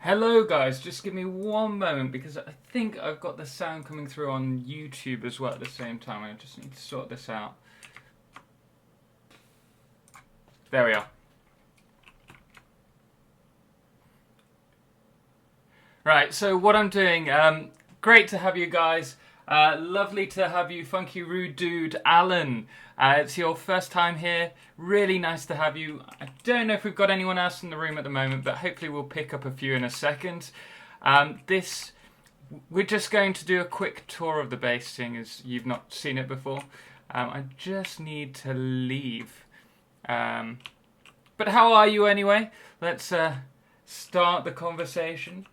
Hello guys, just give me one moment because I think I've got the sound coming through on YouTube as well at the same time. I just need to sort this out. There we are. Right, so what I'm doing, great to have you guys. Lovely to have you, Funky Rude Dude, Alan. It's your first time here. Really nice to have you. I don't know if we've got anyone else in the room at the moment, but hopefully we'll pick up a few in a second. We're just going to do a quick tour of the base, seeing as you've not seen it before. I just need to leave. But how are you anyway? Let's start the conversation.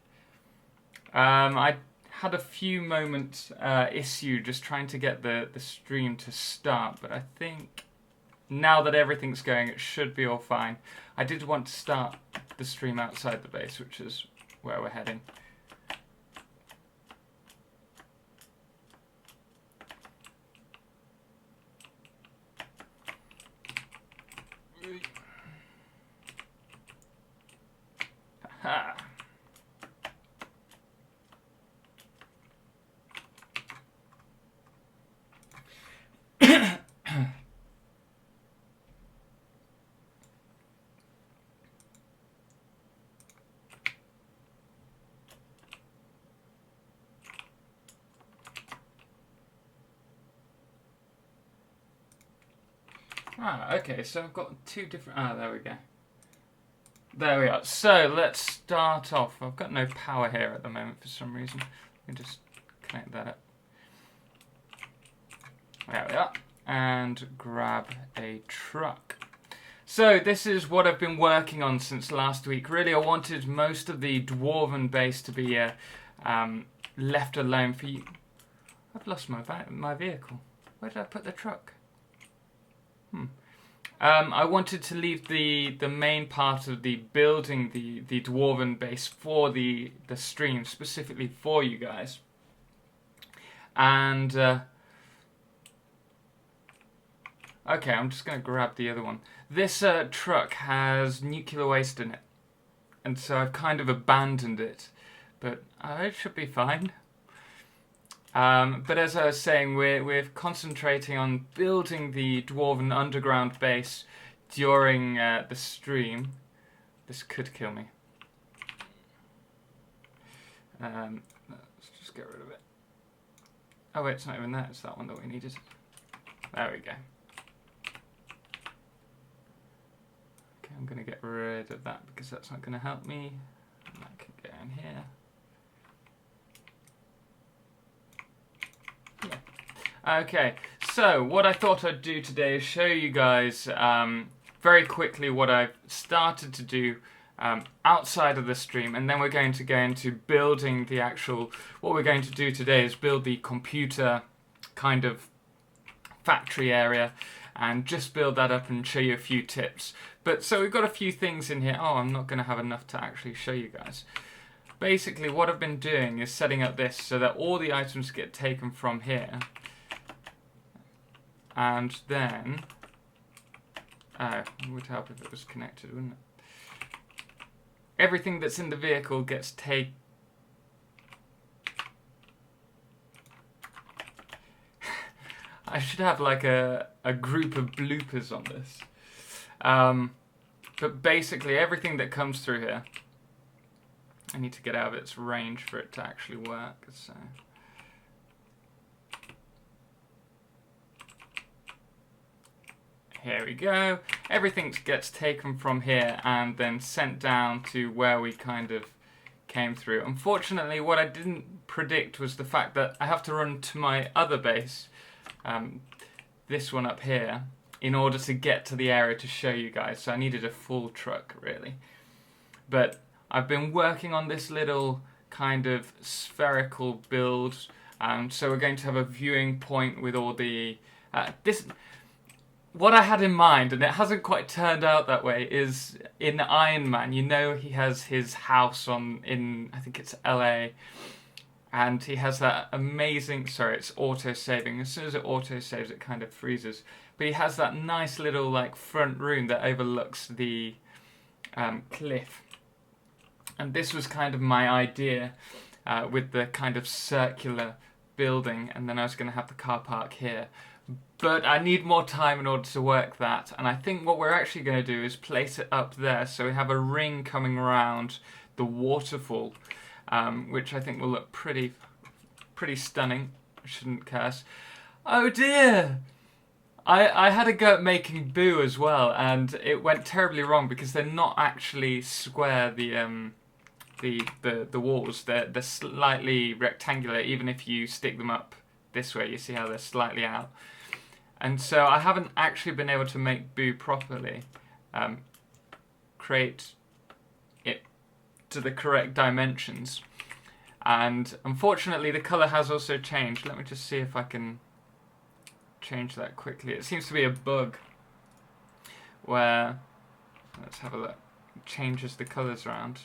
I had a few moments issue just trying to get the stream to start, but I think now that everything's going, it should be all fine. I did want to start the stream outside the base, which is where we're heading. Ha. Okay, so I've got two different... there we go. There we are. So, let's start off. I've got no power here at the moment for some reason. Let me just connect that up. There we are. And grab a truck. So, this is what I've been working on since last week. Really, I wanted most of the Dwarven base to be left alone for you. I've lost my vehicle. Where did I put the truck? I wanted to leave the main part of the building the Dwarven base for the stream, specifically for you guys. And okay, I'm just going to grab the other one. This truck has nuclear waste in it, and so I've kind of abandoned it, but it should be fine. But as I was saying, we're concentrating on building the Dwarven underground base during the stream. This could kill me. Let's just get rid of it. Oh wait, it's not even that, it's that one that we needed. There we go. Okay, I'm going to get rid of that because that's not going to help me. And that can go in here. Okay, so what I thought I'd do today is show you guys very quickly what I've started to do outside of the stream, and then we're going to go into building the actual... What we're going to do today is build the computer kind of factory area and just build that up and show you a few tips. But so we've got a few things in here. Oh, I'm not going to have enough to actually show you guys. Basically, what I've been doing is setting up this so that all the items get taken from here. And then, it would help if it was connected, wouldn't it? Everything that's in the vehicle gets taken. I should have like a group of bloopers on this. But basically, everything that comes through here, I need to get out of its range for it to actually work. So. Here we go. Everything gets taken from here and then sent down to where we kind of came through. Unfortunately, what I didn't predict was the fact that I have to run to my other base, this one up here, in order to get to the area to show you guys. So I needed a full truck, really. But I've been working on this little kind of spherical build. So we're going to have a viewing point with all the... What I had in mind, and it hasn't quite turned out that way, is in Iron Man, you know, he has his house in I think it's LA, and he has that amazing, sorry, it's auto-saving. As soon as it auto-saves, it kind of freezes. But he has that nice little like front room that overlooks the cliff. And this was kind of my idea with the kind of circular building, and then I was going to have the car park here. But I need more time in order to work that, and I think what we're actually going to do is place it up there so we have a ring coming around the waterfall, which I think will look pretty stunning. I shouldn't curse. Oh dear! I had a go at making Boo as well, and it went terribly wrong because they're not actually square, the walls. They're slightly rectangular, even if you stick them up this way. You see how they're slightly out. And so I haven't actually been able to make Boo properly, create it to the correct dimensions. And unfortunately the colour has also changed. Let me just see if I can change that quickly. It seems to be a bug where, let's have a look, it changes the colours around.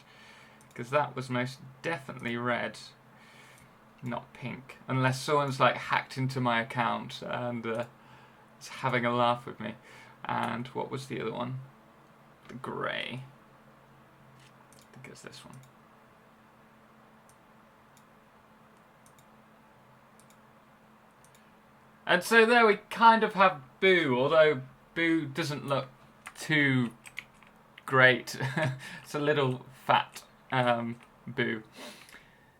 Because that was most definitely red, not pink. Unless someone's like hacked into my account and is having a laugh with me. And what was the other one? The grey. I think it's this one. And so there we kind of have Boo, although Boo doesn't look too great. It's a little fat Boo.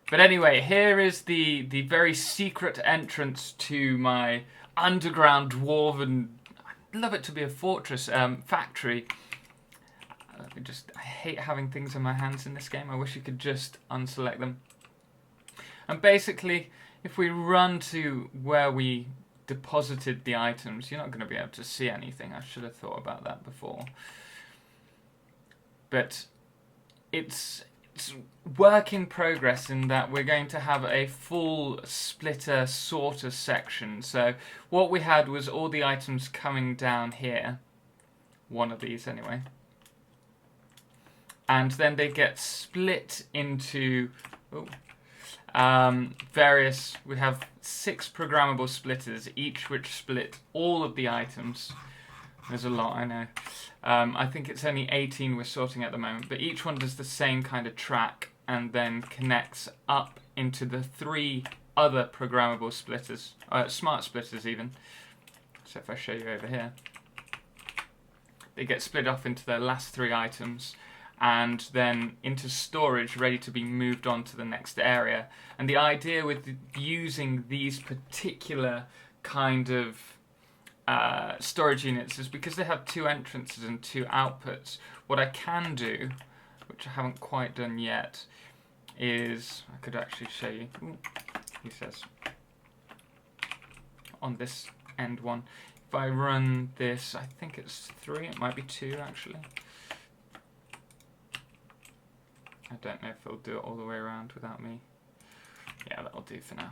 But anyway, here is the very secret entrance to my underground dwarven, I'd love it to be a fortress, factory. I hate having things in my hands in this game. I wish you could just unselect them. And basically, if we run to where we deposited the items, you're not going to be able to see anything. I should have thought about that before. But it's work in progress in that we're going to have a full splitter sorter section. So what we had was all the items coming down here, one of these anyway, and then they get split into various. We have 6 programmable splitters, each which split all of the items. There's a lot, I know. I think it's only 18 we're sorting at the moment, but each one does the same kind of track and then connects up into the 3 other programmable splitters, smart splitters even. So if I show you over here, they get split off into their last 3 items and then into storage, ready to be moved on to the next area. And the idea with using these particular kind of storage units is because they have 2 entrances and 2 outputs. What I can do, which I haven't quite done yet, is I could actually show you. Ooh, he says on this end one, if I run this, I think it's 3, it might be 2 actually. I don't know if it'll do it all the way around without me. Yeah, that'll do for now.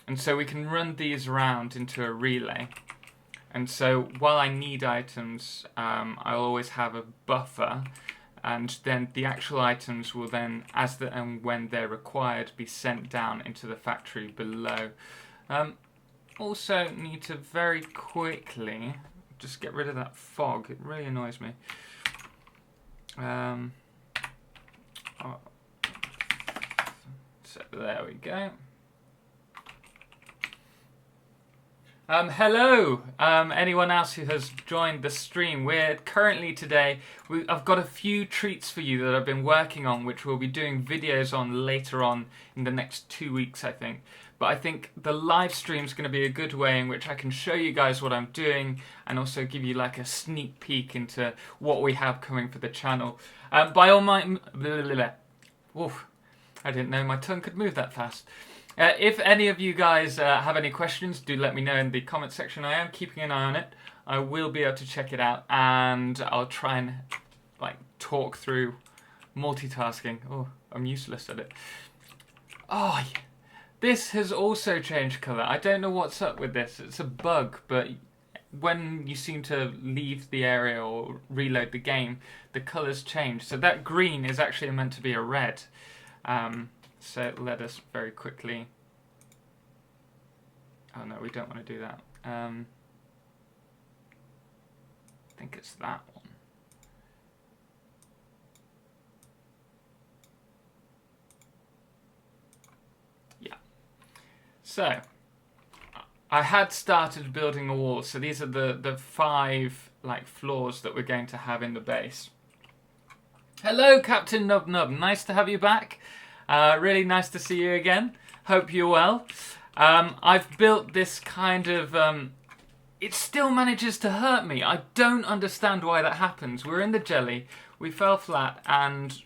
And so we can run these around into a relay. And so while I need items, I'll always have a buffer, and then the actual items will then, and when they're required, be sent down into the factory below. Also need to very quickly just get rid of that fog. It really annoys me. So there we go. Hello, anyone else who has joined the stream. We're currently today, I've got a few treats for you that I've been working on, which we'll be doing videos on later on in the next 2 weeks, I think. But I think the live stream is going to be a good way in which I can show you guys what I'm doing and also give you like a sneak peek into what we have coming for the channel. By all my... Oof, I didn't know my tongue could move that fast. If any of you guys have any questions, do let me know in the comment section. I am keeping an eye on it. I will be able to check it out, and I'll try and like talk through multitasking. Oh, I'm useless at it. Oh, this has also changed colour. I don't know what's up with this. It's a bug, but when you seem to leave the area or reload the game, the colours change. So that green is actually meant to be a red. So let us very quickly... Oh no, we don't want to do that. I think it's that one. So, I had started building a wall, so these are the 5 like floors that we're going to have in the base. Hello, Captain Nub Nub. Nice to have you back. Really nice to see you again. Hope you're well. I've built this kind of... it still manages to hurt me. I don't understand why that happens. We're in the jelly, we fell flat, and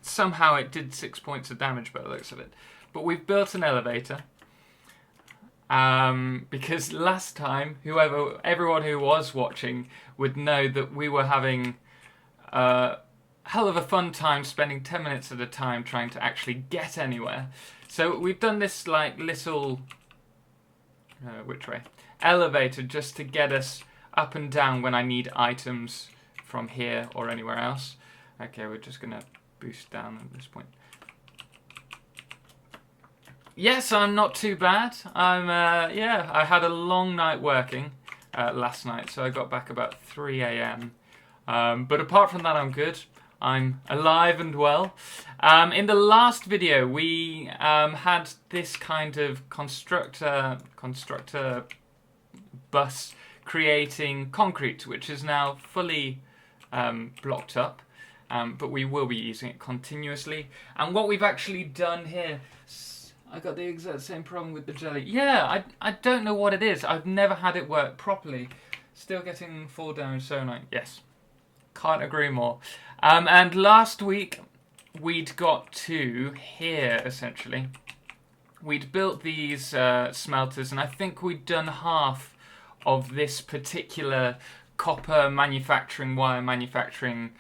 somehow it did 6 points of damage by the looks of it. But we've built an elevator. Because last time, everyone who was watching would know that we were having a hell of a fun time spending 10 minutes at a time trying to actually get anywhere. So we've done this like little, which way? Elevator just to get us up and down when I need items from here or anywhere else. Okay, we're just gonna boost down at this point. Yes, I'm not too bad. Yeah, I had a long night working last night, so I got back about 3 a.m. But apart from that, I'm good. I'm alive and well. In the last video, we had this kind of constructor bus creating concrete, which is now fully blocked up. But we will be using it continuously. And what we've actually done here... I got the exact same problem with the jelly. Yeah, I don't know what it is. I've never had it work properly. Still getting full damage so annoying. Yes, can't agree more. And last week we'd got to here essentially. We'd built these smelters, and I think we'd done half of this particular copper manufacturing, wire manufacturing,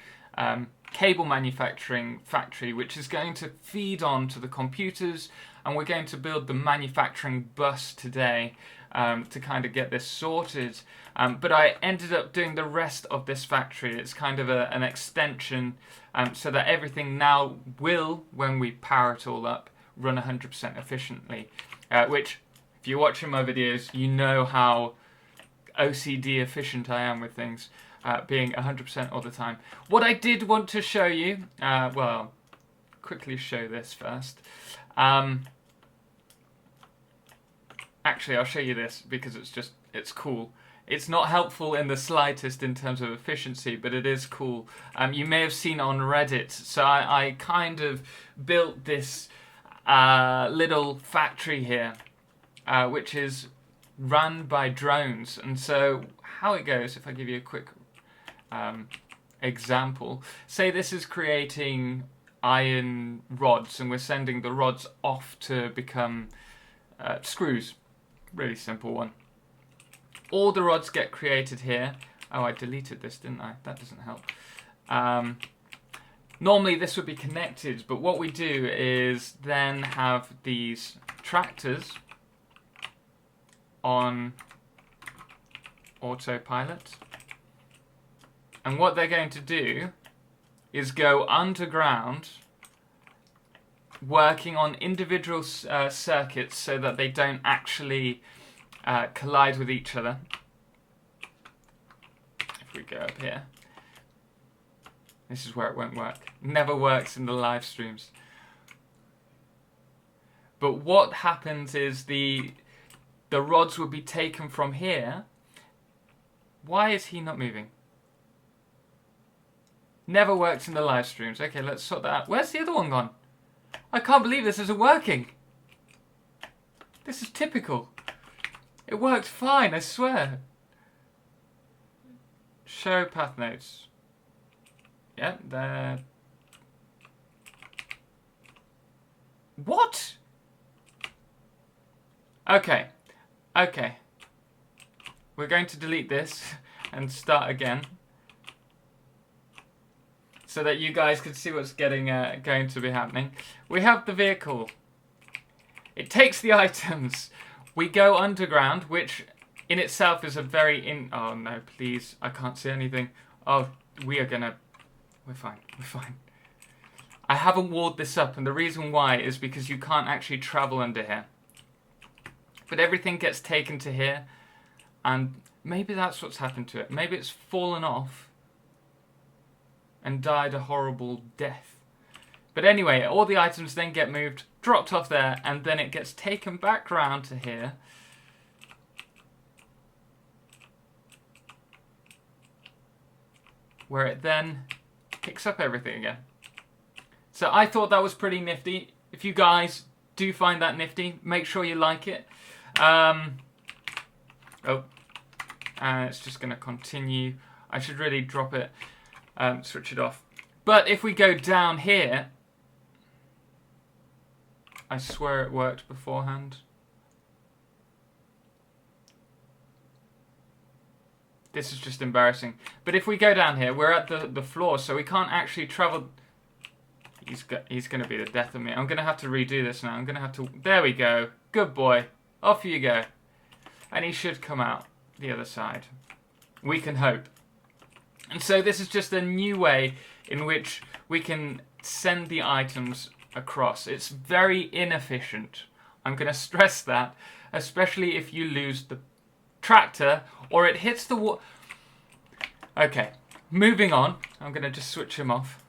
cable manufacturing factory, which is going to feed on to the computers. And we're going to build the manufacturing bus today to kind of get this sorted. But I ended up doing the rest of this factory. It's kind of an extension so that everything now will, when we power it all up, run 100% efficiently. Which, if you're watching my videos, you know how OCD efficient I am with things, being 100% all the time. What I did want to show you, well, quickly show this first. Actually, I'll show you this because it's cool. It's not helpful in the slightest in terms of efficiency, but it is cool. You may have seen on Reddit, so I kind of built this little factory here, which is run by drones. And so how it goes, if I give you a quick example, say this is creating iron rods, and we're sending the rods off to become screws. Really simple one. All the rods get created here. Oh, I deleted this, didn't I? That doesn't help. Normally this would be connected, but what we do is then have these tractors on autopilot. And what they're going to do is go underground, working on individual circuits so that they don't actually collide with each other. If we go up here, this is where it won't work. Never works in the live streams. But what happens is the rods will be taken from here. Why is he not moving? Never works in the live streams. Okay, let's sort that out. Where's the other one gone? I can't believe this isn't working. This is typical. It worked fine, I swear. Show path notes. Yep, there. What? Okay. Okay. We're going to delete this and start again, so that you guys can see what's going to be happening. We have the vehicle. It takes the items. We go underground, which in itself is a very... Oh no, please. I can't see anything. Oh, we're fine. We're fine. I haven't walled this up, and the reason why is because you can't actually travel under here. But everything gets taken to here, and maybe that's what's happened to it. Maybe it's fallen off and died a horrible death. But anyway, all the items then get moved, dropped off there, and then it gets taken back round to here. Where it then picks up everything again. So I thought that was pretty nifty. If you guys do find that nifty, make sure you like it. It's just going to continue. I should really drop it, switch it off. But if we go down here, I swear it worked beforehand. This is just embarrassing. But if we go down here, we're at the floor, so we can't actually travel. He's going to be the death of me. I'm going to have to redo this now. I'm going to have to... There we go. Good boy. Off you go. And he should come out the other side. We can hope. And so this is just a new way in which we can send the items across. It's very inefficient. I'm going to stress that, especially if you lose the tractor or it hits the wall. Okay, moving on. I'm going to just switch him off.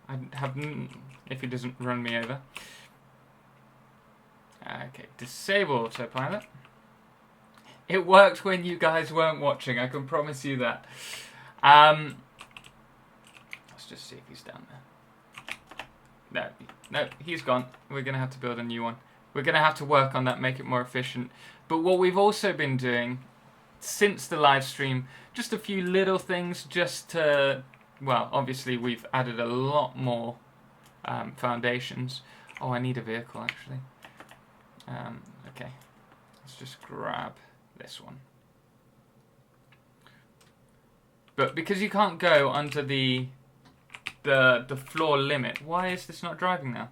I have, if he doesn't run me over. Okay, disable autopilot. It worked when you guys weren't watching, I can promise you that. Let's just see if he's down there. No, he's gone. We're going to have to build a new one. We're going to have to work on that, make it more efficient. But what we've also been doing since the live stream, just a few little things just to... Well, obviously we've added a lot more foundations. Oh, I need a vehicle actually. Okay, let's just grab this one. But because you can't go under the floor limit, why is this not driving now?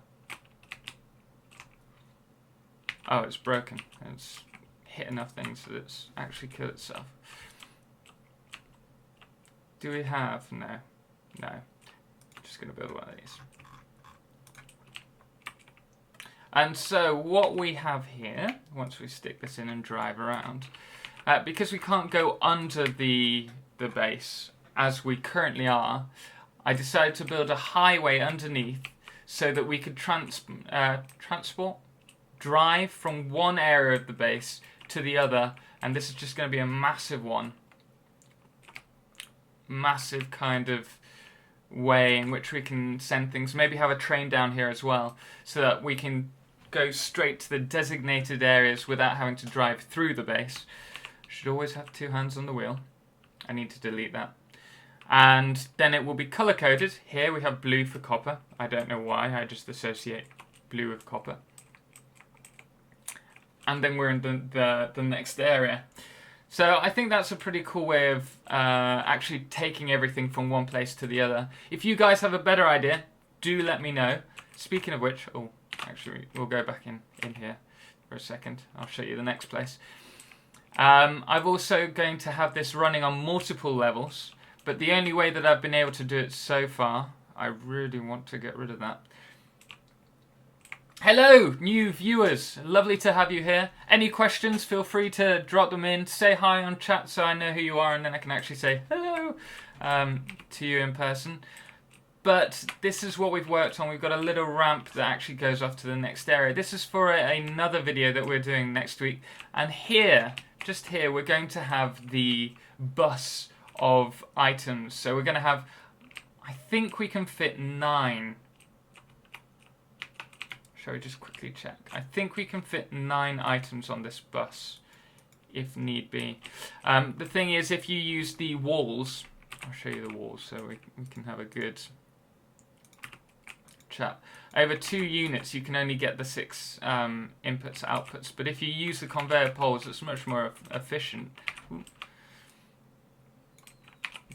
Oh, it's broken. It's hit enough things that it's actually killed itself. Do we have? No. No. Just going to build one of these. And so what we have here, once we stick this in and drive around, because we can't go under the base as we currently are, I decided to build a highway underneath so that we could drive from one area of the base to the other, and this is just going to be a massive one. Massive kind of way in which we can send things, maybe have a train down here as well, so that we can go straight to the designated areas without having to drive through the base. Should always have two hands on the wheel. I need to delete that. And then it will be color coded. Here we have blue for copper. I don't know why, I just associate blue with copper. And then we're in the next area. So I think that's a pretty cool way of actually taking everything from one place to the other. If you guys have a better idea, do let me know. Speaking of which, oh, actually we'll go back in here for a second. I'll show you the next place. I'm also going to have this running on multiple levels, but the only way that I've been able to do it so far, I really want to get rid of that. Hello, new viewers. Lovely to have you here. Any questions, feel free to drop them in. Say hi on chat so I know who you are, and then I can actually say hello to you in person. But this is what we've worked on. We've got a little ramp that actually goes off to the next area. This is for another video that we're doing next week. And here, just here, we're going to have the bus of items. So we're going to have, I think we can fit 9. Shall we just quickly check? I think we can fit 9 items on this bus, if need be. The thing is, if you use the walls, I'll show you the walls so we can have a good chat. Over 2 units, you can only get the 6 inputs, outputs. But if you use the conveyor poles, it's much more efficient. Ooh.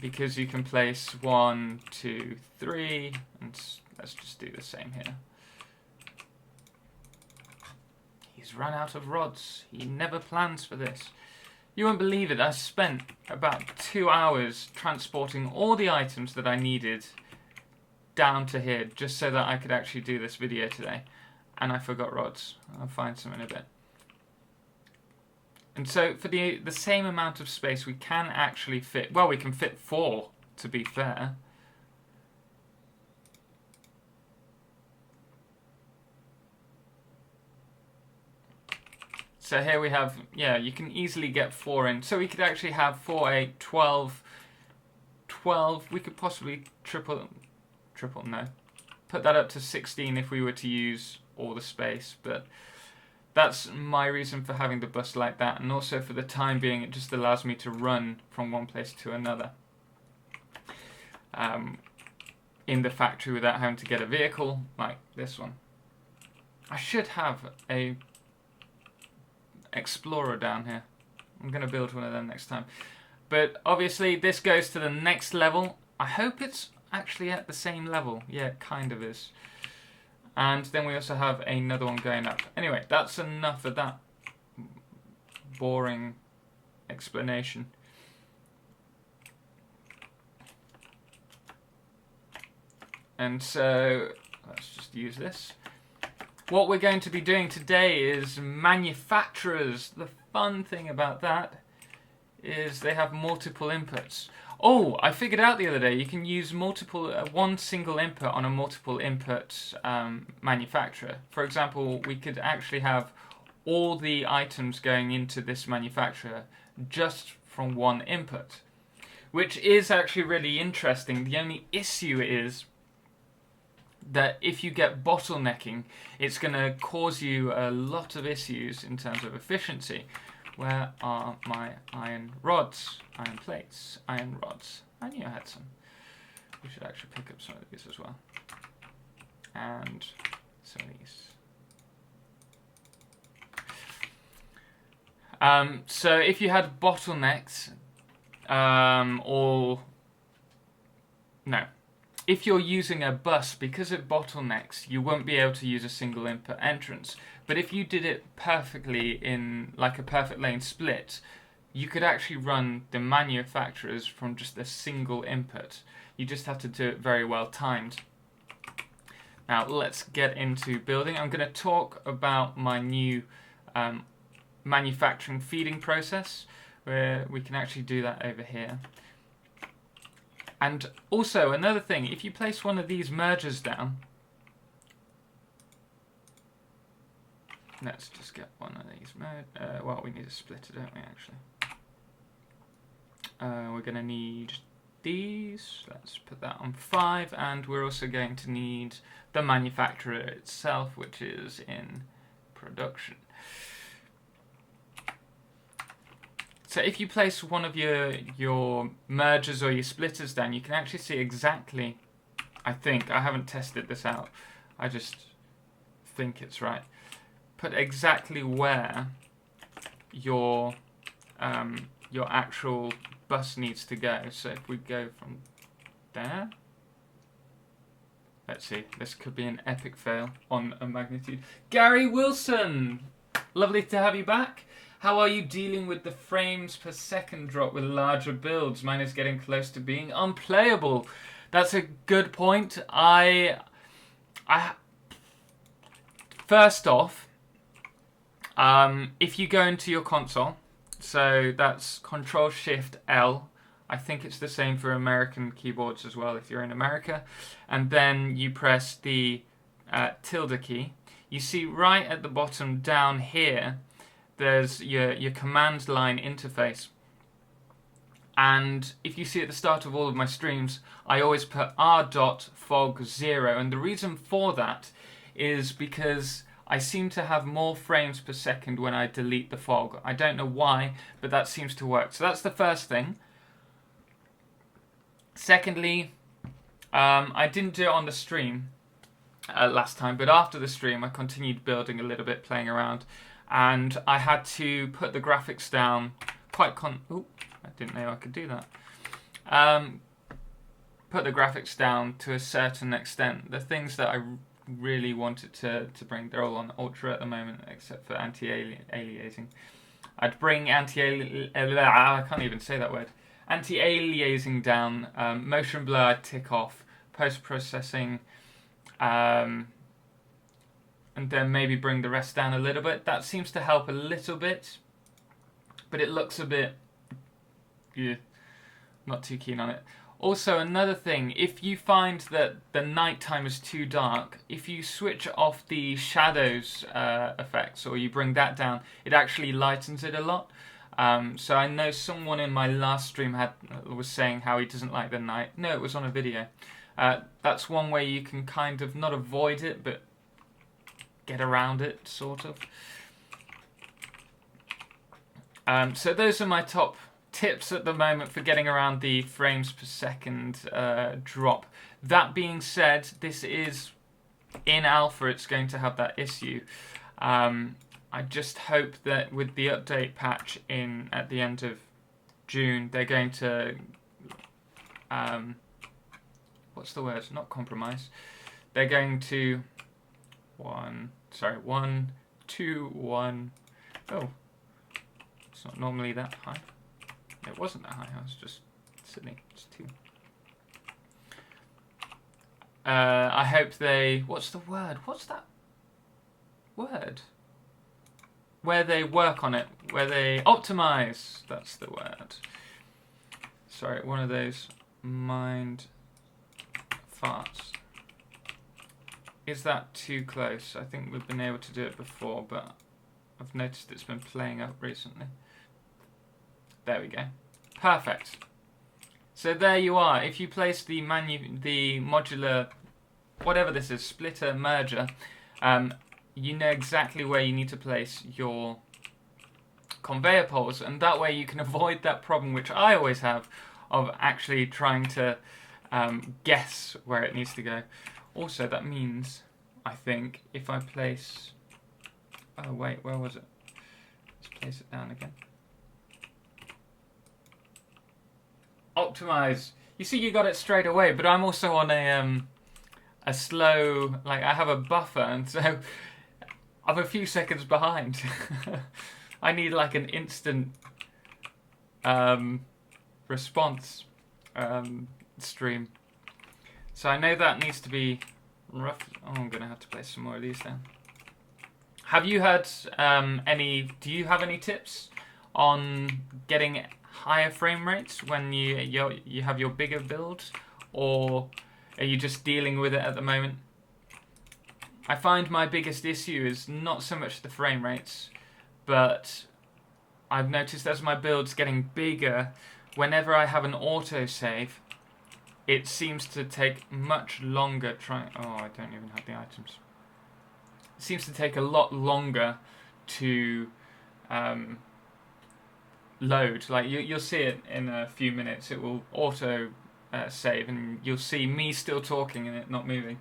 Because you can place 1, 2, 3, and let's just do the same here. He's run out of rods. He never plans for this. You won't believe it, I spent about 2 hours transporting all the items that I needed down to here just so that I could actually do this video today. And I forgot rods. I'll find some in a bit. And so for the same amount of space we can actually fit, well, we can fit 4 to be fair. So here we have, yeah, you can easily get 4 in. So we could actually have 4, 8, 12, 12. We could possibly triple, no. Put that up to 16 if we were to use all the space. But that's my reason for having the bus like that. And also for the time being, it just allows me to run from one place to another in the factory without having to get a vehicle like this one. I should have a Explorer down here. I'm going to build one of them next time. But obviously this goes to the next level. I hope it's actually at the same level. Yeah, it kind of is. And then we also have another one going up. Anyway, that's enough of that boring explanation. And so let's just use this. What we're going to be doing today is manufacturers. The fun thing about that is they have multiple inputs. Oh, I figured out the other day you can use one single input on a multiple input manufacturer. For example, we could actually have all the items going into this manufacturer just from one input, which is actually really interesting. The only issue is that if you get bottlenecking, it's going to cause you a lot of issues in terms of efficiency. Where are my iron rods? Iron plates, iron rods. I knew I had some. We should actually pick up some of these as well. And some of these. So if you had bottlenecks, if you're using a bus, because it bottlenecks, you won't be able to use a single input entrance. But if you did it perfectly in like a perfect lane split, you could actually run the manufacturers from just a single input. You just have to do it very well timed. Now let's get into building. I'm going to talk about my new manufacturing feeding process, where we can actually do that over here. And also, another thing, if you place one of these mergers down, let's just get one of these well, we need a splitter, don't we, actually? We're going to need these. Let's put that on 5, and we're also going to need the manufacturer itself, which is in production. So if you place one of your mergers or your splitters down, you can actually see exactly, I haven't tested this out, I just think it's right, put exactly where your actual bus needs to go. So if we go from there, let's see, this could be an epic fail on a magnitude. Gary Wilson, lovely to have you back. How are you dealing with the frames per second drop with larger builds? Mine is getting close to being unplayable. That's a good point. First off, if you go into your console, so that's Control-Shift-L. I think it's the same for American keyboards as well if you're in America. And then you press the tilde key. You see right at the bottom down here, there's your command line interface. And if you see at the start of all of my streams, I always put r.fog0. And the reason for that is because I seem to have more frames per second when I delete the fog. I don't know why, but that seems to work. So that's the first thing. Secondly, I didn't do it on the stream last time, but after the stream I continued building a little bit, playing around. And I had to put the graphics down I didn't know I could do that. Put the graphics down to a certain extent. The things that I really wanted to bring, they're all on ultra at the moment, except for anti-aliasing. I'd bring I can't even say that word. Anti-aliasing down, motion blur I'd tick off, post-processing, and then maybe bring the rest down a little bit. That seems to help a little bit, but it looks a bit, not too keen on it. Also, another thing, if you find that the nighttime is too dark, if you switch off the shadows effects, or you bring that down, it actually lightens it a lot. So I know someone in my last stream was saying how he doesn't like the night. No, it was on a video. That's one way you can kind of not avoid it, but get around it, sort of. So those are my top tips at the moment for getting around the frames per second drop. That being said, this is in alpha, it's going to have that issue. I just hope that with the update patch at the end of June, they're going to what's the word? Not compromise. They're going to 1, 2, 1. Oh, it's not normally that high. It wasn't that high. I was just sitting. It's 2. I hope they. What's the word? What's that word? Where they work on it, where they optimize. That's the word. Sorry, one of those mind farts. Is that too close? I think we've been able to do it before, but I've noticed it's been playing up recently. There we go. Perfect. So there you are. If you place the modular, whatever this is, splitter, merger, you know exactly where you need to place your conveyor poles, and that way you can avoid that problem, which I always have, of actually trying to guess where it needs to go. Also, that means, I think, if I place... Oh, wait, where was it? Let's place it down again. Optimize. You see, you got it straight away, but I'm also on a slow... Like, I have a buffer, and so I'm a few seconds behind. I need, like, an instant response stream. So I know that needs to be rough. Oh, I'm going to have to place some more of these down. Have you had do you have any tips on getting higher frame rates when you have your bigger builds, or are you just dealing with it at the moment? I find my biggest issue is not so much the frame rates, but I've noticed as my build's getting bigger, whenever I have an autosave, it seems to take much longer Oh, I don't even have the items. It seems to take a lot longer to load. Like you'll see it in a few minutes. It will auto save, and you'll see me still talking and it not moving.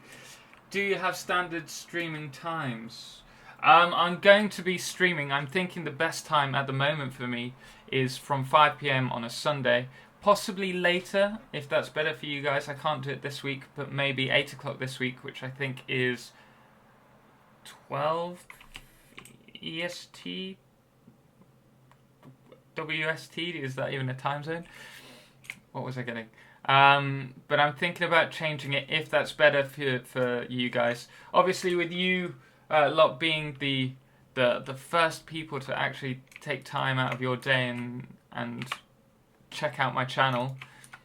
Do you have standard streaming times? I'm going to be streaming. I'm thinking the best time at the moment for me is from 5 PM on a Sunday. Possibly later, if that's better for you guys. I can't do it this week, but maybe 8 o'clock this week, which I think is 12 EST? WST? Is that even a time zone? What was I getting? But I'm thinking about changing it if that's better for you guys. Obviously, with you lot being the first people to actually take time out of your day and check out my channel,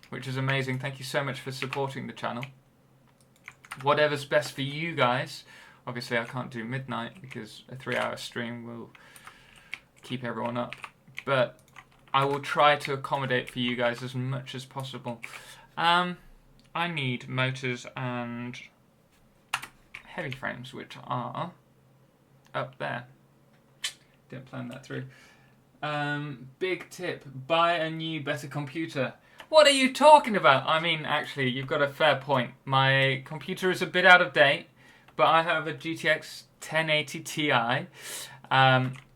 which is amazing. Thank you so much for supporting the channel. Whatever's best for you guys. Obviously, I can't do midnight because a 3-hour stream will keep everyone up. But I will try to accommodate for you guys as much as possible. I need motors and heavy frames, which are up there. Didn't plan that through. Big tip, buy a new, better computer. What are you talking about? I mean, actually, you've got a fair point. My computer is a bit out of date, but I have a GTX 1080 Ti. Oh,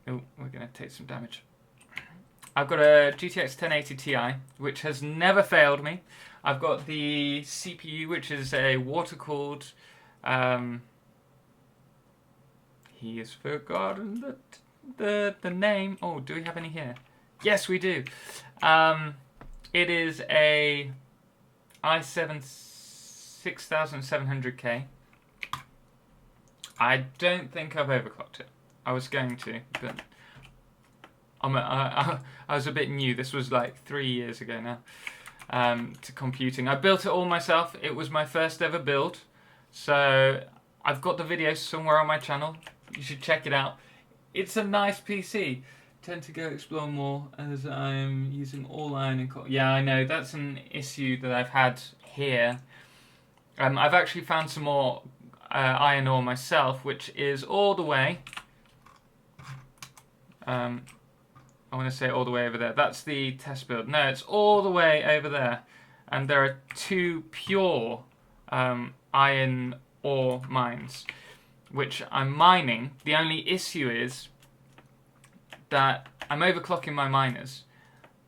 we're going to take some damage. I've got a GTX 1080 Ti, which has never failed me. I've got the CPU, which is a water-cooled... he has forgotten the name. Oh, do we have any here? Yes, we do. It is a i7 6700K. I don't think I've overclocked it. I was going to, but I was a bit new. This was like 3 years ago now. to computing. I built it all myself. It was my first ever build. So I've got the video somewhere on my channel. You should check it out. It's a nice PC. Tend to go explore more as I'm using all iron and copper. Yeah, I know, that's an issue that I've had here. I've actually found some more iron ore myself, which is all the way. I want to say all the way over there. That's the test build. No, it's all the way over there. And there are 2 pure iron ore mines, which I'm mining. The only issue is that I'm overclocking my miners,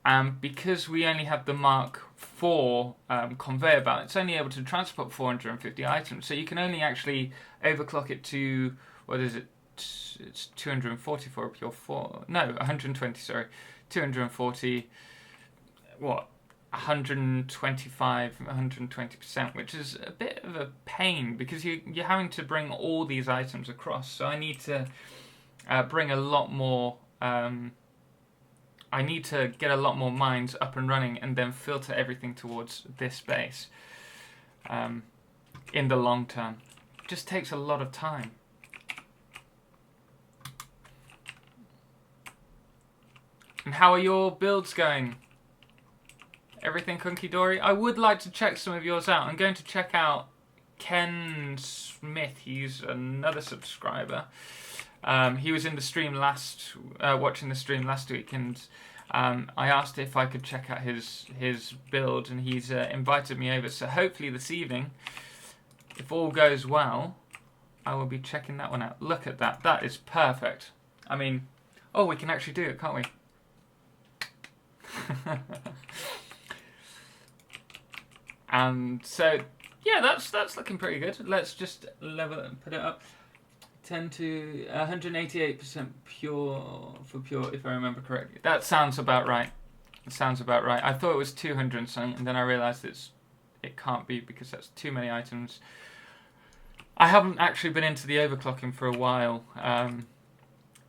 and because we only have the Mark IV conveyor belt, it's only able to transport 450 items, so you can only actually overclock it to, what is it, it's 240 for a pure 4, no, 120, sorry, 240, what, 125, 120%, which is a bit of a pain, because you're having to bring all these items across, so I need to bring a lot more. I need to get a lot more mines up and running and then filter everything towards this base in the long term. It just takes a lot of time. And how are your builds going? Everything hunky-dory? I would like to check some of yours out. I'm going to check out Ken Smith. He's another subscriber. He was in the stream watching the stream last week, and I asked if I could check out his build, and he's invited me over. So hopefully this evening, if all goes well, I will be checking that one out. Look at that. That is perfect. I mean, oh, we can actually do it, can't we? And so, yeah, that's looking pretty good. Let's just level it and put it up. 10 to 188% pure for pure, if I remember correctly. That sounds about right. It sounds about right. I thought it was 200 and something, and then I realised it can't be because that's too many items. I haven't actually been into the overclocking for a while,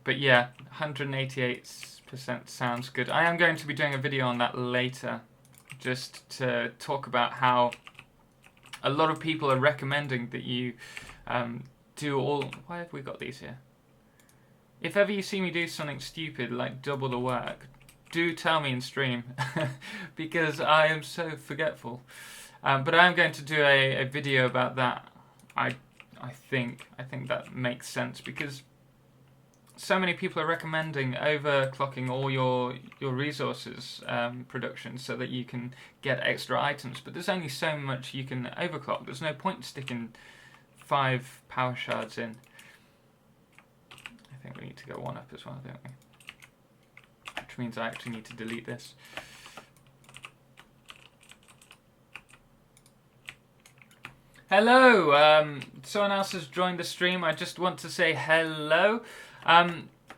but yeah, 188% sounds good. I am going to be doing a video on that later, just to talk about how a lot of people are recommending that you do all. Why have we got these here? If ever you see me do something stupid like double the work, do tell me in stream because I am so forgetful. But I am going to do a video about that. I think that makes sense because so many people are recommending overclocking all your resources production so that you can get extra items. But there's only so much you can overclock. There's no point sticking 5 power shards in. I think we need to go 1 up as well, don't we? Which means I actually need to delete this. Hello! Someone else has joined the stream. I just want to say hello.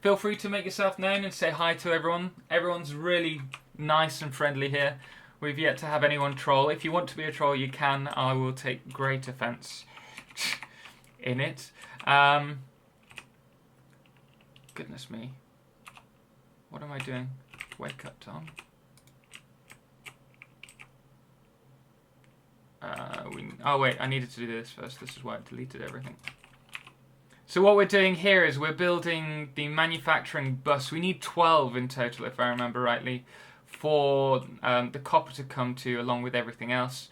Feel free to make yourself known and say hi to everyone. Everyone's really nice and friendly here. We've yet to have anyone troll. If you want to be a troll, you can. I will take great offence in it. Goodness me. What am I doing? Wake up, Tom. Oh wait, I needed to do this first. This is why I deleted everything. So what we're doing here is we're building the manufacturing bus. We need 12 in total, if I remember rightly, for the copper to come to, along with everything else,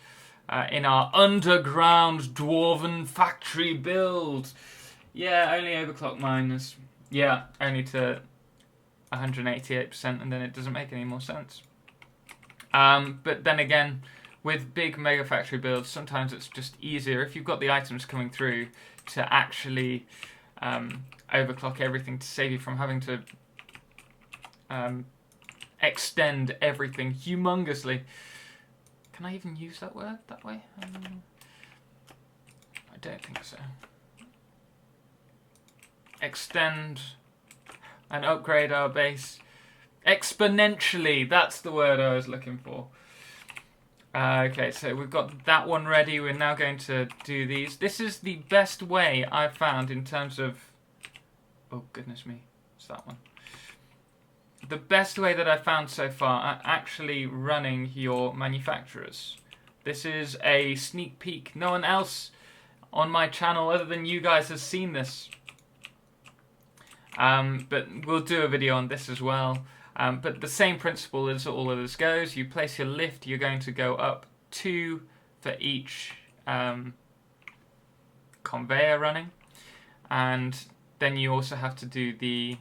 in our underground dwarven factory build. Yeah, only overclock miners. Yeah, only to 188%, and then it doesn't make any more sense. But then again, with big Megafactory builds, sometimes it's just easier, if you've got the items coming through, to actually overclock everything to save you from having to extend everything humongously. Can I even use that word that way? I don't think so. Extend and upgrade our base exponentially. That's the word I was looking for. Okay, so we've got that one ready. We're now going to do these. This is the best way I've found in terms of... Oh, goodness me. It's that one. the best way that I found so far at actually running your manufacturers. This is a sneak peek. No one else on my channel other than you guys has seen this. But we'll do a video on this as well. But the same principle as all of this goes. You place your lift, you're going to go up 2 for each conveyor running. And then you also have to do the,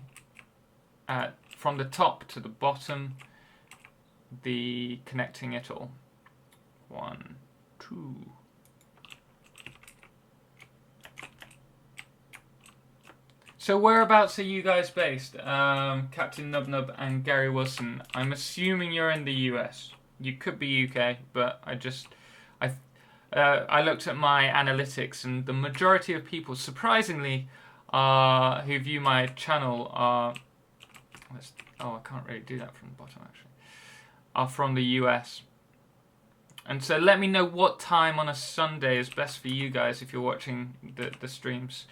from the top to the bottom, the connecting it all. 1, 2. So whereabouts are you guys based? Captain Nub and Gary Wilson. I'm assuming you're in the US. You could be UK, but I looked at my analytics, and the majority of people, surprisingly, who view my channel are... I can't really do that from the bottom, actually. Are from the US. And so let me know what time on a Sunday is best for you guys if you're watching the streams.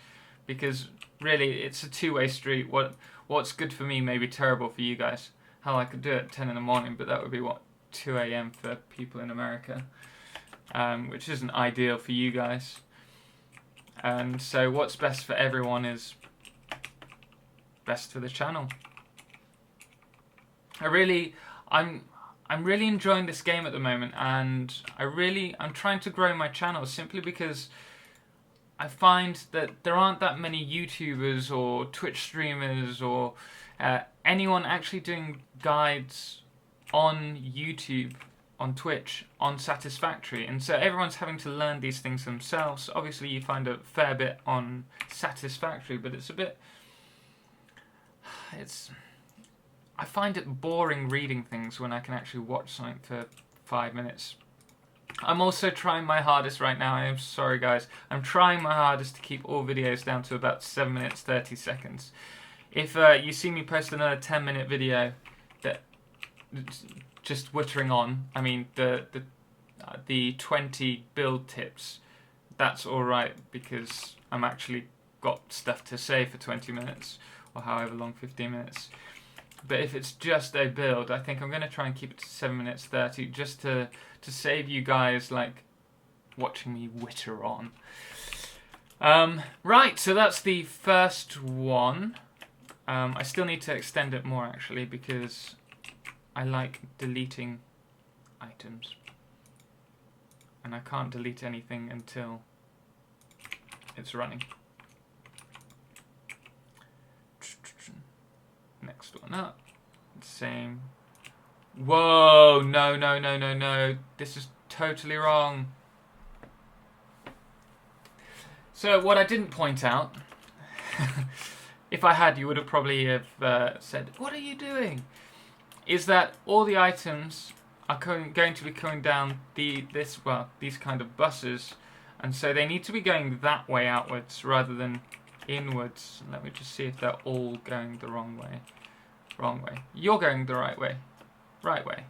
Because really, it's a two-way street. What's good for me may be terrible for you guys. Hell, I could do it at 10 in the morning, but that would be, 2 a.m. for people in America. Which isn't ideal for you guys. And so what's best for everyone is best for the channel. I'm really enjoying this game at the moment, and I'm trying to grow my channel simply because I find that there aren't that many YouTubers or Twitch streamers or anyone actually doing guides on YouTube, on Twitch, on Satisfactory, and so everyone's having to learn these things themselves. Obviously you find a fair bit on Satisfactory, but I find it boring reading things when I can actually watch something for 5 minutes. I'm also trying my hardest right now. I am sorry, guys. I'm trying my hardest to keep all videos down to about 7 minutes 30 seconds. If you see me post another 10-minute video that just wittering on, I mean the 20 build tips, that's all right because I'm actually got stuff to say for 20 minutes or however long, 15 minutes. But if it's just a build, I think I'm going to try and keep it to 7 minutes 30 just to save you guys like watching me witter on. Right, so that's the first one. I still need to extend it more actually because I like deleting items. And I can't delete anything until it's running. Next one up. Same. Whoa, no. This is totally wrong. So what I didn't point out, if I had, you would have probably said, what are you doing? Is that all the items are going to be coming down these kind of buses, and so they need to be going that way outwards rather than inwards. Let me just see if they're all going the wrong way. Wrong way. You're going the right way. Right way.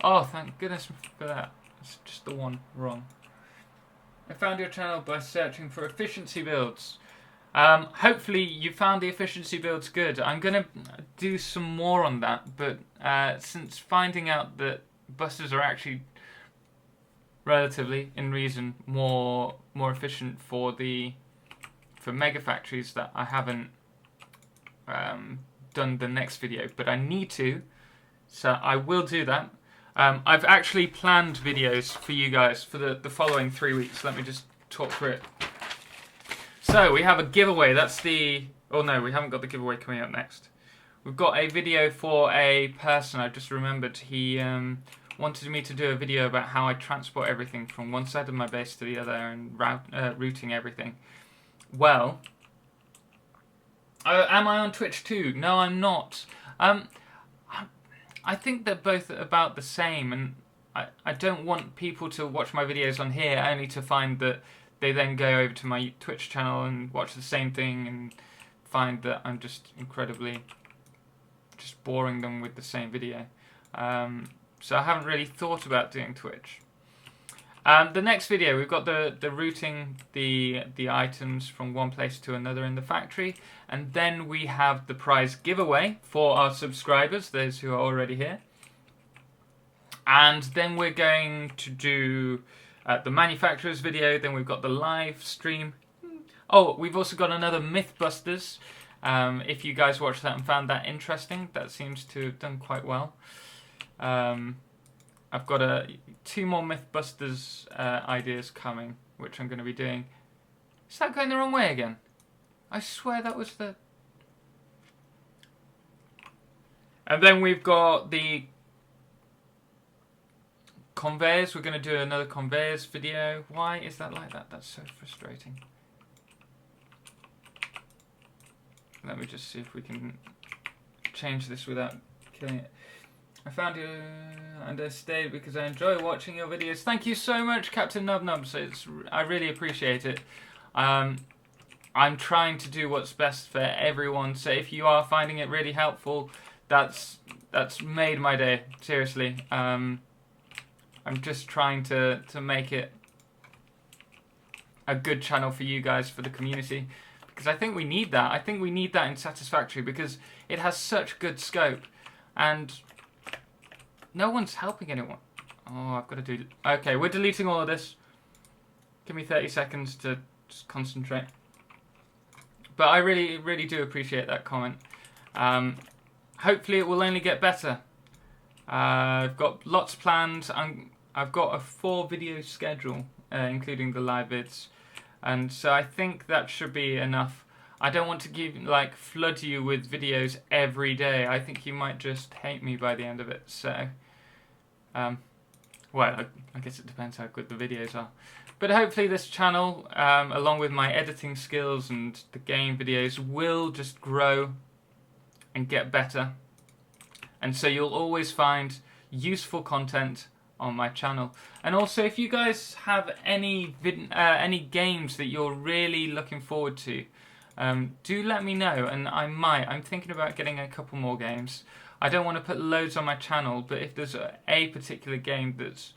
Oh, thank goodness for that. It's just the one wrong. I found your channel by searching for efficiency builds. Hopefully you found the efficiency builds good. I'm going to do some more on that, but since finding out that buses are actually relatively, in reason, more efficient for megafactories, that I haven't done the next video, but I need to, so I will do that. I've actually planned videos for you guys for the following 3 weeks. Let me just talk through it. So we have a giveaway. That's the... Oh no, we haven't got the giveaway coming up next. We've got a video for a person. I just remembered he wanted me to do a video about how I transport everything from one side of my base to the other and routing everything. Well, am I on Twitch too? No, I'm not. I think they're both about the same, and I don't want people to watch my videos on here only to find that they then go over to my Twitch channel and watch the same thing and find that I'm just incredibly boring them with the same video. So I haven't really thought about doing Twitch. The next video, we've got the routing the items from one place to another in the factory, and then we have the prize giveaway for our subscribers, those who are already here. And then we're going to do the manufacturer's video, then we've got the live stream. Oh, we've also got another Mythbusters. If you guys watched that and found that interesting, that seems to have done quite well. I've got 2 more Mythbusters ideas coming, which I'm going to be doing. Is that going the wrong way again? I swear that was the... And then we've got the conveyors. We're going to do another conveyors video. Why is that like that? That's so frustrating. Let me just see if we can change this without killing it. I found you and I stayed because I enjoy watching your videos. Thank you so much, Captain Nubnubs. I really appreciate it. I'm trying to do what's best for everyone, so if you are finding it really helpful, that's made my day, seriously. I'm just trying to make it a good channel for you guys, for the community, because I think we need that. I think we need that in Satisfactory because it has such good scope, and no one's helping anyone. Oh, I've got to do... Okay, we're deleting all of this. Give me 30 seconds to just concentrate. But I really, really do appreciate that comment. Hopefully it will only get better. I've got lots planned. I've got a 4 video schedule, including the live vids. And so I think that should be enough. I don't want to flood you with videos every day. I think you might just hate me by the end of it. So, well, I guess it depends how good the videos are. But hopefully this channel, along with my editing skills and the game videos, will just grow and get better. And so you'll always find useful content on my channel. And also, if you guys have any games that you're really looking forward to, do let me know, and I'm thinking about getting a couple more games. I don't want to put loads on my channel, but if there's a particular game that's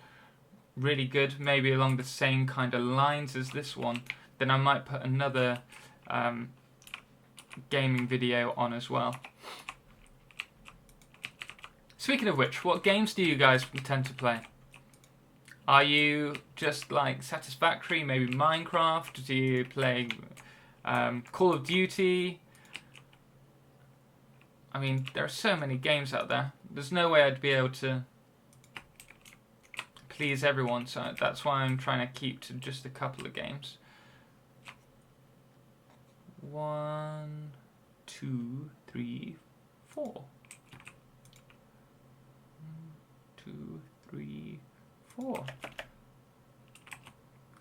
really good, maybe along the same kind of lines as this one, then I might put another gaming video on as well. Speaking of which, what games do you guys tend to play? Are you just like Satisfactory, maybe Minecraft? Do you play Call of Duty? I mean, there are so many games out there. There's no way I'd be able to please everyone, so that's why I'm trying to keep to just a couple of games. 1, 2, 3, 4. 1, 2, 3, 4.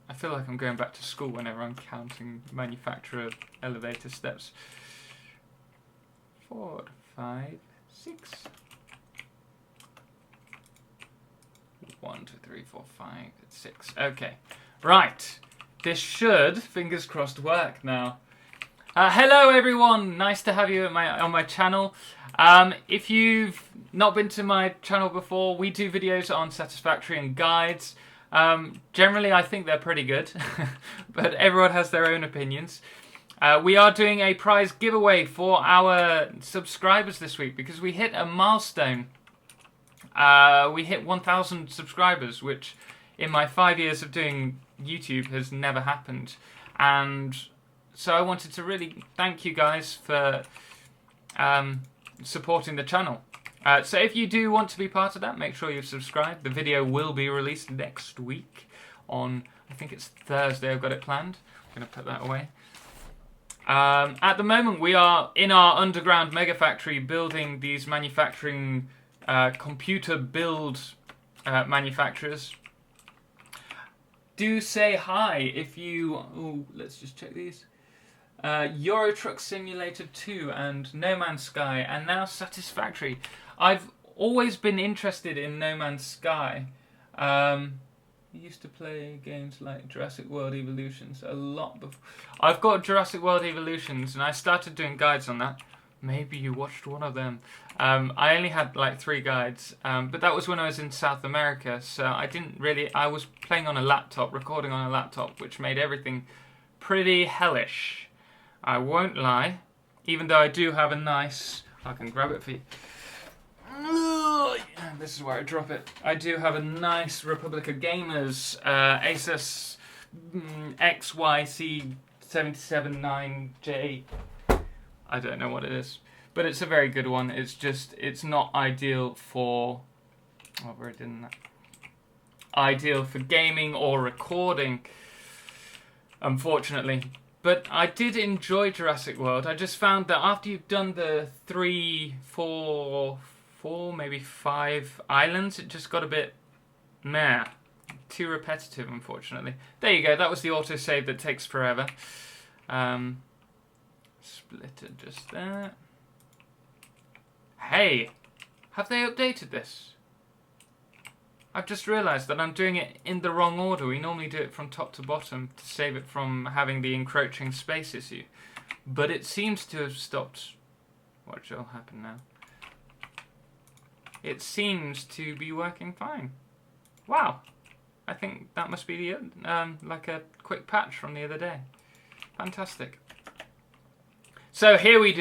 I feel like I'm going back to school whenever I'm counting manufacturer elevator steps. 4, 5, 6. 1, 2, 3, 4, 5, 6. Okay, right. This should, fingers crossed, work now. Hello everyone, nice to have you on my channel. If you've not been to my channel before, we do videos on Satisfactory and guides. Generally I think they're pretty good, but everyone has their own opinions. We are doing a prize giveaway for our subscribers this week because we hit a milestone. We hit 1,000 subscribers, which in my 5 years of doing YouTube has never happened. And so I wanted to really thank you guys for supporting the channel. So if you do want to be part of that, make sure you've subscribed. The video will be released next week on, I think it's Thursday, I've got it planned. I'm going to put that away. At the moment, we are in our underground Megafactory building these manufacturing computer build manufacturers. Do say hi if you... Oh, let's just check these. Euro Truck Simulator 2 and No Man's Sky, and now Satisfactory. I've always been interested in No Man's Sky. I used to play games like Jurassic World Evolutions a lot before. I've got Jurassic World Evolutions, and I started doing guides on that Maybe you watched one of them. I only had like 3 guides, but that was when I was in South America, so I didn't really... I was playing on a laptop, recording on a laptop, which made everything pretty hellish. I won't lie, even though I do have a nice... I can grab it for you. This is where I drop it. I do have a nice Republic of Gamers Asus XYC779J. I don't know what it is, but it's a very good one. It's just, it's not ideal for... Oh, where didn't that? Ideal for gaming or recording, unfortunately. But I did enjoy Jurassic World. I just found that after you've done the 3, 4, maybe 5 islands, it just got a bit meh. Too repetitive, unfortunately. There you go, that was the autosave that takes forever. Split it just there. Hey! Have they updated this? I've just realised that I'm doing it in the wrong order. We normally do it from top to bottom to save it from having the encroaching space issue. But it seems to have stopped. What shall happen now? It seems to be working fine. Wow. I think that must be the like a quick patch from the other day. Fantastic. So here we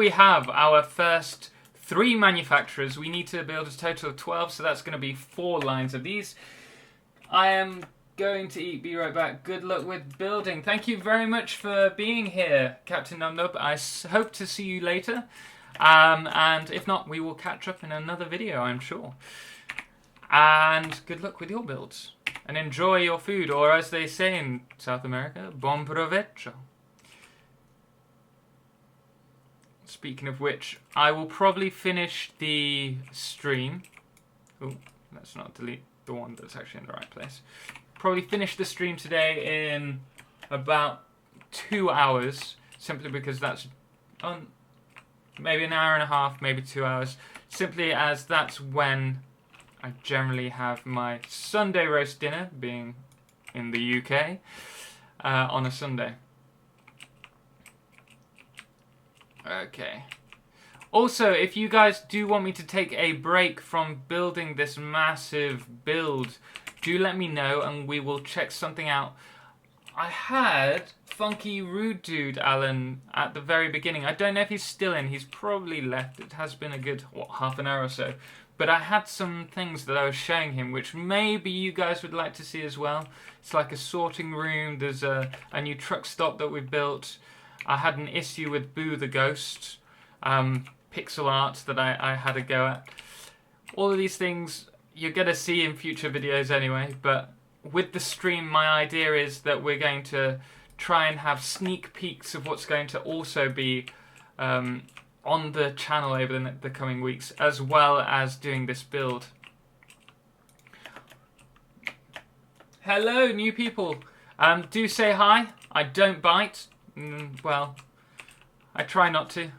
have our first 3 manufacturers. We need to build a total of 12, so that's going to be 4 lines of these. I am going to eat, be right back. Good luck with building. Thank you very much for being here, Captain Numnub. I hope to see you later. And if not, we will catch up in another video, I'm sure. And good luck with your builds. And enjoy your food, or as they say in South America, bon provecho. Speaking of which, I will probably finish the stream. Oh, let's not delete the one that's actually in the right place. Probably finish the stream today in about 2 hours, simply because that's maybe an hour and a half, maybe 2 hours, simply as that's when I generally have my Sunday roast dinner, being in the UK, on a Sunday. Okay. Also, if you guys do want me to take a break from building this massive build, do let me know and we will check something out. I had Funky Rude Dude Alan at the very beginning. I don't know if he's still in. He's probably left. It has been a good, half an hour or so. But I had some things that I was showing him, which maybe you guys would like to see as well. It's like a sorting room. There's a new truck stop that we've built. I had an issue with Boo the Ghost, pixel art that I had a go at. All of these things you're going to see in future videos anyway, but with the stream my idea is that we're going to try and have sneak peeks of what's going to also be on the channel over the coming weeks, as well as doing this build. Hello, new people. Do say hi. I don't bite. Well, I try not to.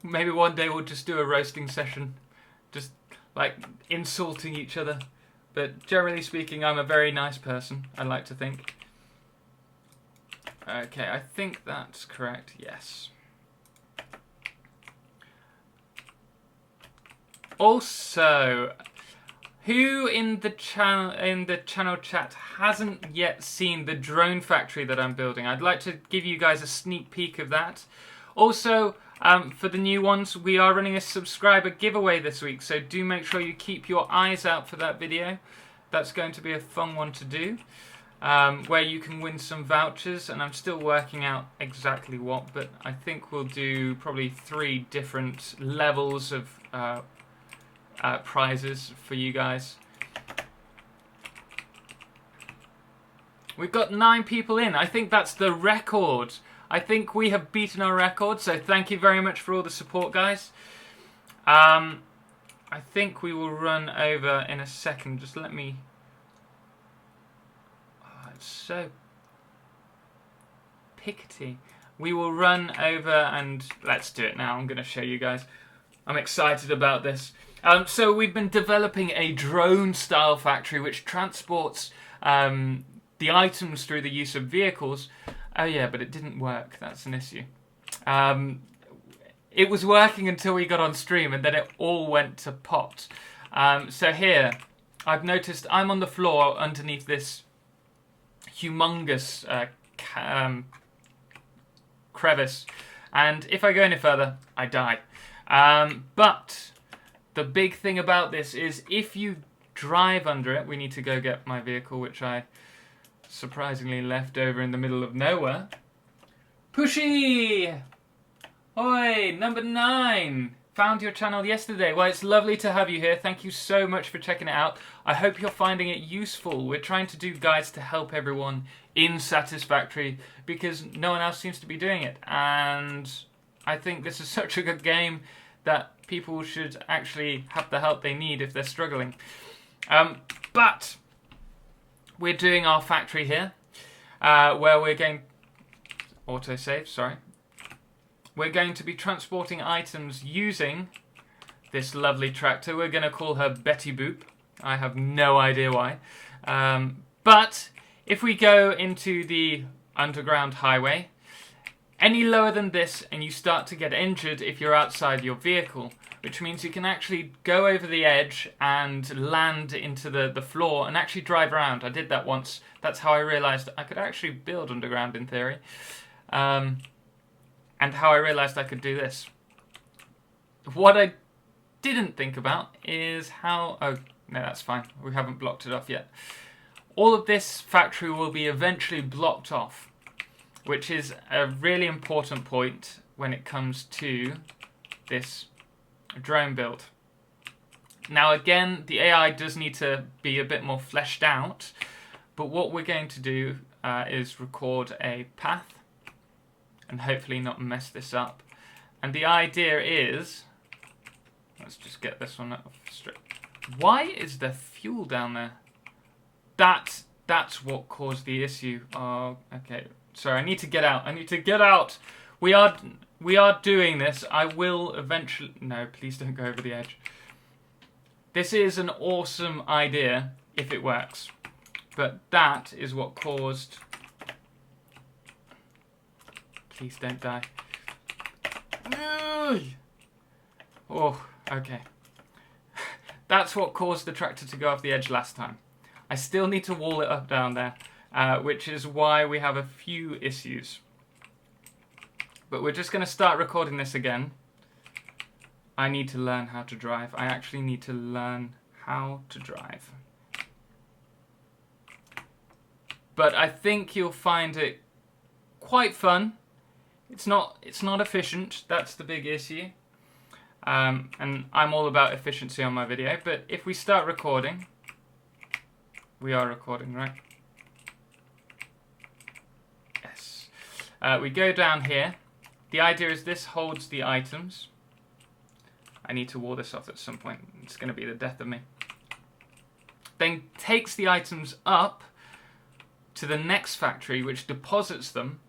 Maybe one day we'll just do a roasting session, just like insulting each other. But generally speaking, I'm a very nice person, I like to think. Okay, I think that's correct, yes. Also, who in the channel chat hasn't yet seen the drone factory that I'm building? I'd like to give you guys a sneak peek of that. Also, for the new ones, we are running a subscriber giveaway this week, so do make sure you keep your eyes out for that video. That's going to be a fun one to do, where you can win some vouchers, and I'm still working out exactly what, but I think we'll do probably 3 different levels of prizes for you guys. We've got 9 people in. I think that's the record. I think we have beaten our record, so thank you very much for all the support, guys. I think we will run over in a second. Just let me... Oh, it's so pickety. We will run over and let's do it now. I'm going to show you guys. I'm excited about this. So we've been developing a drone-style factory which transports the items through the use of vehicles. Oh yeah, but it didn't work. That's an issue. It was working until we got on stream, and then it all went to pot. So here, I've noticed I'm on the floor underneath this humongous crevice, and if I go any further, I die. But the big thing about this is if you drive under it, we need to go get my vehicle, which I surprisingly left over in the middle of nowhere. Pushy! Oi, number 9! Found your channel yesterday. Well, it's lovely to have you here. Thank you so much for checking it out. I hope you're finding it useful. We're trying to do guides to help everyone in Satisfactory because no one else seems to be doing it. And I think this is such a good game that people should actually have the help they need if they're struggling. But we're doing our factory here, where we're going... Autosave, sorry. We're going to be transporting items using this lovely tractor. We're going to call her Betty Boop. I have no idea why. But if we go into the underground highway, any lower than this and you start to get injured if you're outside your vehicle, which means you can actually go over the edge and land into the floor and actually drive around. I did that once. That's how I realised I could actually build underground in theory. And how I realised I could do this. What I didn't think about is how... Oh, no, that's fine. We haven't blocked it off yet. All of this factory will be eventually blocked off, which is a really important point when it comes to this drone build. Now, again, the AI does need to be a bit more fleshed out, but what we're going to do is record a path and hopefully not mess this up. And the idea is, let's just get this one off straight. Why is there fuel down there? That's what caused the issue. Oh, okay. Sorry, I need to get out. I need to get out. We are doing this. I will eventually... No, please don't go over the edge. This is an awesome idea if it works. But that is what caused... Please don't die. Oh, okay. That's what caused the tractor to go off the edge last time. I still need to wall it up down there, which is why we have a few issues. But we're just going to start recording this again. I need to learn how to drive. I actually need to learn how to drive. But I think you'll find it quite fun. It's not efficient, that's the big issue. And I'm all about efficiency on my video, but if we start recording, we are recording, right? Yes. We go down here. The idea is this holds the items. I need to wall this off at some point. It's going to be the death of me. Then takes the items up to the next factory, which deposits them.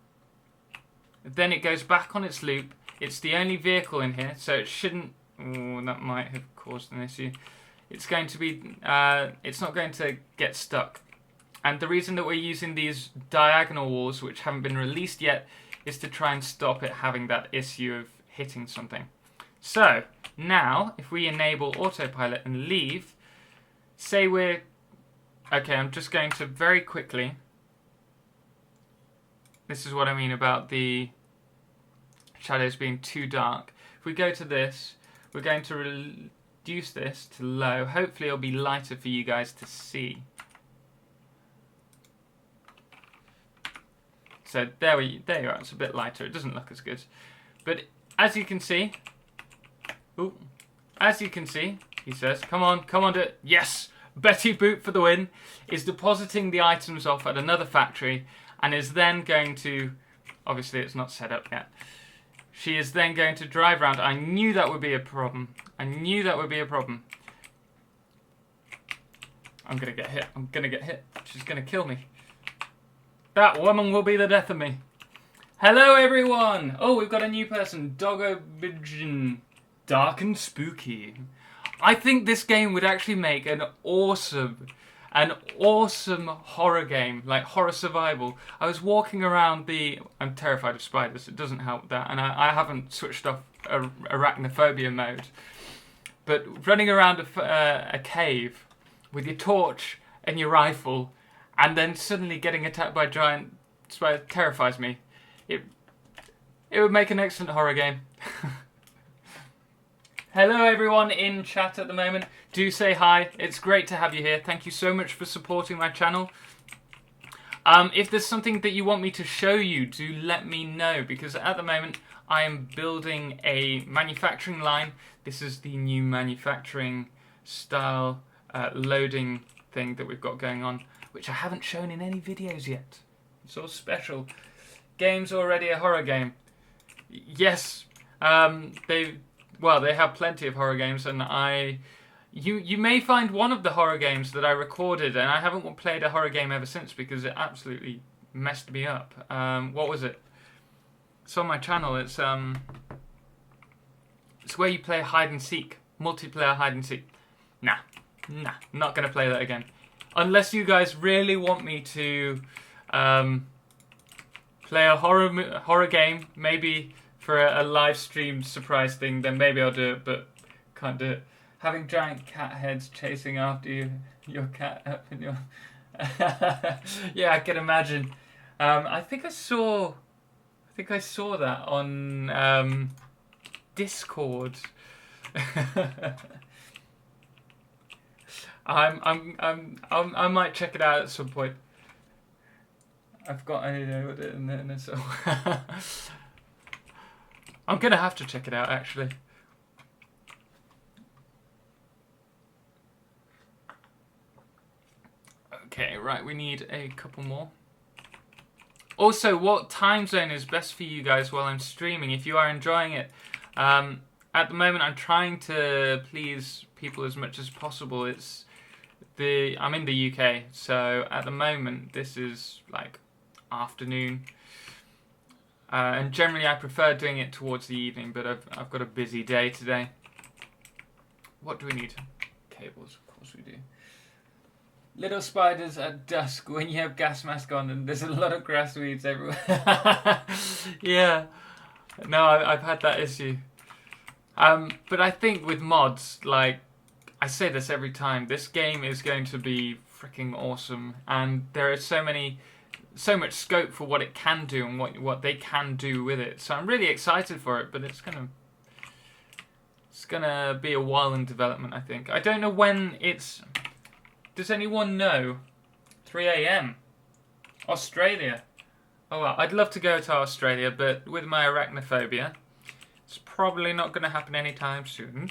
Then it goes back on its loop. It's the only vehicle in here, so it shouldn't... Oh, that might have caused an issue. It's going to be... it's not going to get stuck. And the reason that we're using these diagonal walls, which haven't been released yet, is to try and stop it having that issue of hitting something. So, now, if we enable autopilot and leave, say we're... Okay, I'm just going to very quickly... This is what I mean about the shadows being too dark. If we go to this, we're going to reduce this to low. Hopefully it'll be lighter for you guys to see. So there you are, it's a bit lighter. It doesn't look as good. But as you can see, he says, come on, do it. Yes, Betty Boop for the win, is depositing the items off at another factory and is then going to, obviously it's not set up yet, she is then going to drive around. I knew that would be a problem. I'm gonna get hit. She's gonna kill me. That woman will be the death of me. Hello everyone! Oh, we've got a new person, Doggo Bijan. Dark and spooky. I think this game would actually make an awesome an awesome horror game, like horror survival. I was walking around I'm terrified of spiders, it doesn't help that, and I haven't switched off arachnophobia mode. But running around a cave with your torch and your rifle, and then suddenly getting attacked by giant spiders terrifies me. It would make an excellent horror game. Hello everyone in chat at the moment. Do say hi. It's great to have you here. Thank you so much for supporting my channel. If there's something that you want me to show you, do let me know, because at the moment I am building a manufacturing line. This is the new manufacturing style loading thing that we've got going on, which I haven't shown in any videos yet. It's all special. Game's already a horror game. Yes, they have plenty of horror games, and you may find one of the horror games that I recorded, and I haven't played a horror game ever since because it absolutely messed me up. What was it? It's on my channel. It's where you play hide and seek, multiplayer hide and seek. Nah, not gonna play that again. Unless you guys really want me to play a horror game, maybe for a live stream surprise thing, then maybe I'll do it, but can't do it. Having giant cat heads chasing after you, your cat up in your... Yeah, I can imagine. I think I saw that on Discord. I might check it out at some point. I've got it in there, so I'm gonna have to check it out actually. Okay, right, we need a couple more. Also, what time zone is best for you guys while I'm streaming, if you are enjoying it? At the moment, I'm trying to please people as much as possible. I'm in the UK, so at the moment, this is like afternoon. And generally, I prefer doing it towards the evening, but I've got a busy day today. What do we need? Cables, of course we do. Little spiders at dusk when you have gas mask on and there's a lot of grass weeds everywhere. Yeah, no, I've had that issue. But I think with mods, like, I say this every time, this game is going to be freaking awesome, and there is so much scope for what it can do and what they can do with it. So I'm really excited for it, but it's gonna be a while in development, I think. I don't know when it's... Does anyone know? 3 AM. Australia. Oh well, I'd love to go to Australia, but with my arachnophobia, it's probably not going to happen anytime soon.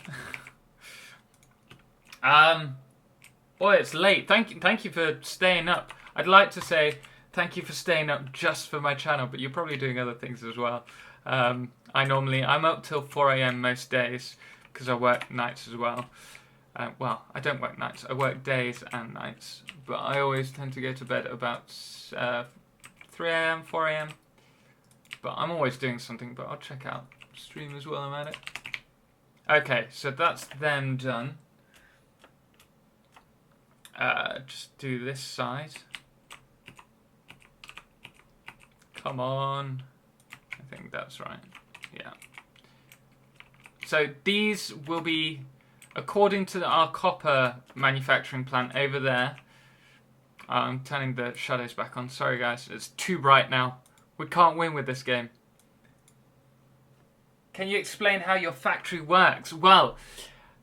Boy, it's late. Thank you for staying up. I'd like to say thank you for staying up just for my channel, but you're probably doing other things as well. I'm up till 4 AM most days because I work nights as well. Well, I don't work nights. I work days and nights, but I always tend to go to bed at about 3 AM, 4 AM. But I'm always doing something, but I'll check out stream as well. I'm at it. Okay, so that's them done. Just do this side. Come on. I think that's right. Yeah. So these will be, according to our copper manufacturing plant over there. I'm turning the shadows back on. Sorry guys, it's too bright now. We can't win with this game. Can you explain how your factory works? Well,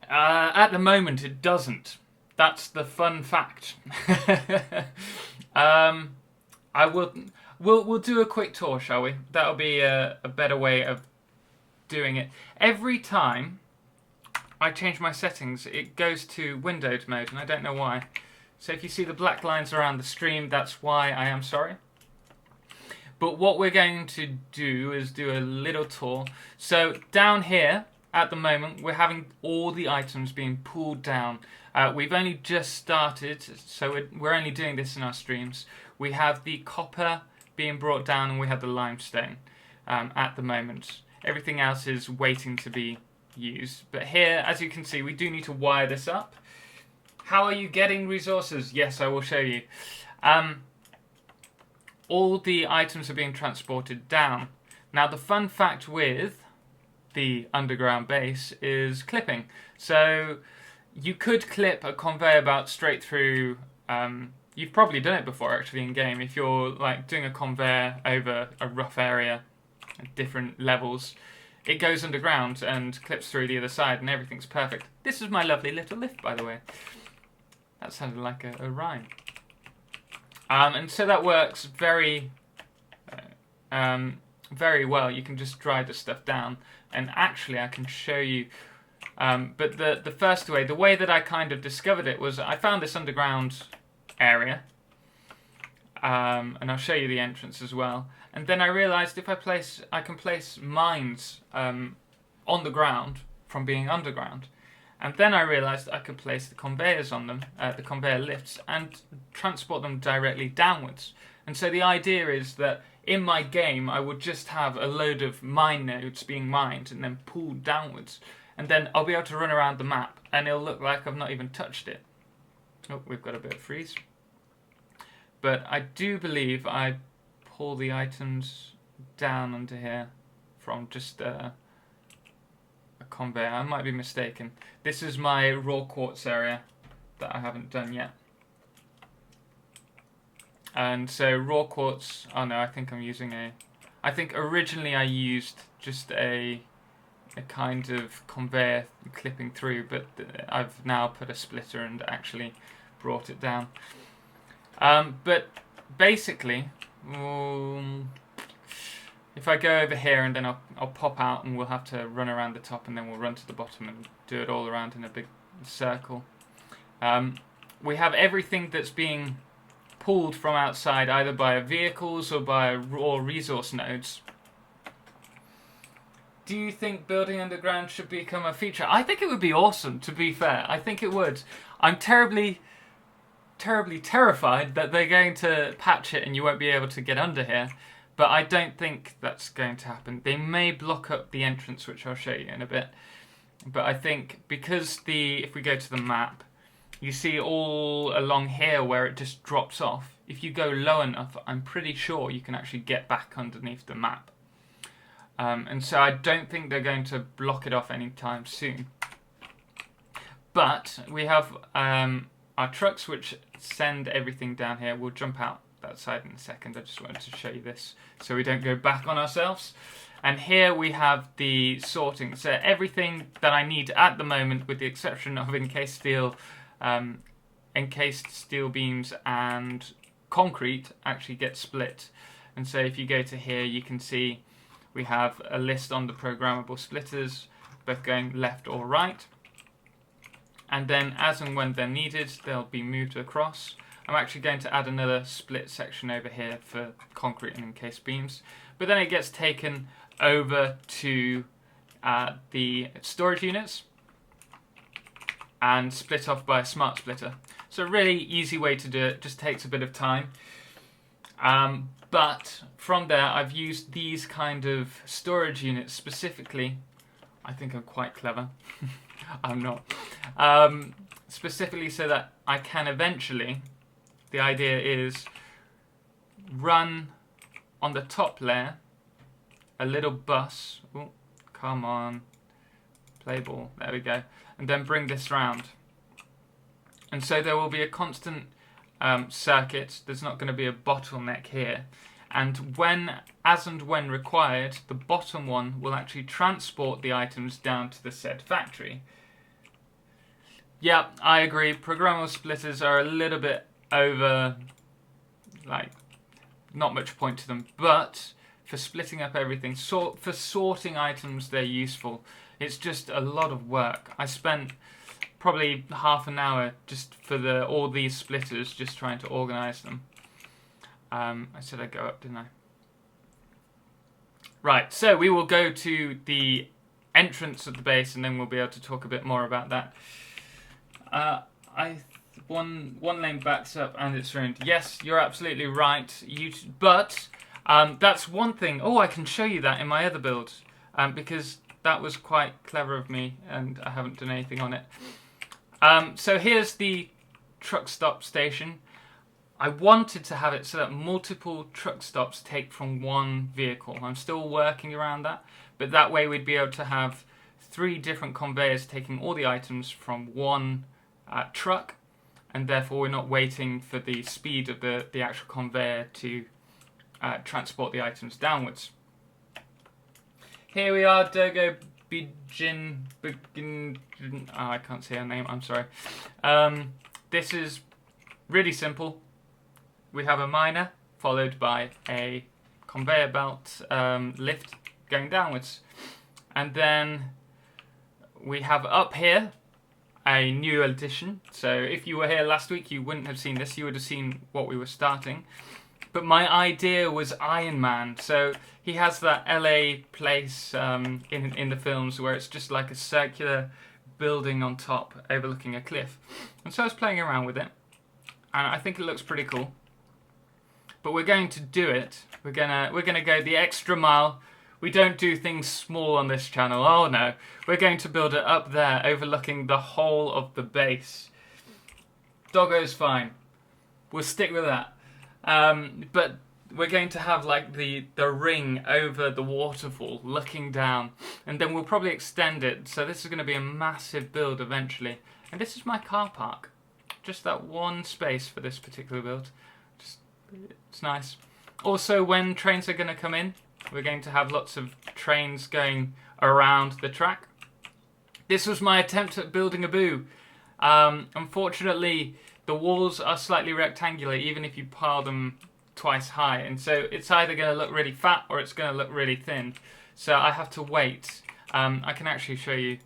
at the moment it doesn't. That's the fun fact. We'll do a quick tour, shall we? That'll be a better way of doing it. Every time I change my settings, it goes to windowed mode, and I don't know why. So if you see the black lines around the stream, that's why. I am sorry. But what we're going to do is do a little tour. So down here, at the moment, we're having all the items being pulled down. We've only just started, so we're only doing this in our streams. We have the copper being brought down, and we have the limestone at the moment. Everything else is waiting to be used. But here, as you can see, we do need to wire this up. How are you getting resources? Yes, I will show you. All the items are being transported down. Now the fun fact with the underground base is clipping. So you could clip a conveyor belt straight through. You've probably done it before actually in game. If you're like doing a conveyor over a rough area at different levels, it goes underground and clips through the other side and everything's perfect. This is my lovely little lift, by the way. That sounded like a rhyme. And so that works very well. You can just dry the stuff down, and actually I can show you. But the first way, the way that I kind of discovered it was I found this underground area, and I'll show you the entrance as well. And then I realised if I can place mines on the ground from being underground. And then I realised I could place the conveyors on them, the conveyor lifts, and transport them directly downwards. And so the idea is that in my game I would just have a load of mine nodes being mined and then pulled downwards. And then I'll be able to run around the map and it'll look like I've not even touched it. Oh, we've got a bit of freeze. But I do believe I pull the items down onto here from just a conveyor. I might be mistaken. This is my raw quartz area that I haven't done yet. And so raw quartz, oh no, I think I'm using I think originally I used just a kind of conveyor clipping through, but I've now put a splitter and actually brought it down. But basically, if I go over here and then I'll pop out and we'll have to run around the top and then we'll run to the bottom and do it all around in a big circle. We have everything that's being pulled from outside either by vehicles or by raw resource nodes. Do you think building underground should become a feature? I think it would be awesome, to be fair. I think it would. I'm terribly terrified that they're going to patch it and you won't be able to get under here. But I don't think that's going to happen. They may block up the entrance, which I'll show you in a bit. But I think because if we go to the map, you see all along here where it just drops off. If you go low enough, I'm pretty sure you can actually get back underneath the map. And so I don't think they're going to block it off anytime soon. But we have our trucks which send everything down here. We'll jump out that side in a second. I just wanted to show you this so we don't go back on ourselves. And here we have the sorting. So everything that I need at the moment, with the exception of encased steel beams and concrete, actually gets split. And so if you go to here, you can see we have a list on the programmable splitters, both going left or right. And then as and when they're needed, they'll be moved across. I'm actually going to add another split section over here for concrete and encased beams. But then it gets taken over to the storage units and split off by a smart splitter. So a really easy way to do it, just takes a bit of time. But from there, I've used these kind of storage units specifically. I think I'm quite clever. I'm not. Specifically so that I can eventually, the idea is, run on the top layer a little bus. Ooh, come on. Play ball. There we go. And then bring this round. And so there will be a constant circuit. There's not going to be a bottleneck here. And as and when required, the bottom one will actually transport the items down to the said factory. Yeah, I agree. Programmable splitters are a little bit over, like, not much point to them. But for splitting up everything, for sorting items, they're useful. It's just a lot of work. I spent probably half an hour just for all these splitters, just trying to organize them. I said I'd go up, didn't I? Right, so we will go to the entrance of the base and then we'll be able to talk a bit more about that. One lane backs up and it's ruined. Yes, you're absolutely right. But that's one thing. Oh, I can show you that in my other build because that was quite clever of me and I haven't done anything on it. So here's the truck stop station. I wanted to have it so that multiple truck stops take from one vehicle. I'm still working around that, but that way we'd be able to have 3 different conveyors taking all the items from one truck, and therefore we're not waiting for the speed of the actual conveyor to transport the items downwards. Here we are, Dogo Bijin. I can't say her name, I'm sorry. This is really simple. We have a miner followed by a conveyor belt lift going downwards. And then we have up here a new addition. So if you were here last week, you wouldn't have seen this. You would have seen what we were starting. But my idea was Iron Man. So he has that LA place in the films where it's just like a circular building on top overlooking a cliff. And so I was playing around with it, and I think it looks pretty cool. But we're going to do it. We're gonna go the extra mile. We don't do things small on this channel. Oh no, we're going to build it up there, overlooking the whole of the base. Doggo's fine. We'll stick with that. But we're going to have like the ring over the waterfall, looking down, and then we'll probably extend it. So this is going to be a massive build eventually. And this is my car park. Just that one space for this particular build. It's nice. Also, when trains are going to come in, we're going to have lots of trains going around the track. This was my attempt at building a boo. Unfortunately, the walls are slightly rectangular, even if you pile them twice high. And so it's either going to look really fat or it's going to look really thin. So I have to wait. I can actually show you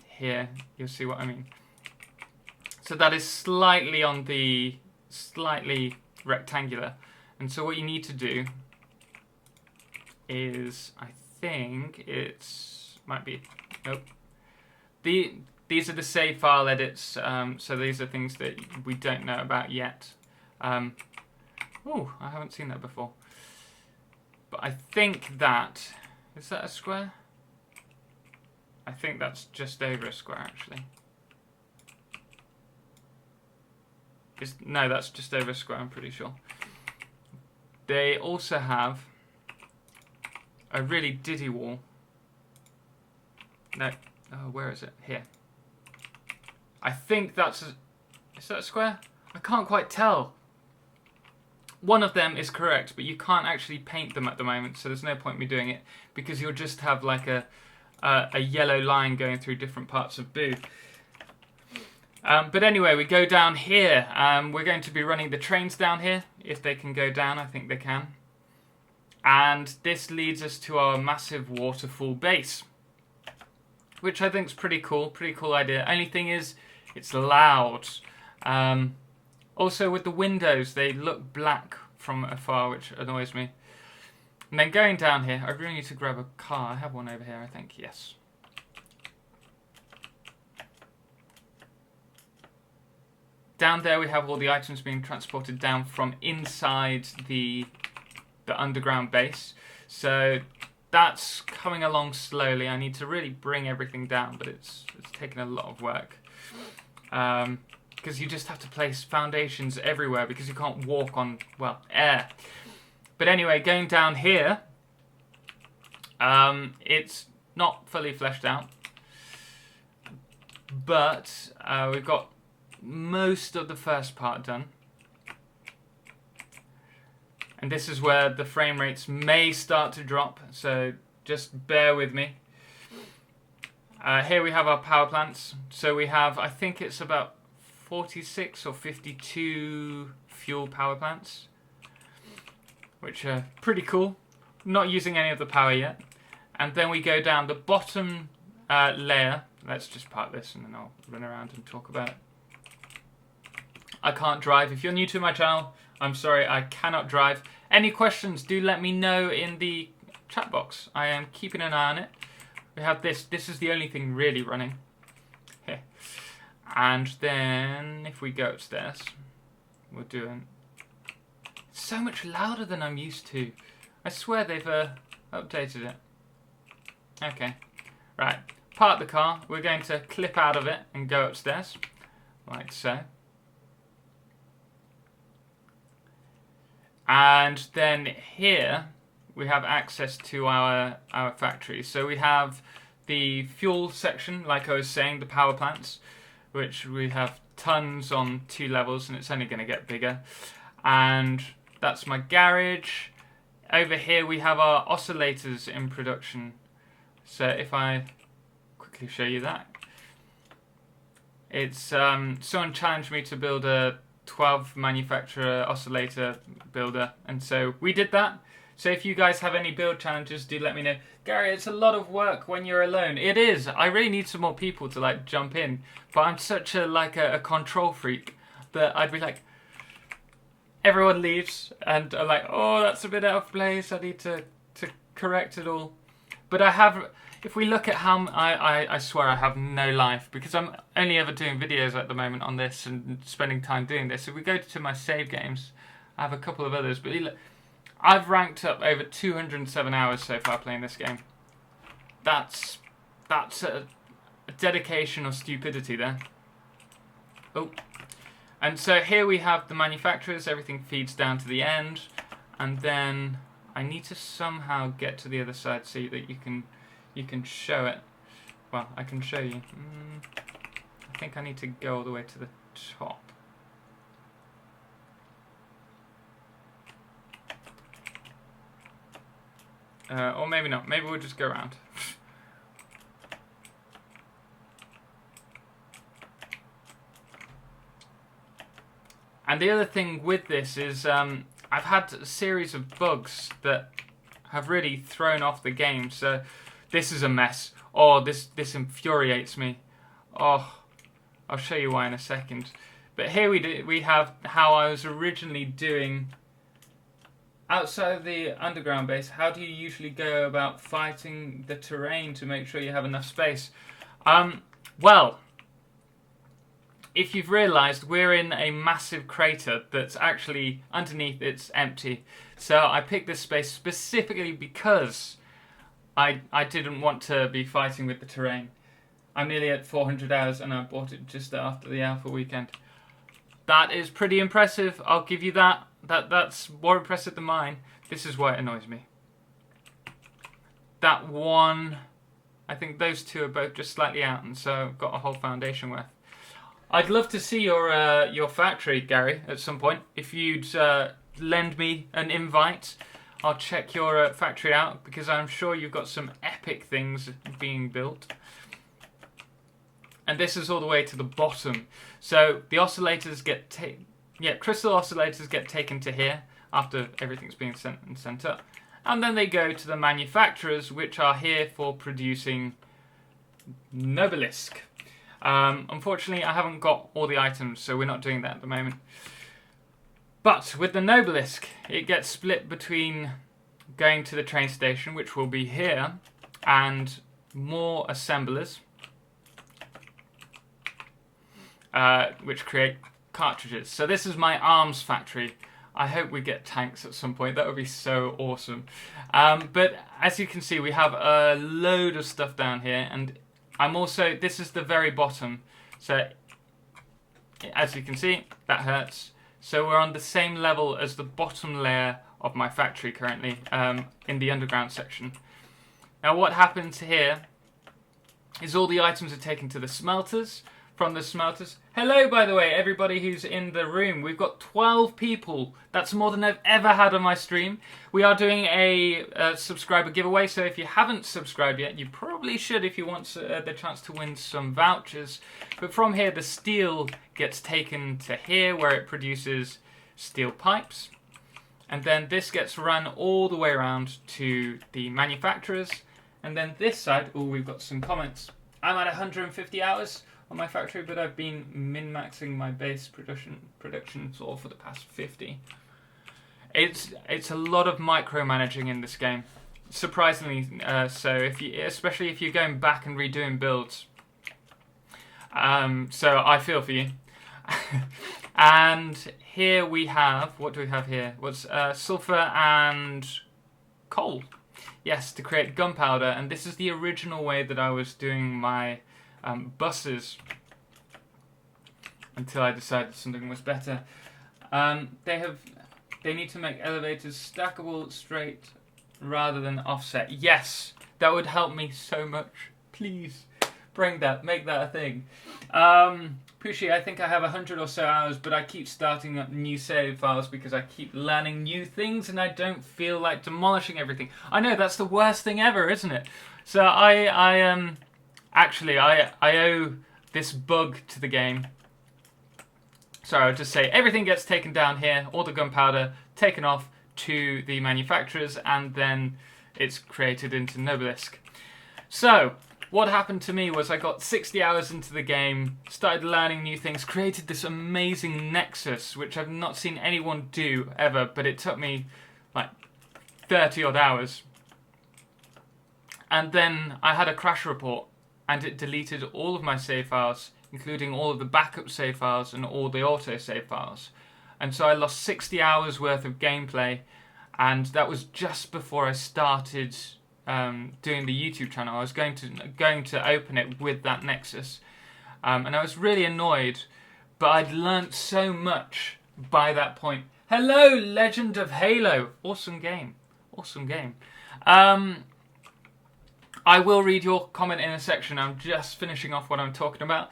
here. You'll see what I mean. So that is slightly rectangular. And so what you need to do is, I think might be, nope. These are the save file edits, so these are things that we don't know about yet. Oh, I haven't seen that before. But I think is that a square? I think that's just over a square, actually. No, that's just over a square, I'm pretty sure. They also have a really diddy wall. No, oh, where is it? Here. I think is that a square? I can't quite tell. One of them is correct, but you can't actually paint them at the moment, so there's no point me doing it, because you'll just have like a yellow line going through different parts of Boo. But anyway, we go down here. We're going to be running the trains down here, if they can go down. I think they can. And this leads us to our massive waterfall base, which I think is pretty cool idea. Only thing is, it's loud. Also with the windows, they look black from afar, which annoys me. And then going down here, I really need to grab a car. I have one over here, I think, yes. Down there we have all the items being transported down from inside the underground base. So that's coming along slowly. I need to really bring everything down, but it's taken a lot of work. Because you just have to place foundations everywhere because you can't walk on, well, air. But anyway, going down here, it's not fully fleshed out. But we've got most of the first part done. And this is where the frame rates may start to drop, so just bear with me. Here we have our power plants. So we have, I think it's about 46 or 52 fuel power plants, which are pretty cool. Not using any of the power yet. And then we go down the bottom layer. Let's just park this and then I'll run around and talk about it. I can't drive. If you're new to my channel, I'm sorry, I cannot drive. Any questions, do let me know in the chat box. I am keeping an eye on it. We have this. This is the only thing really running. Here. And then, if we go upstairs, we're doing... It's so much louder than I'm used to. I swear they've updated it. Okay. Right. Park the car. We're going to clip out of it and go upstairs. like so. And then here we have access to our factory. So we have the fuel section, like I was saying, the power plants, which we have tons on 2 levels, and it's only going to get bigger. And that's my garage. Over here we have our oscillators in production. So if I quickly show you that. It's someone challenged me to build a 12 manufacturer oscillator builder, and so we did that. So if you guys have any build challenges, do let me know. Gary, it's a lot of work when you're alone. It is. I really need some more people to like jump in, but I'm such a control freak that I'd be like, everyone leaves and I'm like, oh, that's a bit out of place, I need to correct it all. But I have, if we look at how, I swear I have no life, because I'm only ever doing videos at the moment on this and spending time doing this. If we go to my save games, I have a couple of others, but I've ranked up over 207 hours so far playing this game. That's a dedication or stupidity there. Oh. And so here we have the manufacturers, everything feeds down to the end, and then I need to somehow get to the other side so that you can show it. Well, I can show you. I think I need to go all the way to the top. Or maybe not. Maybe we'll just go around. And the other thing with this is I've had a series of bugs that have really thrown off the game. So this is a mess. Oh, this infuriates me. Oh, I'll show you why in a second. But here we have how I was originally doing outside of the underground base. How do you usually go about fighting the terrain to make sure you have enough space? Well, if you've realised, we're in a massive crater that's actually underneath, it's empty. So I picked this space specifically because I didn't want to be fighting with the terrain. I'm nearly at 400 hours and I bought it just after the alpha weekend. That is pretty impressive, I'll give you that. That's more impressive than mine. This is why it annoys me. That one, I think those two are both just slightly out, and so I've got a whole foundation worth. I'd love to see your factory, Gary, at some point. If you'd lend me an invite, I'll check your factory out, because I'm sure you've got some epic things being built. And this is all the way to the bottom. So the oscillators get crystal oscillators get taken to here after everything's being sent up. And then they go to the manufacturers, which are here for producing Nobelisk. Unfortunately, I haven't got all the items, so we're not doing that at the moment. But with the Nobelisk, it gets split between going to the train station, which will be here, and more assemblers, which create cartridges. So this is my arms factory. I hope we get tanks at some point. That would be so awesome. But as you can see, we have a load of stuff down here, and I'm also, this is the very bottom. So as you can see, that hurts. So we're on the same level as the bottom layer of my factory currently, in the underground section. Now what happens here is all the items are taken to the smelters. From the smelters. Hello, by the way, everybody who's in the room. We've got 12 people. That's more than I've ever had on my stream. We are doing a subscriber giveaway, so if you haven't subscribed yet, you probably should if you want the chance to win some vouchers. But from here, the steel gets taken to here, where it produces steel pipes. And then this gets run all the way around to the manufacturers. And then this side, oh, we've got some comments. I'm at 150 hours. On my factory, but I've been min-maxing my base production sort of for the past 50. It's a lot of micromanaging in this game, surprisingly so. Especially if you're going back and redoing builds. So I feel for you. And here we have, what do we have here? What's sulfur and coal? Yes, to create gunpowder. And this is the original way that I was doing my buses, until I decided something was better. They need to make elevators stackable straight rather than offset. Yes, that would help me so much. Please make that a thing. Pushy, I think I have 100 or so hours, but I keep starting up new save files because I keep learning new things and I don't feel like demolishing everything. I know, that's the worst thing ever, isn't it? So I owe this bug to the game. So I'll just say everything gets taken down here, all the gunpowder taken off to the manufacturers, and then it's created into Nobelisk. So what happened to me was I got 60 hours into the game, started learning new things, created this amazing nexus, which I've not seen anyone do ever, but it took me like 30 odd hours. And then I had a crash report, and it deleted all of my save files, including all of the backup save files and all the auto save files. And so I lost 60 hours worth of gameplay, and that was just before I started doing the YouTube channel. I was going to open it with that Nexus, and I was really annoyed, but I'd learnt so much by that point. Hello, Legend of Halo. Awesome game. Awesome game. I will read your comment in a section. I'm just finishing off what I'm talking about.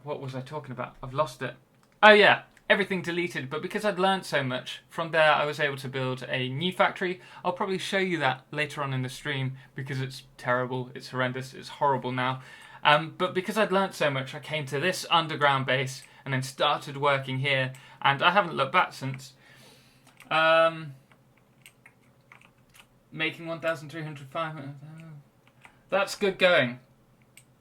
What was I talking about? I've lost it. Oh yeah, everything deleted, but because I'd learned so much, from there I was able to build a new factory. I'll probably show you that later on in the stream because it's terrible, it's horrendous, it's horrible now. But because I'd learned so much, I came to this underground base and then started working here, and I haven't looked back since. Making 1,305. That's good going.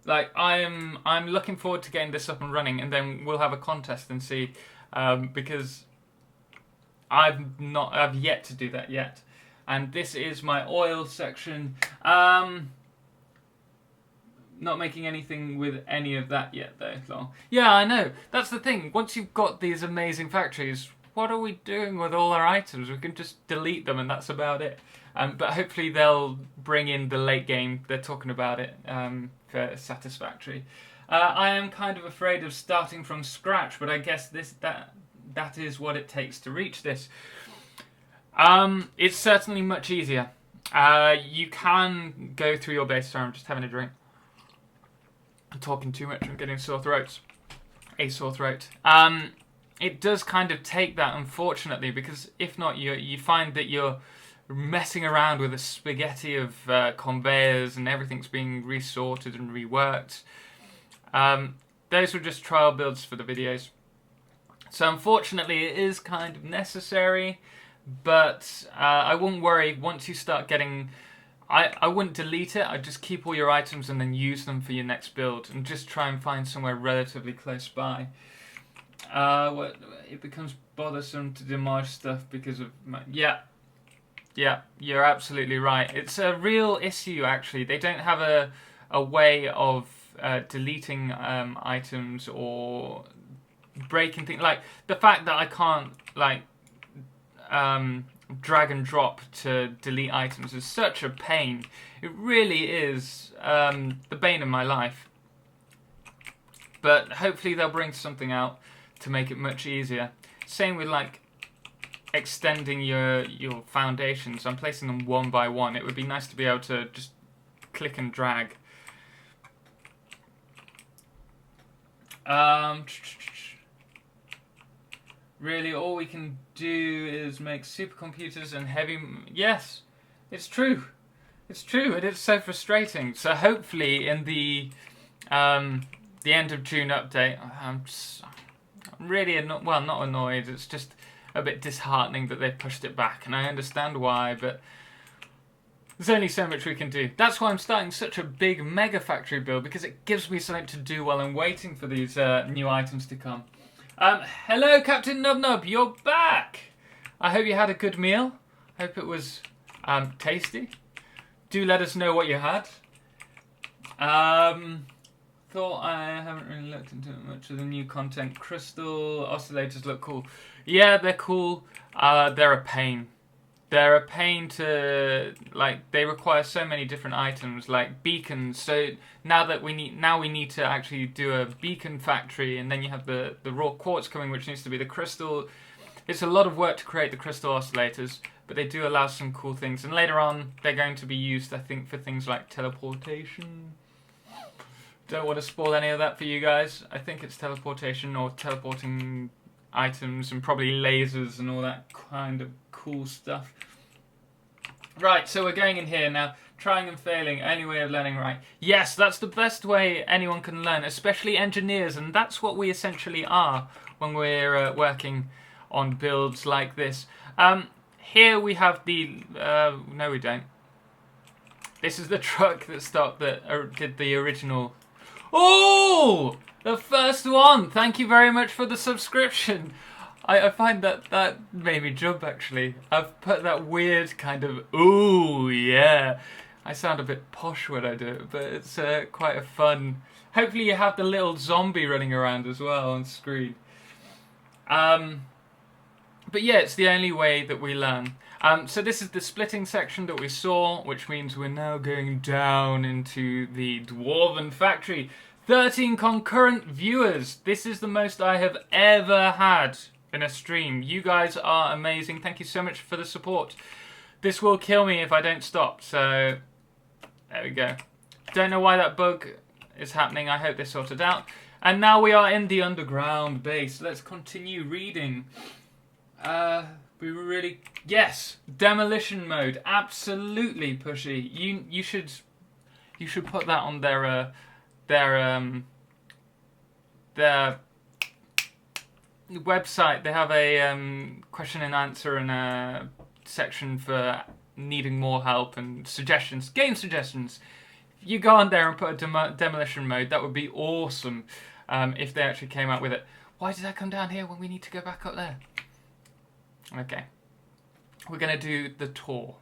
Like, I'm looking forward to getting this up and running, and then we'll have a contest and see, because I've yet to do that yet. And this is my oil section. Not making anything with any of that yet, though. Yeah, I know. That's the thing. Once you've got these amazing factories, what are we doing with all our items? We can just delete them, and that's about it. But hopefully they'll bring in the late game. They're talking about it for Satisfactory. I am kind of afraid of starting from scratch, but I guess that is what it takes to reach this. It's certainly much easier. You can go through your base. Sorry, I'm just having a drink. I'm talking too much. I'm getting sore throats. A sore throat. It does kind of take that, unfortunately, because if not, you find that you're messing around with a spaghetti of conveyors and everything's being resorted and reworked. Those were just trial builds for the videos. So unfortunately it is kind of necessary, but I wouldn't worry. Once you start getting... I wouldn't delete it, I'd just keep all your items and then use them for your next build and just try and find somewhere relatively close by. It becomes bothersome to demolish stuff because of... Yeah, you're absolutely right. It's a real issue, actually. They don't have a way of deleting items or breaking things. Like, the fact that I can't, like, drag and drop to delete items is such a pain. It really is the bane of my life. But hopefully they'll bring something out to make it much easier. Same with, like, extending your foundations. I'm placing them one by one. It would be nice to be able to just click and drag. Really, all we can do is make supercomputers and heavy... Yes, it's true. It's true. It is so frustrating. So hopefully in the end of June update, I'm really not annoyed. It's just a bit disheartening that they've pushed it back, and I understand why, but there's only so much we can do. That's why I'm starting such a big Megafactory build, because it gives me something to do while I'm waiting for these new items to come. Hello, Captain Nubnub, you're back! I hope you had a good meal. I hope it was tasty. Do let us know what you had. Thought I haven't really looked into much of the new content. Crystal oscillators look cool. Yeah, they're cool. They're a pain. they're a pain to, like, they require so many different items, like beacons. So now we need to actually do a beacon factory, and then you have the raw quartz coming, which needs to be the crystal. It's a lot of work to create the crystal oscillators, but they do allow some cool things. And later on, they're going to be used, I think, for things like teleportation. Don't want to spoil any of that for you guys. I think it's teleportation or teleporting items and probably lasers and all that kind of cool stuff. Right, so we're going in here now. Trying and failing, only way of learning right. Yes, that's the best way anyone can learn, especially engineers, and that's what we essentially are when we're working on builds like this. Here we have the... no, we don't. This is the truck that stopped that did the original... Oh! The first one! Thank you very much for the subscription. I find that made me jump, actually. I've put that weird kind of, ooh, yeah. I sound a bit posh when I do it, but it's quite a fun... Hopefully you have the little zombie running around as well on screen. But yeah, it's the only way that we learn. So this is the splitting section that we saw, which means we're now going down into the Dwarven Factory. 13 concurrent viewers. This is the most I have ever had in a stream. You guys are amazing. Thank you so much for the support. This will kill me if I don't stop, so there we go. Don't know why that bug is happening. I hope they sort it out. And now we are in the underground base. Let's continue reading. Yes, demolition mode. Absolutely pushy. You should put that on their website. They have a question and answer and a section for needing more help and suggestions, game suggestions. If you go on there and put a demolition mode, that would be awesome. If they actually came out with it. Why did I come down here when we need to go back up there? Okay, we're going to do the tour.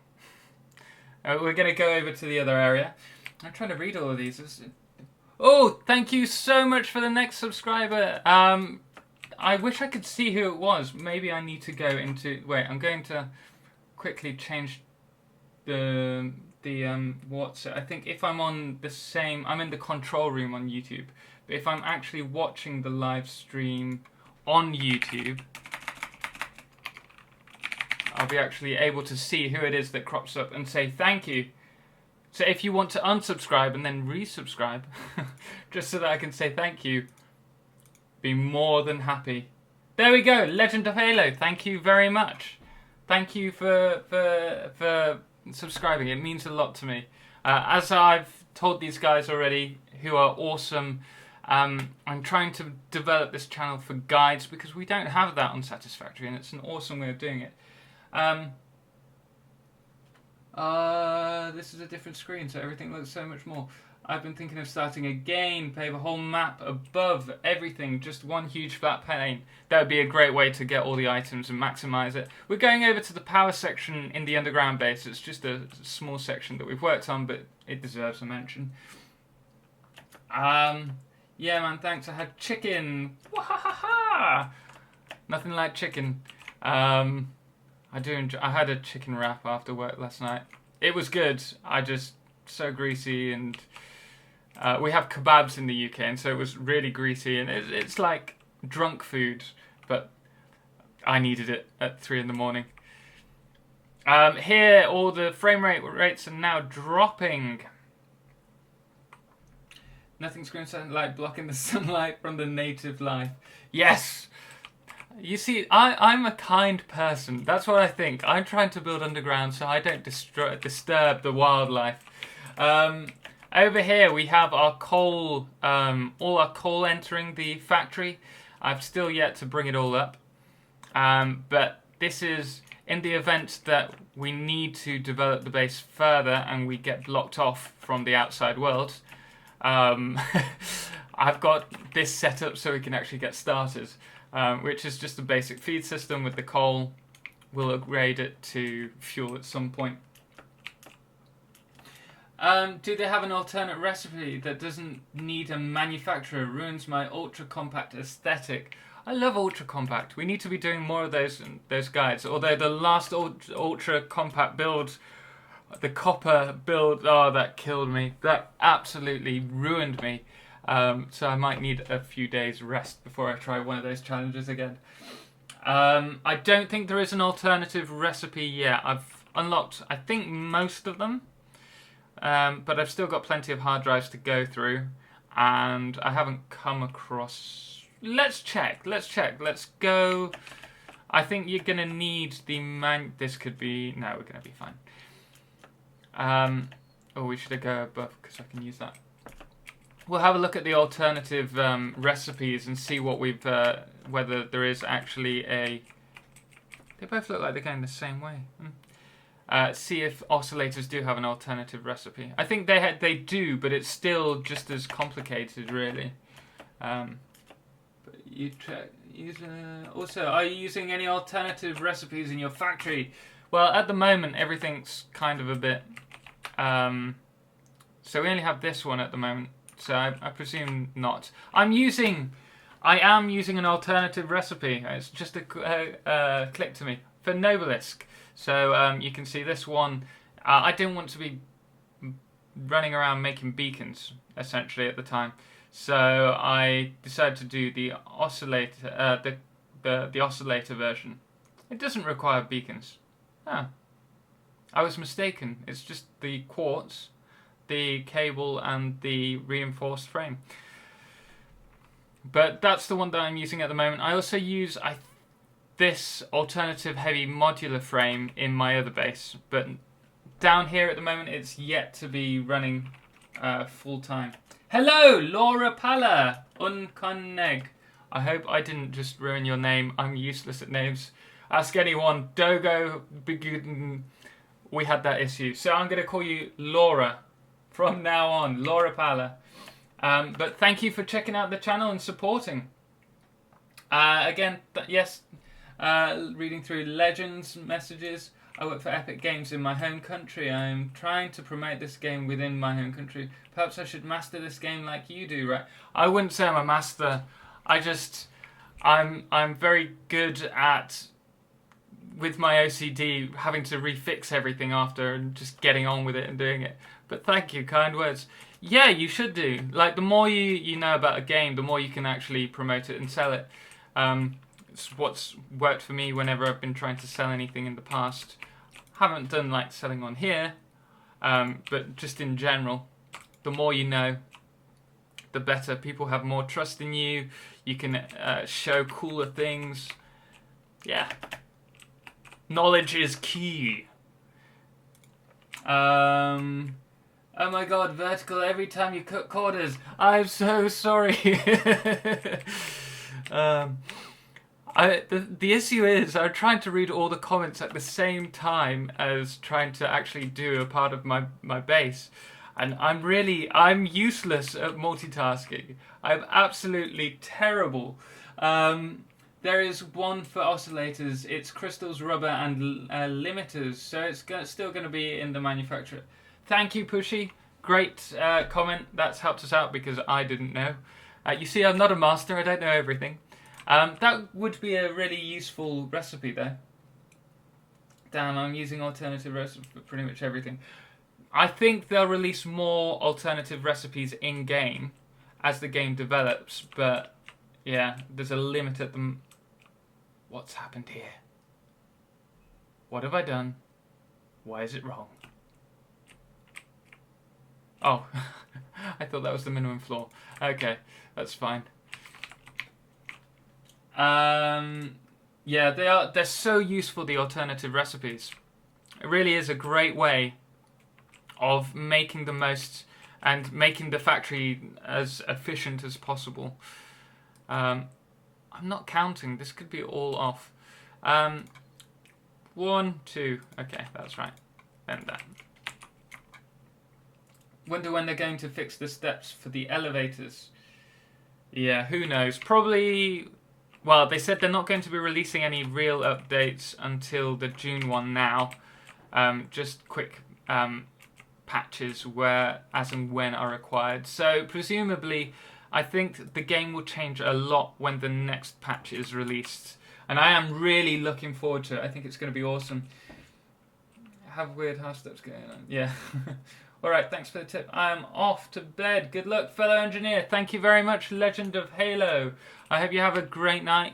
We're going to go over to the other area. I'm trying to read all of these. Oh, thank you so much for the next subscriber. I wish I could see who it was. Maybe I need to go into... Wait, I'm going to quickly change the what's it? I think if I'm on the same... I'm in the control room on YouTube. But if I'm actually watching the live stream on YouTube... I'll be actually able to see who it is that crops up and say thank you. So if you want to unsubscribe and then resubscribe, just so that I can say thank you, be more than happy. There we go, Legend of Halo, thank you very much. Thank you for subscribing, it means a lot to me. As I've told these guys already, who are awesome, I'm trying to develop this channel for guides because we don't have that on Satisfactory, and it's an awesome way of doing it. This is a different screen, so everything looks so much more. I've been thinking of starting again, pave a whole map above everything, just one huge flat plane. That would be a great way to get all the items and maximize it. We're going over to the power section in the underground base. It's just a small section that we've worked on, but it deserves a mention. Yeah, man, thanks. I had chicken. Wahahaha! Nothing like chicken. I do enjoy. I had a chicken wrap after work last night. It was good. I just so greasy, and we have kebabs in the UK, and so it was really greasy, and it's like drunk food, but I needed it at 3 in the morning. Here, all the frame rates are now dropping. Nothing's going to like blocking the sunlight from the native life. Yes. You see, I'm a kind person. That's what I think. I'm trying to build underground so I don't disturb the wildlife. Over here we have our coal, all our coal entering the factory. I've still yet to bring it all up. But this is in the event that we need to develop the base further and we get blocked off from the outside world. I've got this set up so we can actually get started. Which is just a basic feed system with the coal. We'll upgrade it to fuel at some point. Do they have an alternate recipe that doesn't need a manufacturer? Ruins my ultra compact aesthetic. I love ultra compact. We need to be doing more of those guides. Although the last ultra compact build, the copper build, oh, that killed me. That absolutely ruined me. So I might need a few days rest before I try one of those challenges again. I don't think there is an alternative recipe yet. I've unlocked, I think, most of them. But I've still got plenty of hard drives to go through. And I haven't come across... Let's check. Let's go. I think you're going to need the This could be... No, we're going to be fine. Oh, we should go above because I can use that. We'll have a look at the alternative recipes and see what we've... whether there is actually a... They both look like they're going the same way. See if oscillators do have an alternative recipe. I think they do, but it's still just as complicated, really. But you also, are you using any alternative recipes in your factory? Well, at the moment, everything's kind of a bit... so we only have this one at the moment, so I presume not. I am using an alternative recipe. It's just a click to me for Nobelisk. So you can see this one. I didn't want to be running around making beacons essentially at the time, so I decided to do the oscillator, the oscillator version. It doesn't require beacons. Ah, I was mistaken. It's just the quartz, the cable, and the reinforced frame. But that's the one that I'm using at the moment. I also use this alternative heavy modular frame in my other base, but down here at the moment it's yet to be running full time. Hello, Laura Palla Unconneg. I hope I didn't just ruin your name. I'm useless at names. Ask anyone. Dogo, we had that issue. So I'm going to call you Laura from now on. Laura Palla. But thank you for checking out the channel and supporting. Again, yes, reading through Legends messages. I work for Epic Games in my home country. I'm trying to promote this game within my home country. Perhaps I should master this game like you do, right? I wouldn't say I'm a master. I'm very good at, with my OCD, having to refix everything after and just getting on with it and doing it. But thank you, kind words. Yeah, you should do. Like, the more you know about a game, the more you can actually promote it and sell it. It's what's worked for me whenever I've been trying to sell anything in the past. Haven't done like selling on here, but just in general, the more you know, the better. People have more trust in you. You can show cooler things. Yeah. Knowledge is key. Oh my god, Vertical, every time you cut corners. I'm so sorry. The issue is I'm trying to read all the comments at the same time as trying to actually do a part of my base. And I'm useless at multitasking. I'm absolutely terrible. There is one for oscillators. It's crystals, rubber, and limiters. So it's still going to be in the manufacturer. Thank you, Pushy. Great comment. That's helped us out because I didn't know. You see, I'm not a master. I don't know everything. That would be a really useful recipe there. Damn, I'm using alternative recipes for pretty much everything. I think they'll release more alternative recipes in-game as the game develops, but yeah, there's a limit at them. What's happened here? What have I done? Why is it wrong? Oh, I thought that was the minimum floor. Okay, that's fine. Yeah, they're so useful, the alternative recipes. It really is a great way of making the most and making the factory as efficient as possible. I'm not counting. This could be all off. 1, 2. Okay, that's right. Then that. Wonder when they're going to fix the steps for the elevators. Yeah, who knows? Probably... Well, they said they're not going to be releasing any real updates until the June one now. Just quick patches where, as and when are required. So presumably I think the game will change a lot when the next patch is released. And I am really looking forward to it. I think it's going to be awesome. Have weird house steps going on. Yeah. Alright, thanks for the tip. I'm off to bed. Good luck, fellow engineer. Thank you very much, Legend of Halo. I hope you have a great night.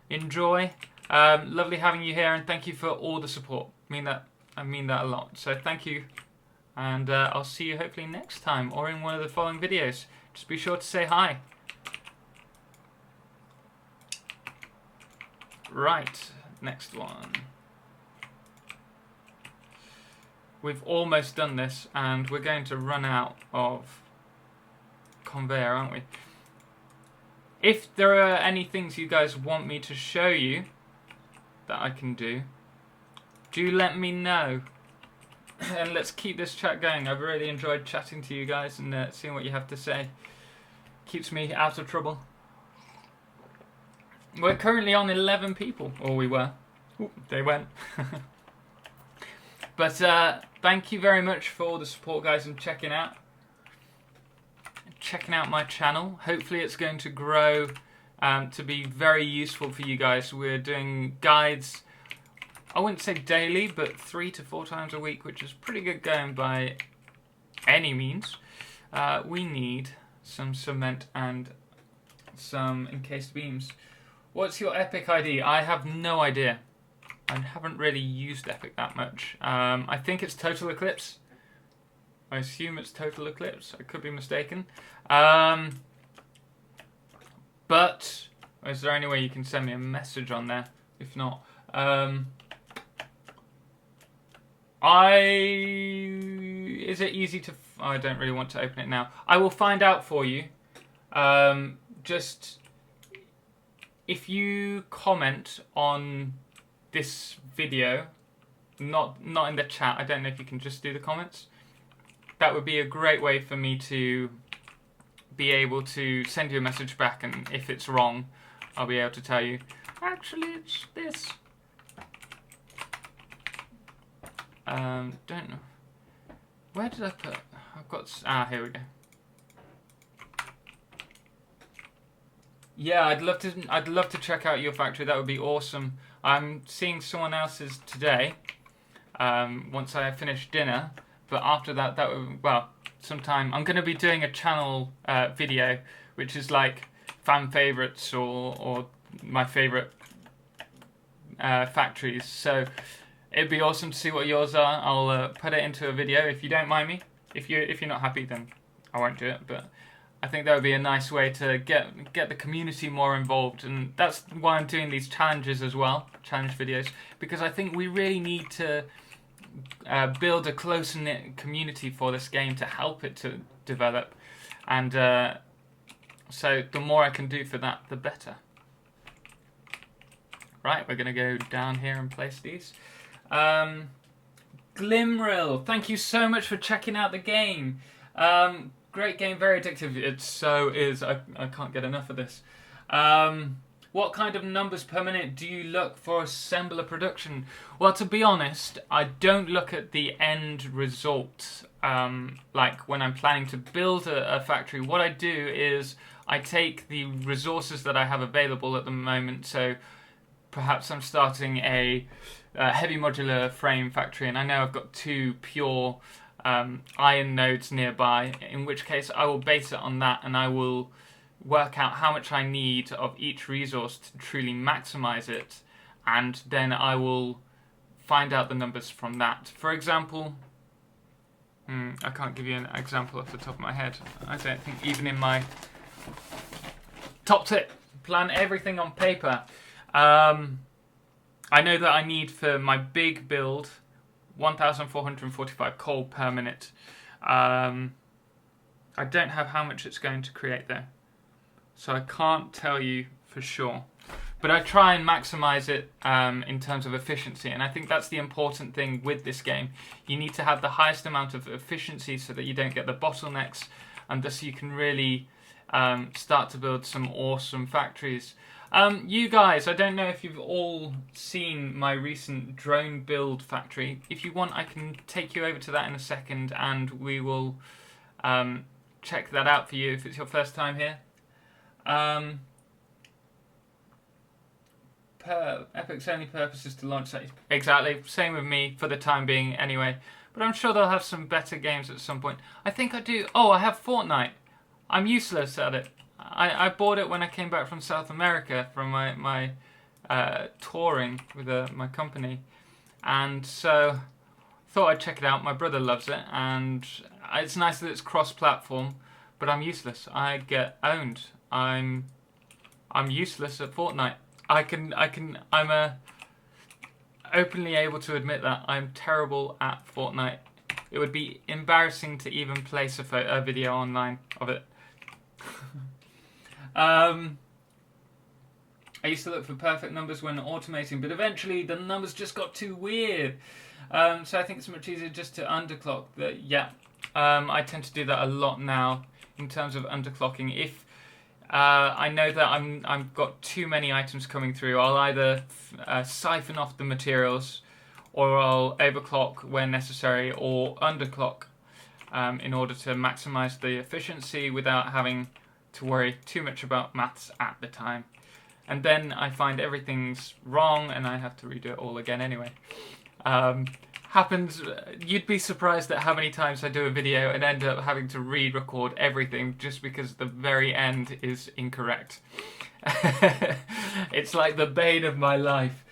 Enjoy. Lovely having you here, and thank you for all the support. I mean that a lot. So thank you. And I'll see you hopefully next time or in one of the following videos. Just be sure to say hi. Right, next one. We've almost done this, and we're going to run out of conveyor, aren't we? If there are any things you guys want me to show you that I can do, do let me know. And let's keep this chat going. I've really enjoyed chatting to you guys and seeing what you have to say. Keeps me out of trouble. We're currently on 11 people, or we were. Ooh, they went. But thank you very much for all the support, guys, and checking out my channel. Hopefully it's going to grow to be very useful for you guys. We're doing guides, I wouldn't say daily, but 3 to 4 times a week, which is pretty good going by any means. We need some cement and some encased beams. What's your Epic ID? I have no idea. I haven't really used Epic that much. I think it's Total Eclipse. I assume it's Total Eclipse. I could be mistaken. But is there any way you can send me a message on there? If not, is it easy to? I don't really want to open it now. I will find out for you. Just if you comment on this video, not in the chat. I don't know if you can just do the comments. That would be a great way for me to be able to send you a message back, and if it's wrong, I'll be able to tell you, actually it's this. Don't know. Where did I put? I've got. Here we go. Yeah, I'd love to check out your factory. That would be awesome. I'm seeing someone else's today. Once I finish dinner, but after that, sometime I'm going to be doing a channel video, which is like fan favorites or my favorite factories. So it'd be awesome to see what yours are. I'll put it into a video if you don't mind me. If you're not happy, then I won't do it. But I think that would be a nice way to get the community more involved, and that's why I'm doing these challenges as well, challenge videos, because I think we really need to build a close-knit community for this game to help it to develop, and so the more I can do for that, the better. Right, we're going to go down here and place these. Glimril, thank you so much for checking out the game. Great game, very addictive. It so is. I can't get enough of this. What kind of numbers per minute do you look for assembler production? Well, to be honest, I don't look at the end result. Like when I'm planning to build a factory, what I do is I take the resources that I have available at the moment. So perhaps I'm starting a heavy modular frame factory, and I know I've got 2 pure iron nodes nearby, in which case I will base it on that, and I will work out how much I need of each resource to truly maximize it, and then I will find out the numbers from that. For example, I can't give you an example off the top of my head. I don't think even in my top tip, plan everything on paper. I know that I need for my big build 1,445 coal per minute. I don't have how much it's going to create there, so I can't tell you for sure. But I try and maximize it in terms of efficiency, and I think that's the important thing with this game. You need to have the highest amount of efficiency so that you don't get the bottlenecks, and thus you can really start to build some awesome factories. You guys, I don't know if you've all seen my recent drone build factory. If you want, I can take you over to that in a second, and we will check that out for you if it's your first time here. Epic's only purpose is to launch that. Exactly, same with me for the time being anyway. But I'm sure they'll have some better games at some point. I think I do. Oh, I have Fortnite. I'm useless at it. I bought it when I came back from South America from my touring with my company. And so thought I'd check it out. My brother loves it. And it's nice that it's cross-platform. But I'm useless. I get owned. I'm useless at Fortnite. I'm openly able to admit that I'm terrible at Fortnite. It would be embarrassing to even place a video online of it. I used to look for perfect numbers when automating, but eventually the numbers just got too weird. So I think it's much easier just to underclock. I tend to do that a lot now in terms of underclocking. If I know that I've got too many items coming through, I'll either siphon off the materials, or I'll overclock when necessary, or underclock in order to maximize the efficiency without having to worry too much about maths at the time. And then I find everything's wrong and I have to redo it all again anyway. Happens. You'd be surprised at how many times I do a video and end up having to re-record everything just because the very end is incorrect. It's like the bane of my life.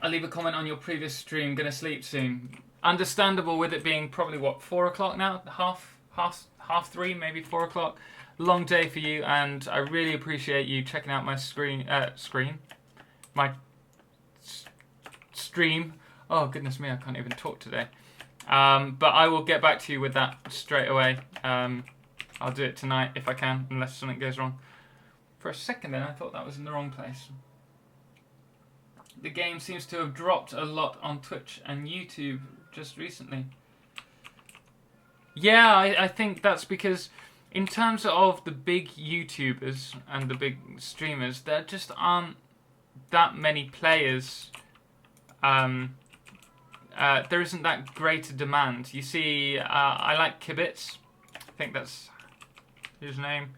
I'll leave a comment on your previous stream. Gonna sleep soon. Understandable with it being probably what, 4 o'clock now? Half 3, maybe 4 o'clock. Long day for you, and I really appreciate you checking out my stream. Oh goodness me, I can't even talk today. But I will get back to you with that straight away. I'll do it tonight if I can, unless something goes wrong. For a second then, I thought that was in the wrong place. The game seems to have dropped a lot on Twitch and YouTube just recently. Yeah, I think that's because in terms of the big YouTubers and the big streamers, there just aren't that many players. There isn't that greater demand. You see, I like Kibitz. I think that's his name.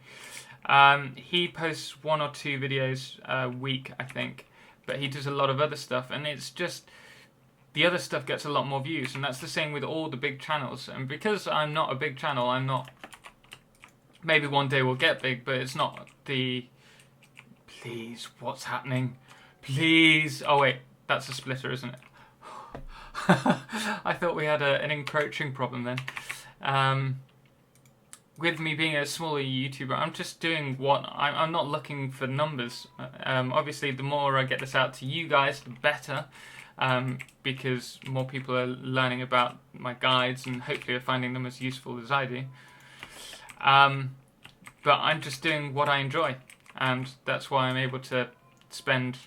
He posts 1 or 2 videos a week, I think. But he does a lot of other stuff, and it's just the other stuff gets a lot more views, and that's the same with all the big channels. And because I'm not a big channel, I'm not. Maybe one day we'll get big, but it's not the. Please, what's happening? Please. Oh wait, that's a splitter, isn't it? I thought we had an encroaching problem then. With me being a smaller YouTuber, I'm just doing what I'm not looking for numbers. Obviously, the more I get this out to you guys, the better, because more people are learning about my guides and hopefully are finding them as useful as I do. But I'm just doing what I enjoy, and that's why I'm able to spend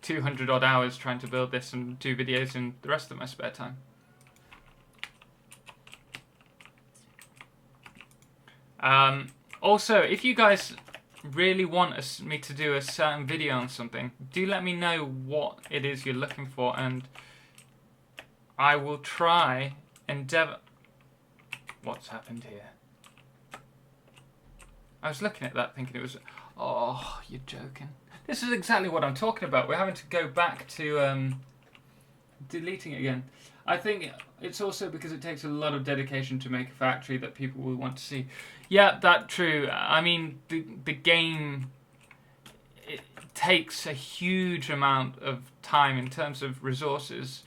200 odd hours trying to build this and do videos in the rest of my spare time. Also, if you guys really want me to do a certain video on something, do let me know what it is you're looking for, and I will try endeavour. What's happened here? I was looking at that thinking it was. Oh, you're joking. This is exactly what I'm talking about. We're having to go back to deleting it again. I think it's also because it takes a lot of dedication to make a factory that people will want to see. Yeah, that's true. I mean, the game, it takes a huge amount of time in terms of resources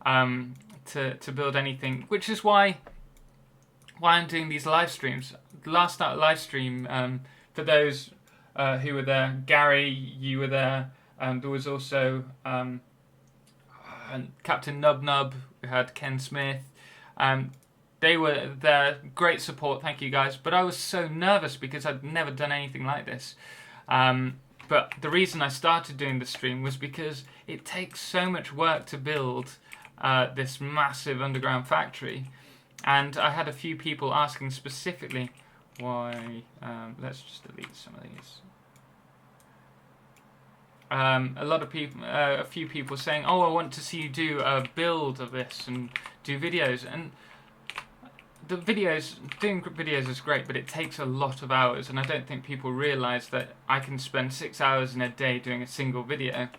to build anything, which is why I'm doing these live streams. The last live stream, for those who were there, Gary, you were there, there was also Captain Nub, we had Ken Smith. They were there, great support, thank you guys. But I was so nervous because I'd never done anything like this. But the reason I started doing the stream was because it takes so much work to build this massive underground factory. And I had a few people asking specifically why. Let's just delete some of these. A few people saying, "Oh, I want to see you do a build of this and do videos." And doing videos is great, but it takes a lot of hours, and I don't think people realise that I can spend 6 hours in a day doing a single video,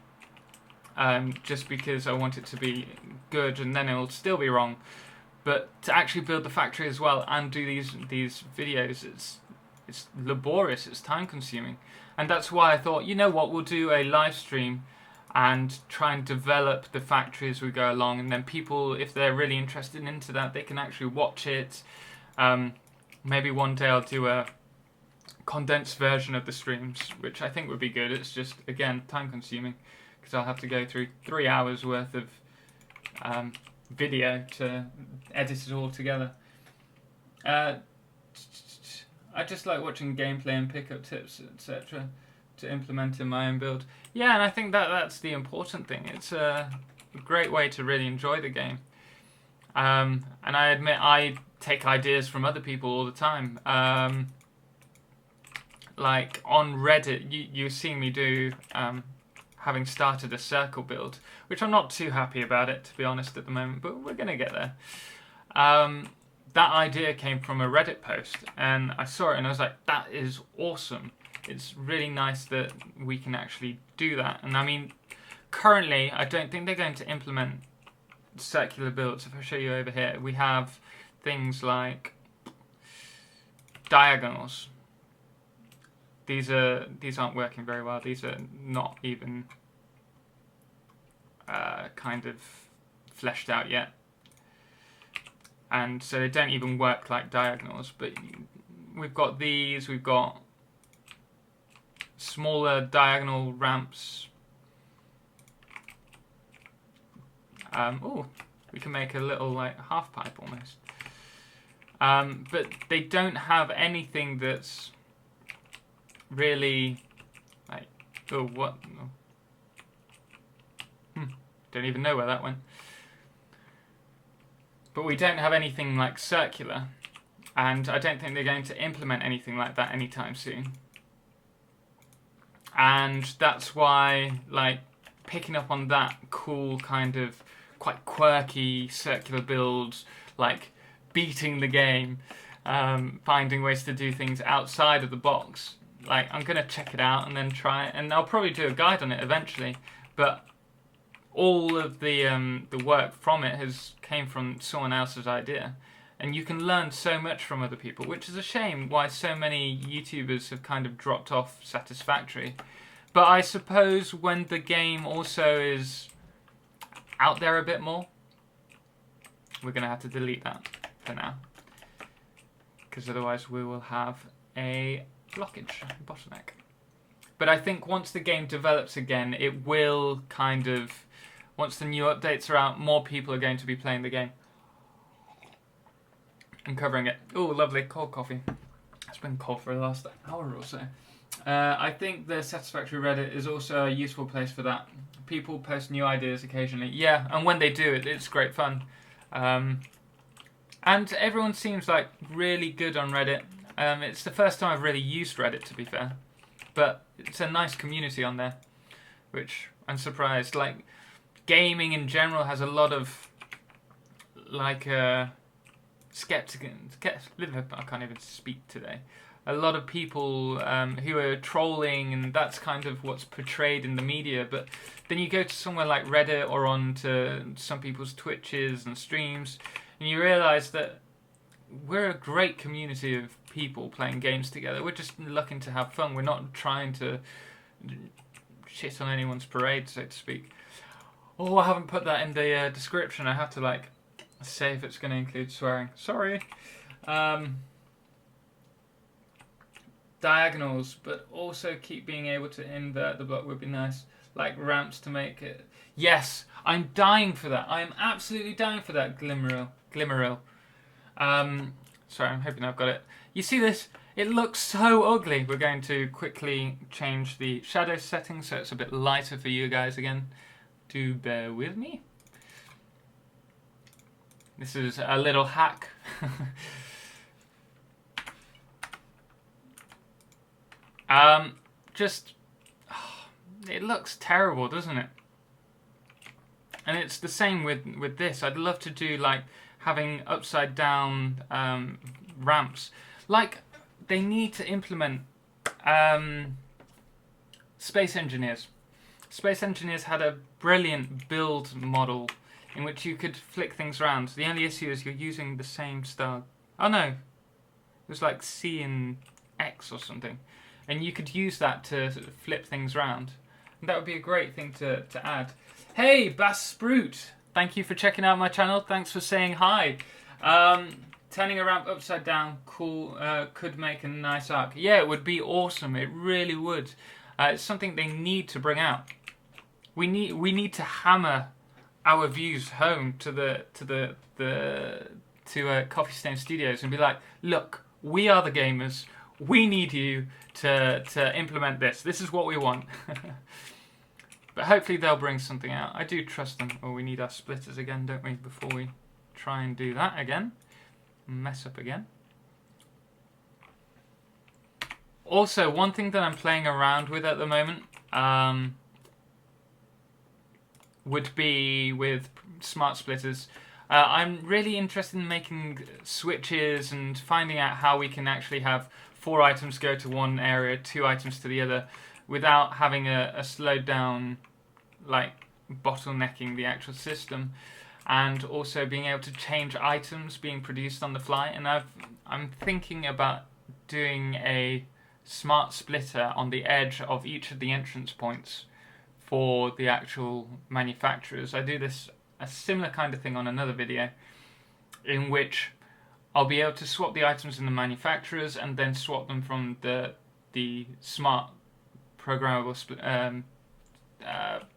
just because I want it to be good, and then it'll still be wrong. But to actually build the factory as well and do these videos, it's laborious, it's time consuming, and that's why I thought, you know what, we'll do a live stream and try and develop the factory as we go along, and then people, if they're really interested into that, they can actually watch it. Maybe one day I'll do a condensed version of the streams, which I think would be good. It's just, again, time consuming, because I'll have to go through 3 hours worth of video to edit it all together. I just like watching gameplay and pick up tips, etc., to implement in my own build. Yeah, and I think that's the important thing. It's a great way to really enjoy the game. And I admit I take ideas from other people all the time. Like on Reddit, you've seen me do, having started a circle build, which I'm not too happy about it, to be honest, at the moment, but we're going to get there. That idea came from a Reddit post, and I saw it and I was like, that is awesome. It's really nice that we can actually do that. And I mean, currently, I don't think they're going to implement circular builds. If I show you over here, we have things like diagonals. These aren't working very well. These are not even kind of fleshed out yet. And so they don't even work like diagonals. But we've got these, we've got smaller diagonal ramps. Oh, we can make a little like half pipe almost. But they don't have anything that's really like, oh, what? Don't even know where that went. But we don't have anything like circular, and I don't think they're going to implement anything like that anytime soon. And that's why, like, picking up on that cool kind of quite quirky circular builds, like beating the game, finding ways to do things outside of the box. Like, I'm going to check it out and then try it, and I'll probably do a guide on it eventually, but all of the work from it came from someone else's idea. And you can learn so much from other people, which is a shame why so many YouTubers have kind of dropped off Satisfactory. But I suppose when the game also is out there a bit more, we're going to have to delete that for now. Because otherwise we will have a blockage, bottleneck. But I think once the game develops again, it will kind of, once the new updates are out, more people are going to be playing the game and covering it. Oh, lovely, cold coffee. It's been cold for the last hour or so. I think the Satisfactory Reddit is also a useful place for that. People post new ideas occasionally. Yeah, and when they do it, it's great fun. And everyone seems like really good on Reddit. It's the first time I've really used Reddit, to be fair. But it's a nice community on there, which I'm surprised. Like, gaming in general has a lot of, like, skeptical. I can't even speak today. A lot of people who are trolling, and that's kind of what's portrayed in the media. But then you go to somewhere like Reddit or on to some people's Twitches and streams, and you realise that we're a great community of people playing games together. We're just looking to have fun. We're not trying to shit on anyone's parade, so to speak. Oh, I haven't put that in the description. I have to, like, say if it's going to include swearing. Sorry. Diagonals, but also keep being able to invert the block would be nice. Like ramps to make it. Yes, I'm dying for that. I am absolutely dying for that, Glimmeril. Sorry, I'm hoping I've got it. You see this? It looks so ugly. We're going to quickly change the shadow settings so it's a bit lighter for you guys again. Do bear with me. This is a little hack. It looks terrible, doesn't it? And it's the same with this. I'd love to do, like, having upside down ramps. Like, they need to implement Space Engineers. Space Engineers had a brilliant build model in which you could flick things around. The only issue is you're using the same star. Oh no, it was like C and X or something. And you could use that to flip things around. And that would be a great thing to add. Hey, Bass Sprout! Thank you for checking out my channel. Thanks for saying hi. Turning a ramp upside down, cool, could make a nice arc. Yeah, it would be awesome. It really would. It's something they need to bring out. We need to hammer our views home to Coffee Stain Studios and be like, look, we are the gamers. We need you to implement this. This is what we want. But hopefully they'll bring something out. I do trust them. Oh, we need our splitters again, don't we? Before we try and do that again. Mess up again. Also, one thing that I'm playing around with at the moment would be with smart splitters. I'm really interested in making switches and finding out how we can actually have 4 items go to one area, 2 items to the other, without having a slowed down, like, bottlenecking the actual system, and also being able to change items being produced on the fly. And I'm thinking about doing a smart splitter on the edge of each of the entrance points for the actual manufacturers. I do a similar kind of thing on another video, in which I'll be able to swap the items in the manufacturers and then swap them from the smart programmable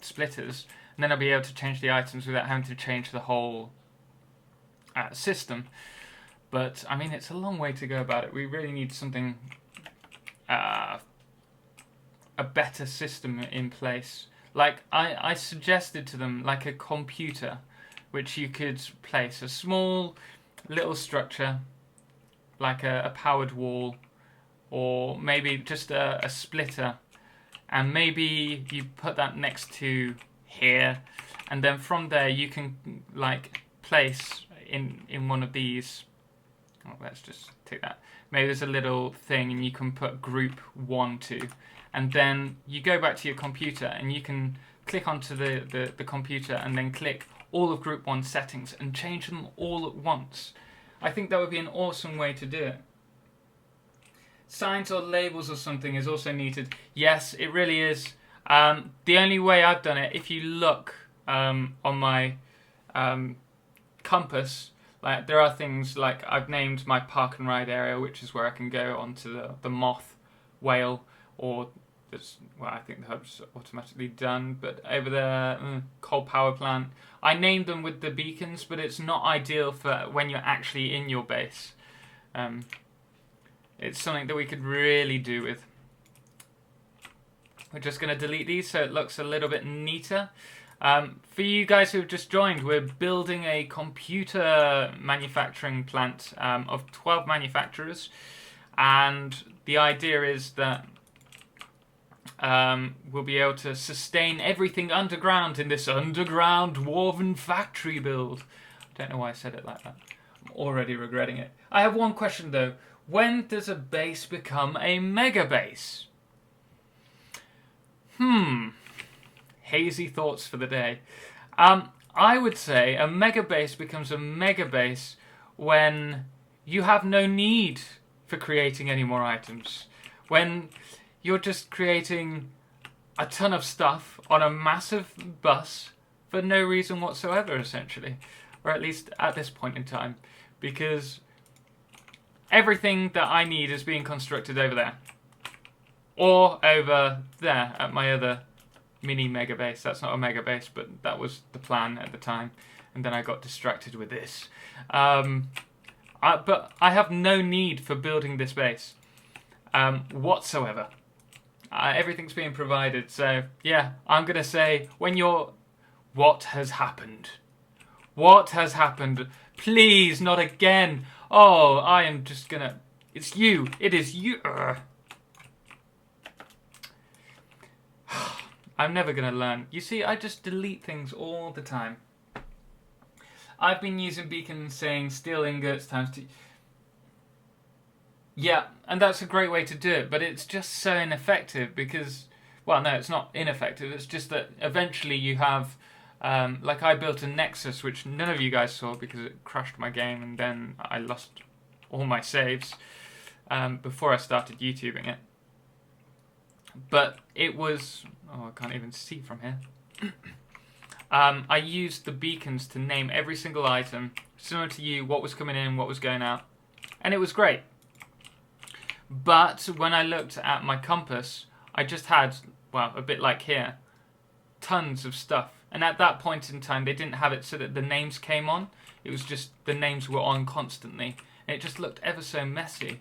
splitters, and then I'll be able to change the items without having to change the whole system. But I mean, it's a long way to go about it. We really need something, a better system in place. Like, I suggested to them, like, a computer, which you could place a small little structure, like a powered wall, or maybe just a splitter, and maybe you put that next to here, and then from there you can, like, place in one of these. Oh, let's just take that. Maybe there's a little thing and you can put group 1, 2, and then you go back to your computer and you can click onto the computer and then click all of group 1 settings and change them all at once. I think that would be an awesome way to do it. Signs or labels or something is also needed. Yes, it really is. The only way I've done it, if you look on my compass, like, there are things like I've named my park and ride area, which is where I can go onto the moth whale, or well, I think the hub's automatically done, but over there, coal power plant. I named them with the beacons, but it's not ideal for when you're actually in your base. It's something that we could really do with. We're just going to delete these so it looks a little bit neater. For you guys who have just joined, we're building a computer manufacturing plant of 12 manufacturers, and the idea is that we'll be able to sustain everything underground in this underground woven factory build. I don't know why I said it like that. I'm already regretting it. I have one question though. When does a base become a mega base? Hazy thoughts for the day. I would say a mega base becomes a mega base when you have no need for creating any more items. When you're just creating a ton of stuff on a massive bus for no reason whatsoever, essentially. Or at least at this point in time. Because everything that I need is being constructed over there. Or over there at my other mini mega base. That's not a mega base, but that was the plan at the time. And then I got distracted with this. But I have no need for building this base whatsoever. Everything's being provided. So, yeah, I'm going to say, when you're... What has happened? What has happened? Please, not again. Oh, I am just going to... It's you. It is you. I'm never going to learn. You see, I just delete things all the time. I've been using beacons saying steel ingots times 2. Yeah, and that's a great way to do it, but it's just so ineffective because, well, no, it's not ineffective. It's just that eventually you have, like I built a Nexus, which none of you guys saw because it crashed my game, and then I lost all my saves before I started YouTubing it. But it was, oh, I can't even see from here. I used the beacons to name every single item, similar to you, what was coming in, what was going out, and it was great. But when I looked at my compass, I just had, well, a bit like here, tons of stuff. And at that point in time, they didn't have it so that the names came on. It was just the names were on constantly. And it just looked ever so messy.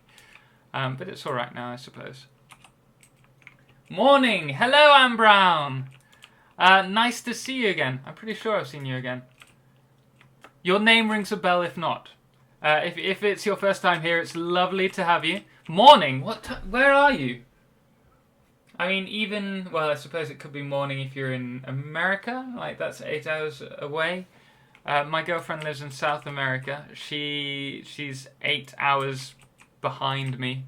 But it's alright now, I suppose. Morning! Hello, Anne Brown! Nice to see you again. I'm pretty sure I've seen you again. Your name rings a bell if not. If it's your first time here, it's lovely to have you. Morning? Where are you? I mean, even, well, I suppose it could be morning if you're in America. Like, that's 8 hours away. My girlfriend lives in South America. She's 8 hours behind me.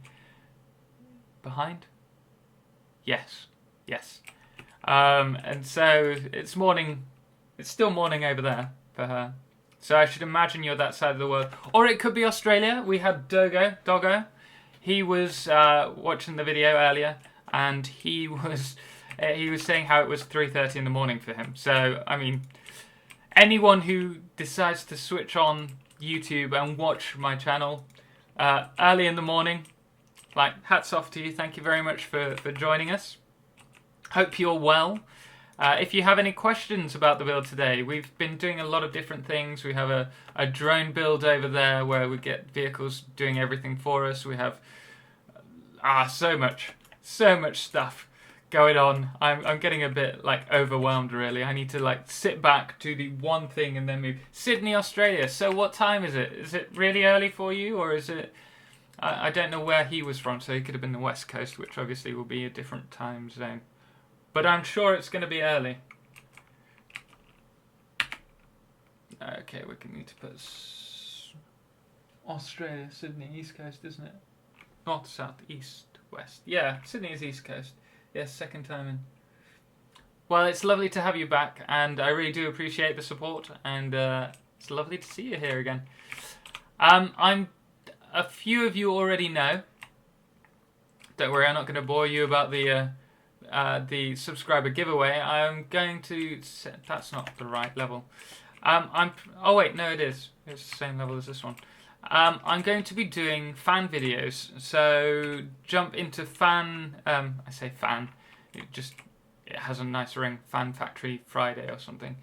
Behind? Yes. And so it's morning. It's still morning over there for her. So I should imagine you're that side of the world. Or it could be Australia. We had Doggo. He was watching the video earlier, and he was saying how it was 3:30 in the morning for him. So, I mean, anyone who decides to switch on YouTube and watch my channel early in the morning, like, hats off to you. Thank you very much for joining us. Hope you're well. If you have any questions about the build today, we've been doing a lot of different things. We have a drone build over there where we get vehicles doing everything for us. We have so much stuff going on. I'm getting a bit like overwhelmed really. I need to like sit back, do the one thing and then move. Sydney, Australia. So what time is it? Is it really early for you, or is it? I don't know where he was from, so he could have been the West Coast, which obviously will be a different time zone. But I'm sure it's going to be early. Okay, we can need to put Australia, Sydney, East Coast, isn't it? North, South, East, West. Yeah, Sydney is East Coast. Yes, second time in. Well, it's lovely to have you back, and I really do appreciate the support, and it's lovely to see you here again. A few of you already know. Don't worry, I'm not going to bore you about the subscriber giveaway. I'm going to set, that's not the right level. Oh wait, no, it is. It's the same level as this one. I'm going to be doing fan videos. So jump into fan. I say fan. It has a nice ring. Fan Factory Friday or something.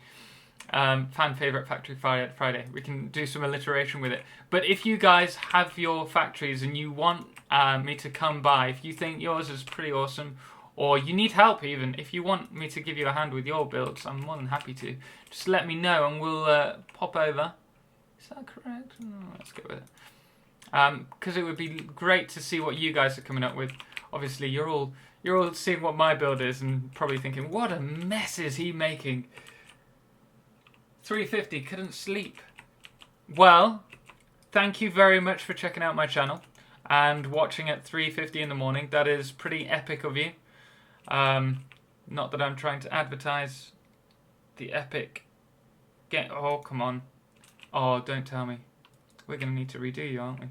Fan favorite factory Friday. We can do some alliteration with it. But if you guys have your factories and you want me to come by, if you think yours is pretty awesome, or you need help even, if you want me to give you a hand with your builds, I'm more than happy to. Just let me know and we'll pop over. Is that correct? Let's go with it. Because it would be great to see what you guys are coming up with. Obviously, you're all seeing what my build is and probably thinking, what a mess is he making? 350, couldn't sleep. Well, thank you very much for checking out my channel and watching at 3:50 in the morning. That is pretty epic of you. Not that I'm trying to advertise the epic game. Oh, come on. Oh, don't tell me. We're going to need to redo you, aren't we?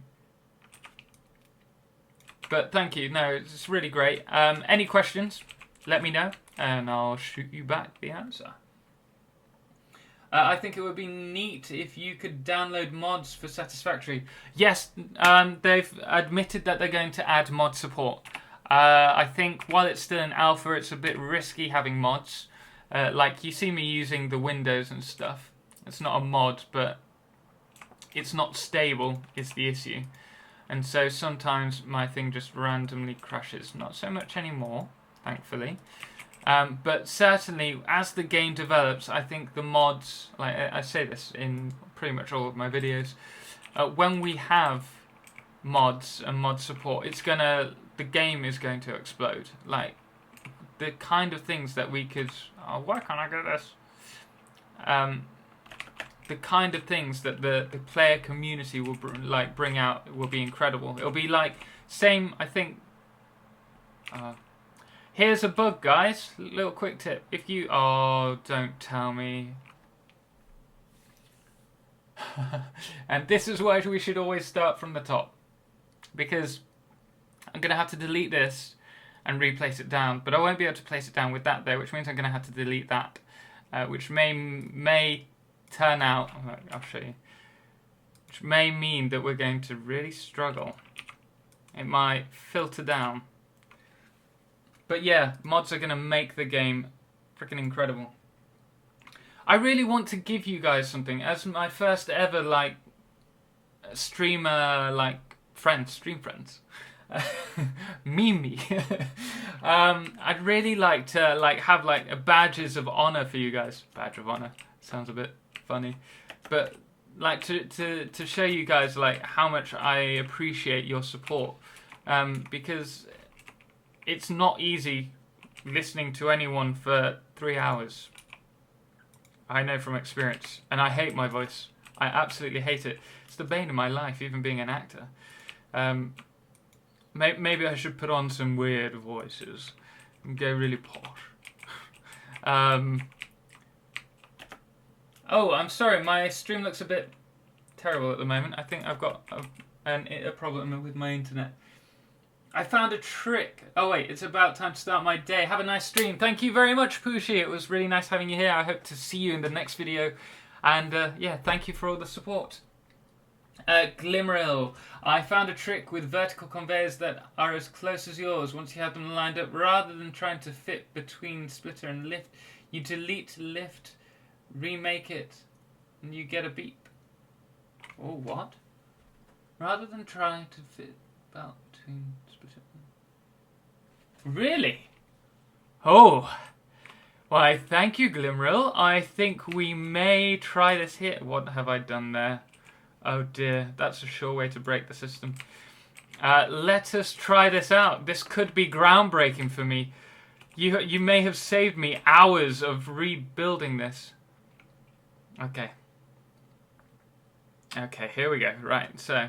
But thank you. No, it's really great. Any questions, let me know, and I'll shoot you back the answer. I think it would be neat if you could download mods for Satisfactory. Yes, they've admitted that they're going to add mod support. I think while it's still in alpha, it's a bit risky having mods. Like you see me using the Windows and stuff. It's not a mod, but it's not stable is the issue. And so sometimes my thing just randomly crashes. Not so much anymore, thankfully. But certainly, as the game develops, I think the mods, like I say this in pretty much all of my videos, when we have mods and mod support, the game is going to explode. Like, the kind of things that we could, why can't I get this? the kind of things that the player community will bring out will be incredible. It'll be like same, I think. Here's a bug, guys. Little quick tip. If you don't tell me. And this is why we should always start from the top, because I'm gonna have to delete this and replace it down, but I won't be able to place it down with that there, which means I'm gonna have to delete that, which may turn out, I'll show you, which may mean that we're going to really struggle. It might filter down. But yeah, mods are going to make the game freaking incredible. I really want to give you guys something. As my first ever, like, streamer, like, stream friends. Me. I'd really like to, like, have, like, a badges of honor for you guys. Badge of honor. Sounds a bit funny. But, like, to show you guys, like, how much I appreciate your support. Because it's not easy listening to anyone for 3 hours. I know from experience. And I hate my voice. I absolutely hate it. It's the bane of my life, even being an actor. Maybe I should put on some weird voices and go really posh. Oh, I'm sorry. My stream looks a bit terrible at the moment. I think I've got a problem with my internet. I found a trick. Oh wait, it's about time to start my day. Have a nice stream. Thank you very much, Pooshi. It was really nice having you here. I hope to see you in the next video. And yeah, thank you for all the support. Glimmeril. I found a trick with vertical conveyors that are as close as yours. Once you have them lined up, rather than trying to fit between splitter and lift, you delete lift, remake it, and you get a beep. Oh, what? Rather than trying to fit about between splitter. Really? Oh. Why, thank you, Glimmeril. I think we may try this here. What have I done there? Oh dear, that's a sure way to break the system. Let us try this out. This could be groundbreaking for me. You may have saved me hours of rebuilding this. Okay. Okay, here we go. Right, so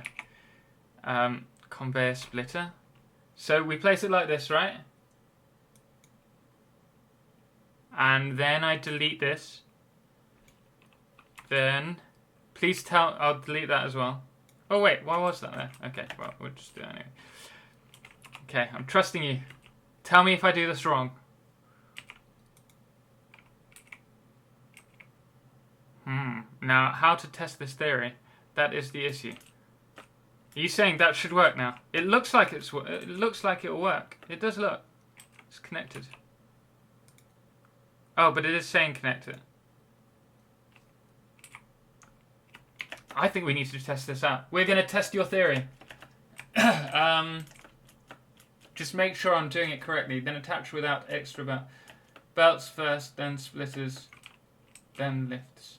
conveyor splitter. So we place it like this, right? And then I delete this. Then, please tell, I'll delete that as well. Oh wait, why was that there? Okay, well, we'll just do it anyway. Okay, I'm trusting you. Tell me if I do this wrong. Now, how to test this theory? That is the issue. Are you saying that should work now? It looks like it looks like it'll work. It does look. It's connected. Oh, but it is saying connected. I think we need to test this out. We're going to test your theory. Just make sure I'm doing it correctly. Then attach without extra belts first, then splitters, then lifts.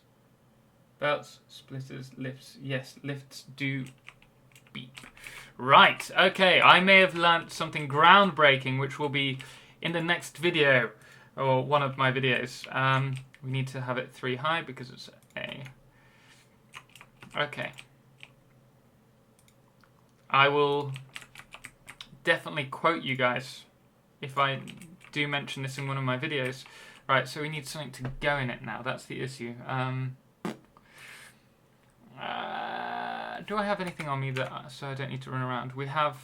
Belts, splitters, lifts. Yes, lifts do beep. Right, okay. I may have learnt something groundbreaking, which will be in the next video, or one of my videos. We need to have it 3 high because it's A. Okay. I will definitely quote you guys if I do mention this in one of my videos. Right, so we need something to go in it now. That's the issue. Do I have anything on me that so I don't need to run around? We have...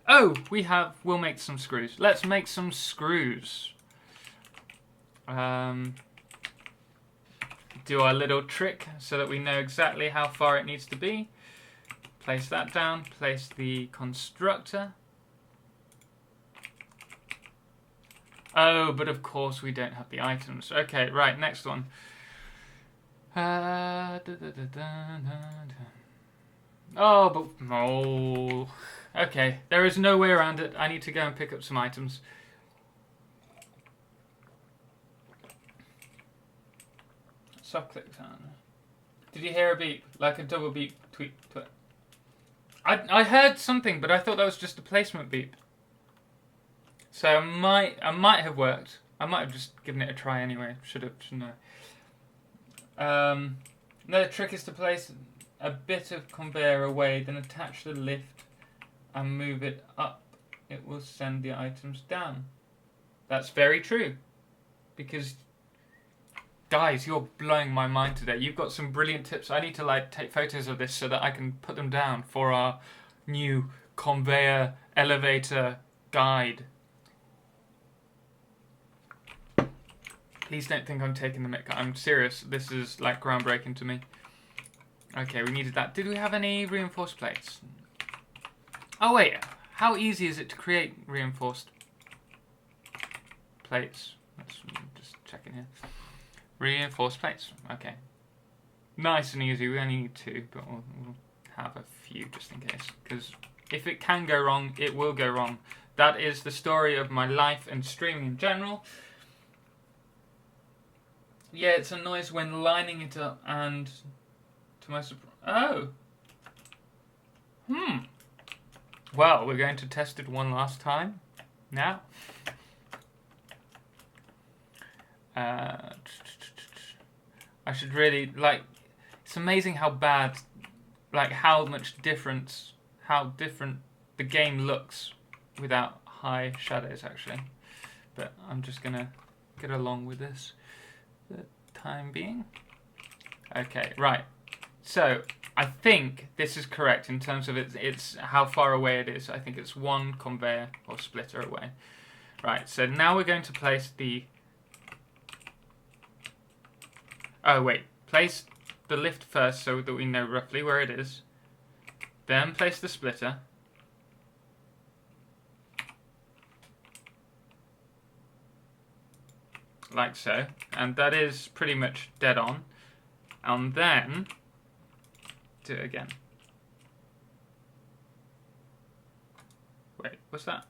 Oh, we'll make some screws. Let's make some screws. Do our little trick so that we know exactly how far it needs to be. Place that down, place the constructor. Oh, but of course we don't have the items. Okay, right, next one. Okay, there is no way around it. I need to go and pick up some items. Soft click down. Did you hear a beep? Like a double beep tweet? I heard something, but I thought that was just a placement beep. So I might have worked. I might have just given it a try anyway. Should have, shouldn't Another trick is to place a bit of conveyor away, then attach the lift and move it up. It will send the items down. That's very true. Because, guys, you're blowing my mind today. You've got some brilliant tips. I need to like take photos of this so that I can put them down for our new conveyor elevator guide. Please don't think I'm taking the mic. I'm serious. This is like groundbreaking to me. Okay, we needed that. Did we have any reinforced plates? Oh wait, how easy is it to create reinforced plates? Let's just check in here. Reinforced plates. Okay. Nice and easy. We only need 2, but we'll have a few just in case. Because if it can go wrong, it will go wrong. That is the story of my life and streaming in general. Yeah, it's a noise when lining it up and to my surprise. Oh! Well, we're going to test it one last time now. I should really, like, it's amazing how bad, like how much difference, how different the game looks without high shadows actually. But I'm just gonna get along with this for the time being. Okay, right. So I think this is correct in terms of it's how far away it is. I think it's 1 conveyor or splitter away. Right, so now we're going to place the... Oh wait, place the lift first so that we know roughly where it is. Then place the splitter. Like so. And that is pretty much dead on. And then do it again. Wait, what's that?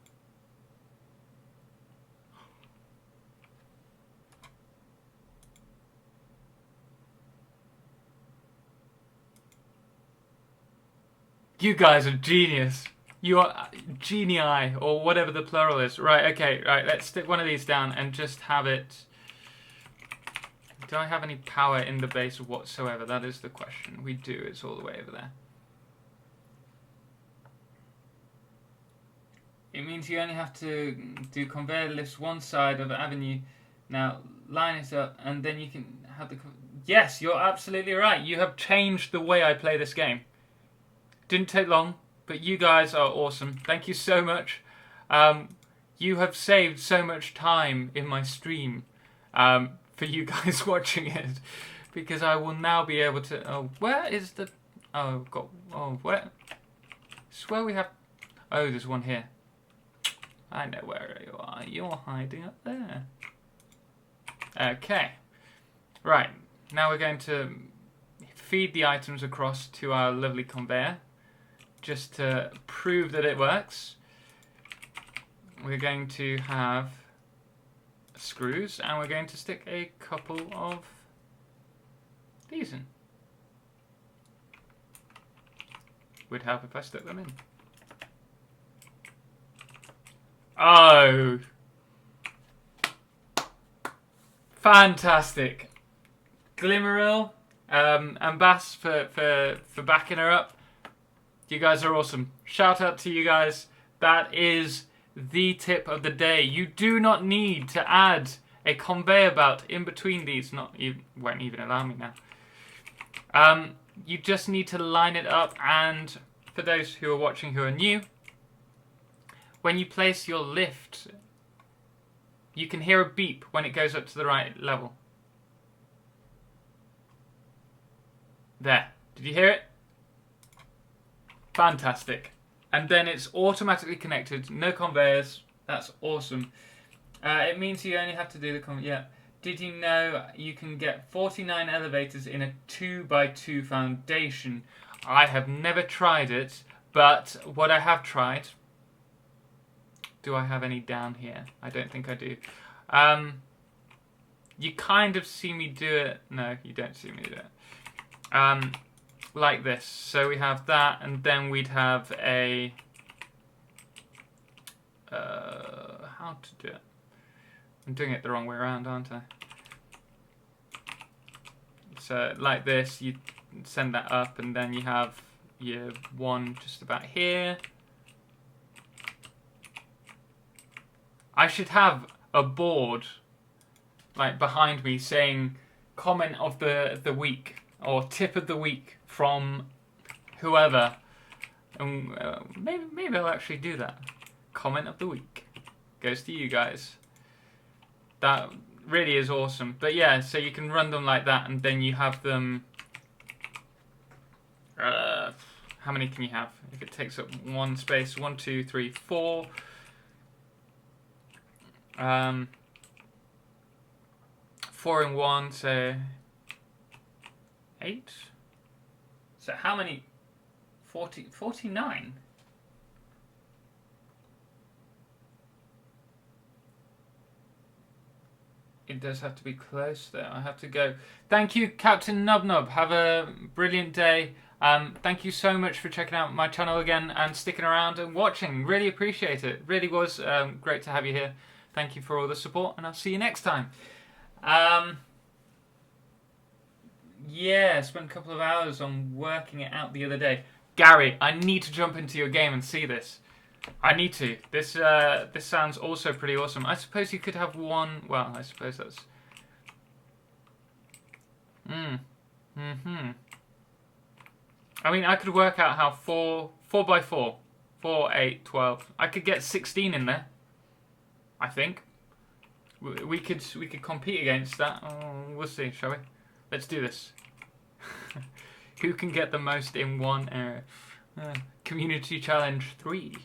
You guys are genius. You are genii, or whatever the plural is. Right, okay, right, let's stick one of these down and just have it... Do I have any power in the base whatsoever? That is the question. We do, it's all the way over there. It means you only have to do conveyor lifts one side of the avenue. Now, line it up, and then you can have the... Yes, you're absolutely right. You have changed the way I play this game. Didn't take long, but you guys are awesome. Thank you so much. You have saved so much time in my stream for you guys watching it, because I will now be able to... Oh, where is the... Oh, got... Oh, where... It's where we have... Oh, there's one here. I know where you are. You're hiding up there. Okay. Right. Now we're going to feed the items across to our lovely conveyor, just to prove that it works. We're going to have screws, and we're going to stick a couple of these in. Would help if I stuck them in. Oh! Fantastic! Glimmeril, and Bass for backing her up. You guys are awesome. Shout out to you guys. That is the tip of the day. You do not need to add a conveyor belt in between these. You won't even allow me now. You just need to line it up, and for those who are watching who are new, when you place your lift, you can hear a beep when it goes up to the right level. There. Did you hear it? Fantastic. And then it's automatically connected. No conveyors. That's awesome. It means you only have to do the yeah. Did you know you can get 49 elevators in a 2x2 foundation? I have never tried it, but what I have tried... Do I have any down here? I don't think I do. You kind of see me do it. No, you don't see me do it. Like this. So we have that, and then we'd have a... how to do it? I'm doing it the wrong way around, aren't I? So like this, you send that up, and then you have your one just about here. I should have a board like behind me saying comment of the week or tip of the week from whoever. And maybe I'll actually do that. Comment of the week goes to you guys. That really is awesome. But yeah, so you can run them like that, and then you have them. How many can you have? If it takes up one space, 1, 2, 3, 4. 4 in 1, so 8. So how many? 49. It does have to be close there. I have to go. Thank you, Captain Nubnub. Have a brilliant day. Thank you so much for checking out my channel again and sticking around and watching. Really appreciate it. Really was great to have you here. Thank you for all the support, and I'll see you next time. Yeah, spent a couple of hours on working it out the other day. Gary, I need to jump into your game and see this. I need to. This sounds also pretty awesome. I suppose you could have one. Well, I suppose that's. I mean, I could work out how 4 by 4, 4, 8, 12. I could get 16 in there. I think we could compete against that. Oh, we'll see, shall we? Let's do this. Who can get the most in one area? Community challenge 3.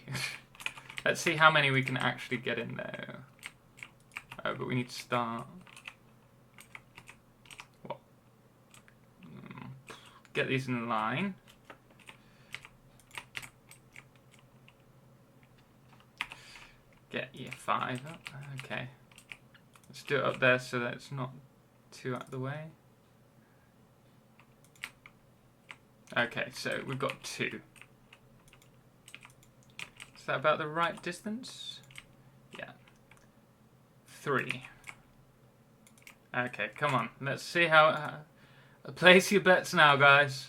Let's see how many we can actually get in there. Oh, but we need to start. What? Get these in line. Get year 5 up. Okay. Let's do it up there so that it's not too out of the way. Okay, so we've got 2. Is that about the right distance? Yeah. 3. Okay, come on. Let's see how... place your bets now, guys.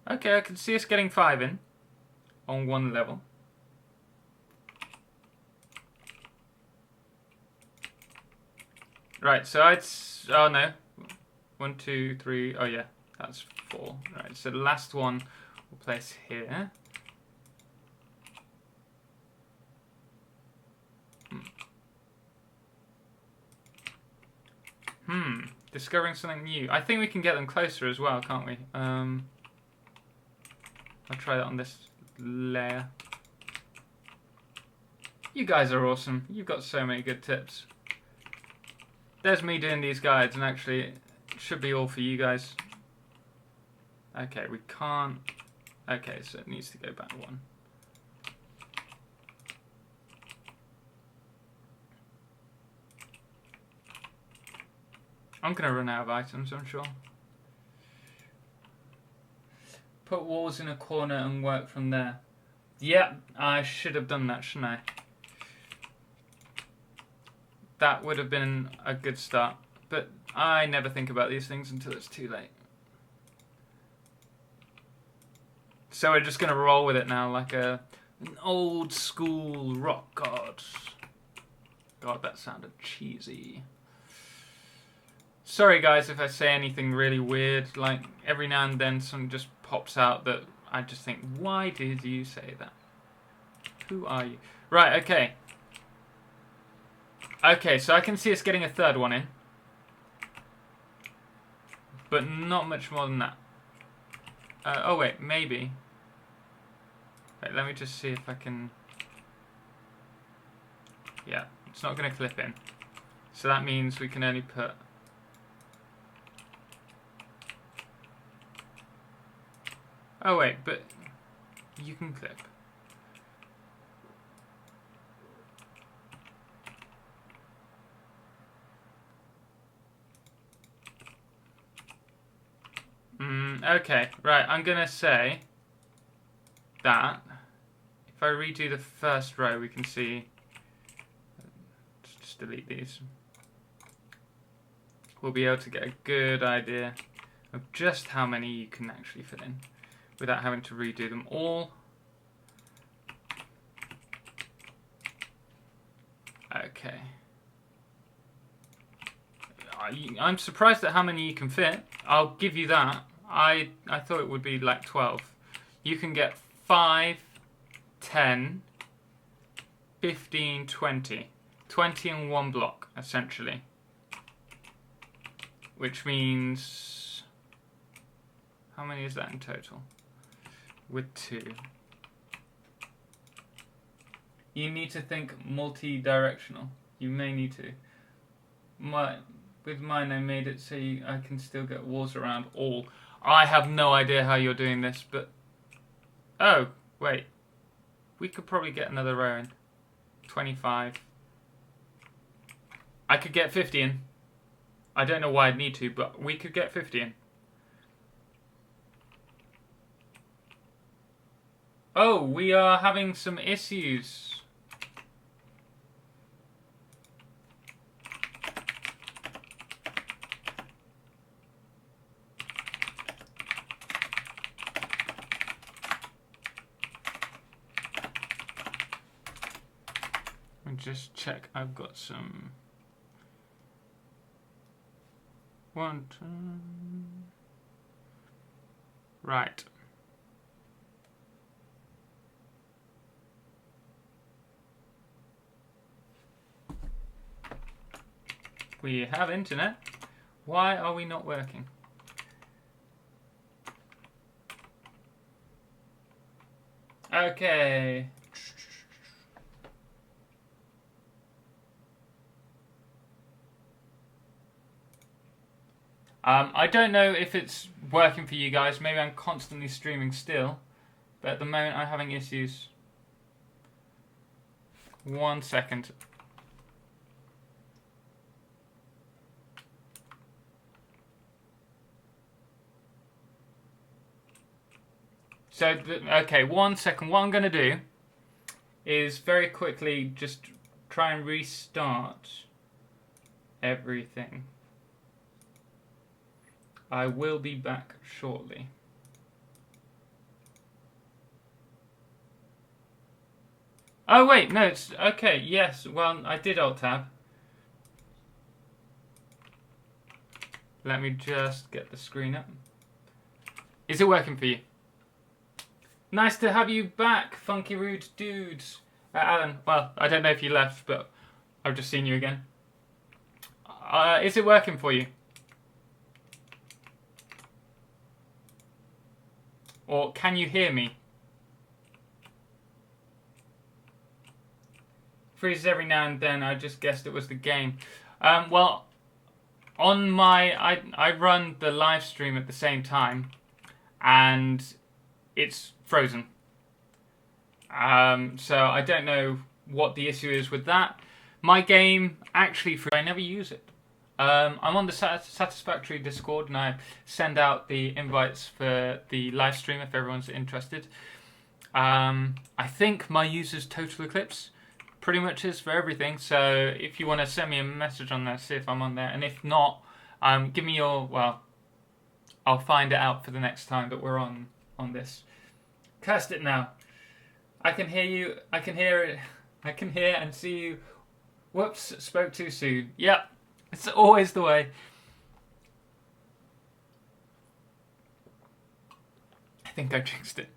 Okay, I can see us getting 5 in. On one level. Right, so oh no. 1, 2, 3, oh yeah, that's 4. Right, so the last one we'll place here. Discovering something new. I think we can get them closer as well, can't we? I'll try that on this layer. You guys are awesome. You've got so many good tips. There's me doing these guides, and actually it should be all for you guys. Okay, we can't. Okay, so it needs to go back 1. I'm gonna run out of items, I'm sure. Put walls in a corner and work from there. Yeah, I should have done that, shouldn't I? That would have been a good start, but I never think about these things until it's too late. So we're just going to roll with it now like an old school rock god. God, that sounded cheesy. Sorry guys if I say anything really weird, like every now and then something just pops out that I just think, why did you say that? Who are you? Right, okay. Okay, so I can see us getting a 3rd one in. But not much more than that. Oh wait, maybe. Wait, let me just see if I can... Yeah, it's not going to clip in. So that means we can only put... Oh wait, but you can clip. Okay, right, I'm going to say that if I redo the first row, we can see just delete these. We'll be able to get a good idea of just how many you can actually fit in without having to redo them all. Okay. I'm surprised at how many you can fit. I'll give you that. I thought it would be like 12. You can get 5, 10, 15, 20. 20 in one block, essentially. Which means... how many is that in total? With 2. You need to think multi-directional. You may need to. With mine, I made it so I can still get walls around all. I have no idea how you're doing this, but... oh, wait. We could probably get another row in. 25. I could get 50 in. I don't know why I'd need to, but we could get 50 in. Oh, we are having some issues. Just check I've got some 1, 2. Right. We have internet. Why are we not working? Okay. I don't know if it's working for you guys. Maybe I'm constantly streaming still. But at the moment I'm having issues. 1 second. So, okay, 1 second. What I'm going to do is very quickly just try and restart everything. I will be back shortly. Oh wait, no, it's okay. Yes, well, I did Alt-Tab. Let me just get the screen up. Is it working for you? Nice to have you back, Funky Rude Dudes. Alan, well, I don't know if you left, but I've just seen you again. Is it working for you? Or can you hear me? Freezes every now and then. I just guessed it was the game. Well, on my... I run the live stream at the same time. And it's frozen. So I don't know what the issue is with that. My game, actually, I never use it. I'm on the Satisfactory Discord and I send out the invites for the live stream if everyone's interested. I think my user's Total Eclipse pretty much is for everything, so if you want to send me a message on there, see if I'm on there, and if not, give me your, well, I'll find it out for the next time that we're on this. Cast it now. I can hear you, I can hear it, I can hear and see you. Whoops, spoke too soon. Yep. It's always the way. I think I jinxed it.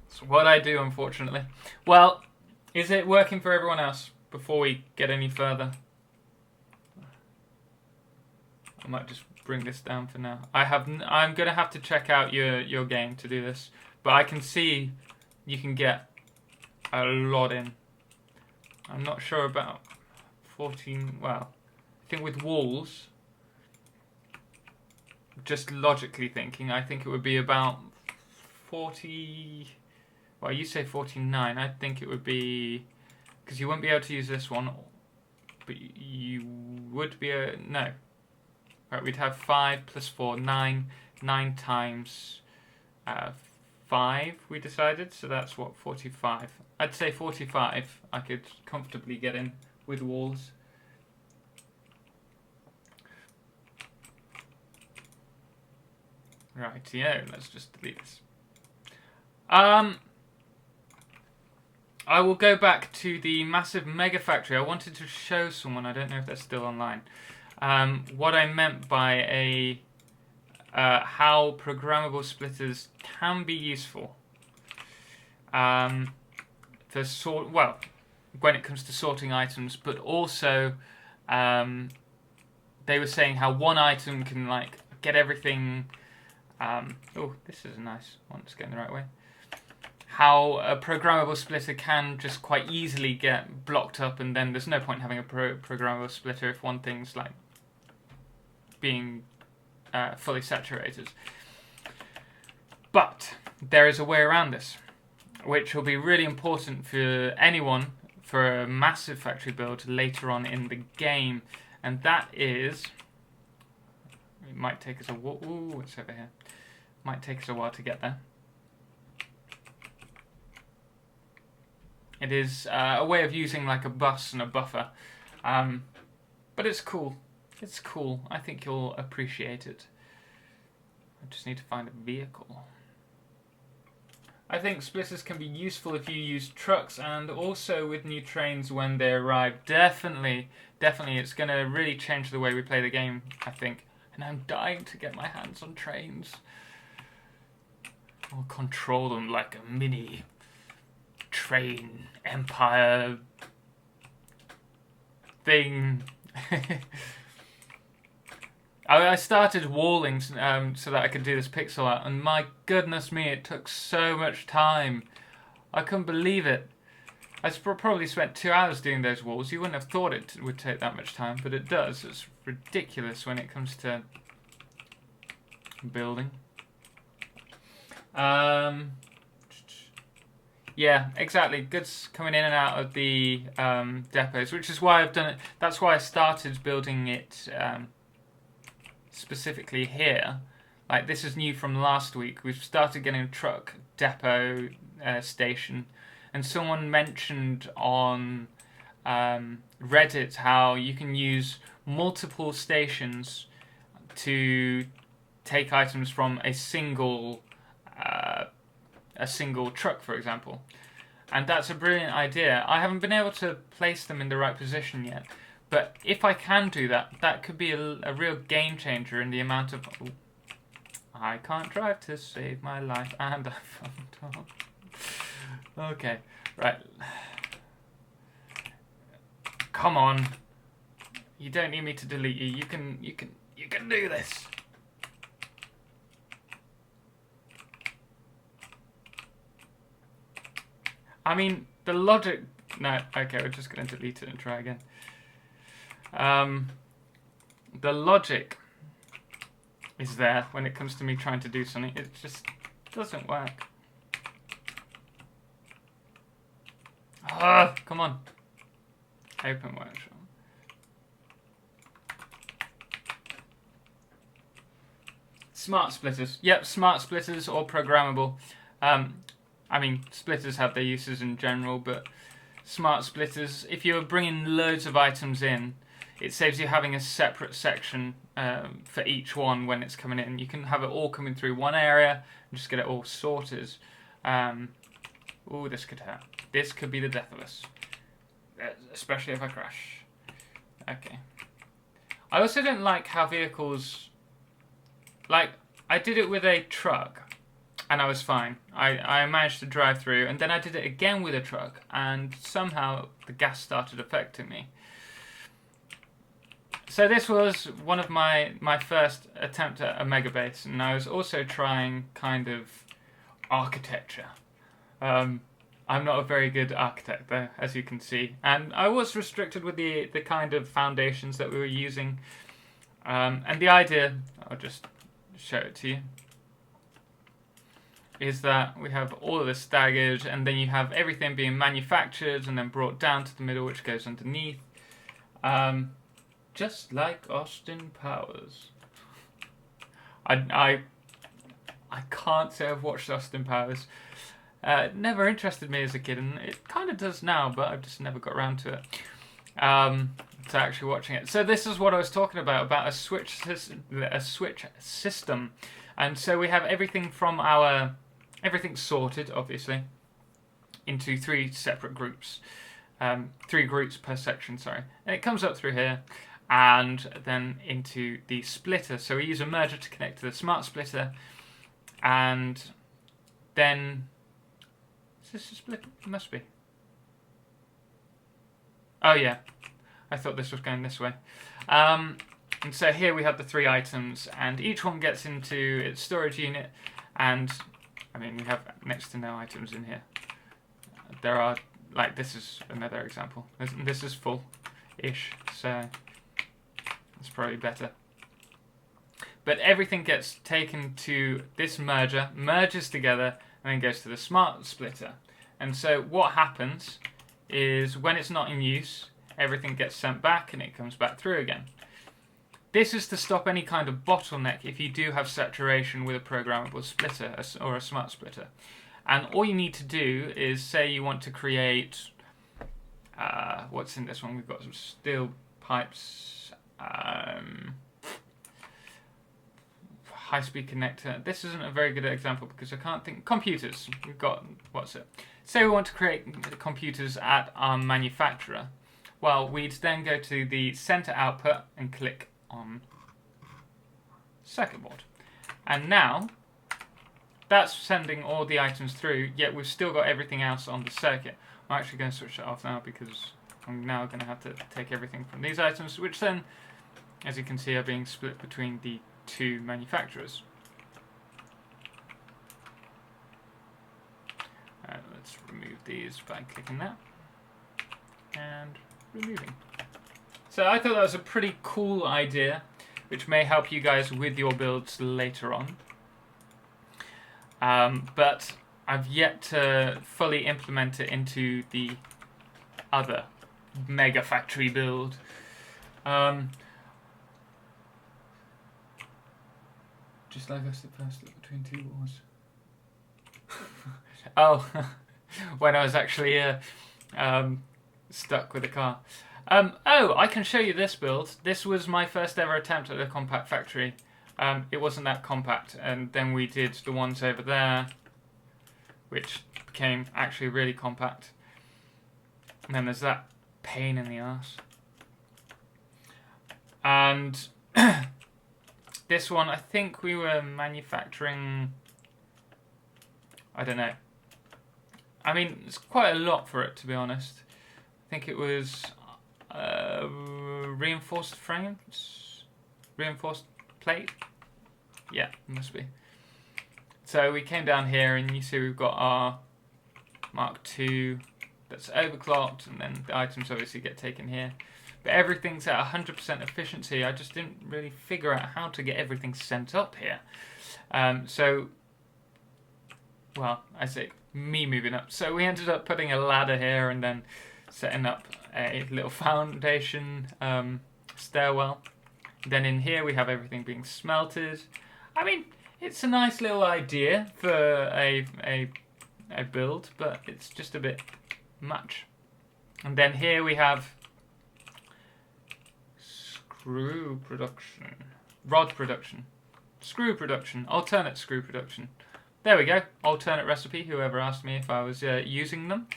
It's what I do, unfortunately. Well, is it working for everyone else before we get any further? I might just bring this down for now. I'm going to have to check out your game to do this. But I can see you can get a lot in. I'm not sure about 14, well... I think with walls, just logically thinking, I think it would be about 40, well, you say 49, I think it would be, because you wouldn't be able to use this one, but you would be, no, right, we'd have 5 plus 4, 9 times 5, we decided, so that's what, 45. I'd say 45 I could comfortably get in with walls. Rightio, let's just delete this. I will go back to the massive Megafactory. I wanted to show someone, I don't know if they're still online, what I meant by how programmable splitters can be useful. When it comes to sorting items, but also they were saying how one item can like get everything. Oh, this is a nice one. It's going the right way. How a programmable splitter can just quite easily get blocked up, and then there's no point having a programmable splitter if one thing's like being fully saturated. But there is a way around this, which will be really important for anyone for a massive factory build later on in the game, and that is, it might take us a while. Ooh, it's over here. Might take us a while to get there. It is a way of using like a bus and a buffer, but it's cool. It's cool. I think you'll appreciate it. I just need to find a vehicle. I think splitters can be useful if you use trucks and also with new trains when they arrive. Definitely, it's going to really change the way we play the game, I think. And I'm dying to get my hands on trains. I'll control them like a mini train empire thing. I started walling so that I could do this pixel art, and my goodness me, it took so much time. I couldn't believe it. I probably spent 2 hours doing those walls. You wouldn't have thought it would take that much time, but it does. It's ridiculous when it comes to building. Yeah, exactly. Goods coming in and out of the depots, which is why I've done it. That's why I started building it specifically here. Like, this is new from last week. We've started getting a truck depot station, and someone mentioned on Reddit how you can use multiple stations to take items from a single truck, for example. And that's a brilliant idea. I haven't been able to place them in the right position yet, but if I can do that, that could be a real game changer in the amount of... Ooh, I can't drive to save my life, and I found out. Okay, right. Come on. You don't need me to delete you. You can do this. I mean, the logic... No, okay, we're just going to delete it and try again. The logic is there when it comes to me trying to do something. It just doesn't work. Come on. Open workshop. Smart splitters. Yep, smart splitters or programmable. I mean, splitters have their uses in general, but smart splitters, if you're bringing loads of items in, it saves you having a separate section for each one when it's coming in. You can have it all coming through one area and just get it all sorted. Ooh, this could hurt. This could be the death of us, especially if I crash. Okay. I also don't like how vehicles... Like, I did it with a truck, and I was fine. I managed to drive through, and then I did it again with a truck, and somehow the gas started affecting me. So this was one of my first attempt at a mega base, and I was also trying kind of architecture. I'm not a very good architect though, as you can see, and I was restricted with the kind of foundations that we were using. And the idea, I'll just show it to you, is that we have all of this staggered, and then you have everything being manufactured and then brought down to the middle, which goes underneath. Just like Austin Powers. I can't say I've watched Austin Powers. It never interested me as a kid, and it kind of does now, but I've just never got around to it. To actually watching it. So this is what I was talking about a switch system. And so we have everything from everything sorted, obviously, into 3 separate groups. 3 groups per section, sorry. And it comes up through here and then into the splitter. So we use a merger to connect to the smart splitter, and then... Is this a splitter? It must be. Oh yeah, I thought this was going this way. And so here we have the 3 items, and each one gets into its storage unit, and I mean we have next to no items in here. There are, like, this is another example. This is full-ish, so it's probably better. But everything gets taken to this merger, merges together, and then goes to the smart splitter. And so what happens is when it's not in use, everything gets sent back and it comes back through again. This is to stop any kind of bottleneck if you do have saturation with a programmable splitter or a smart splitter. And all you need to do is say you want to create, what's in this one? We've got some steel pipes, high-speed connector. This isn't a very good example because I can't think. Computers. We've got, what's it? Say we want to create computers at our manufacturer. Well, we'd then go to the center output and click on circuit board. And now, that's sending all the items through, yet we've still got everything else on the circuit. I'm actually going to switch it off now because I'm now going to have to take everything from these items, which then, as you can see, are being split between the 2 manufacturers. Let's remove these by clicking that and removing. So I thought that was a pretty cool idea, which may help you guys with your builds later on. But I've yet to fully implement it into the other Megafactory build. Just like I supposed to between 2 wars. Oh, when I was actually stuck with a car. Oh, I can show you this build. This was my first ever attempt at a compact factory. It wasn't that compact, and then we did the ones over there, which became actually really compact. And then there's that pain in the arse. And this one, I think we were manufacturing, I don't know. I mean, it's quite a lot for it, to be honest. I think it was reinforced frames? Reinforced plate? Yeah, it must be. So we came down here and you see we've got our Mark II that's overclocked, and then the items obviously get taken here. But everything's at 100% efficiency. I just didn't really figure out how to get everything sent up here. So, well, I say me moving up. So we ended up putting a ladder here and then setting up a little foundation stairwell. Then in here we have everything being smelted. I mean, it's a nice little idea for a build, but it's just a bit much. And then here we have screw production, rod production, screw production, alternate screw production. There we go, alternate recipe, whoever asked me if I was using them.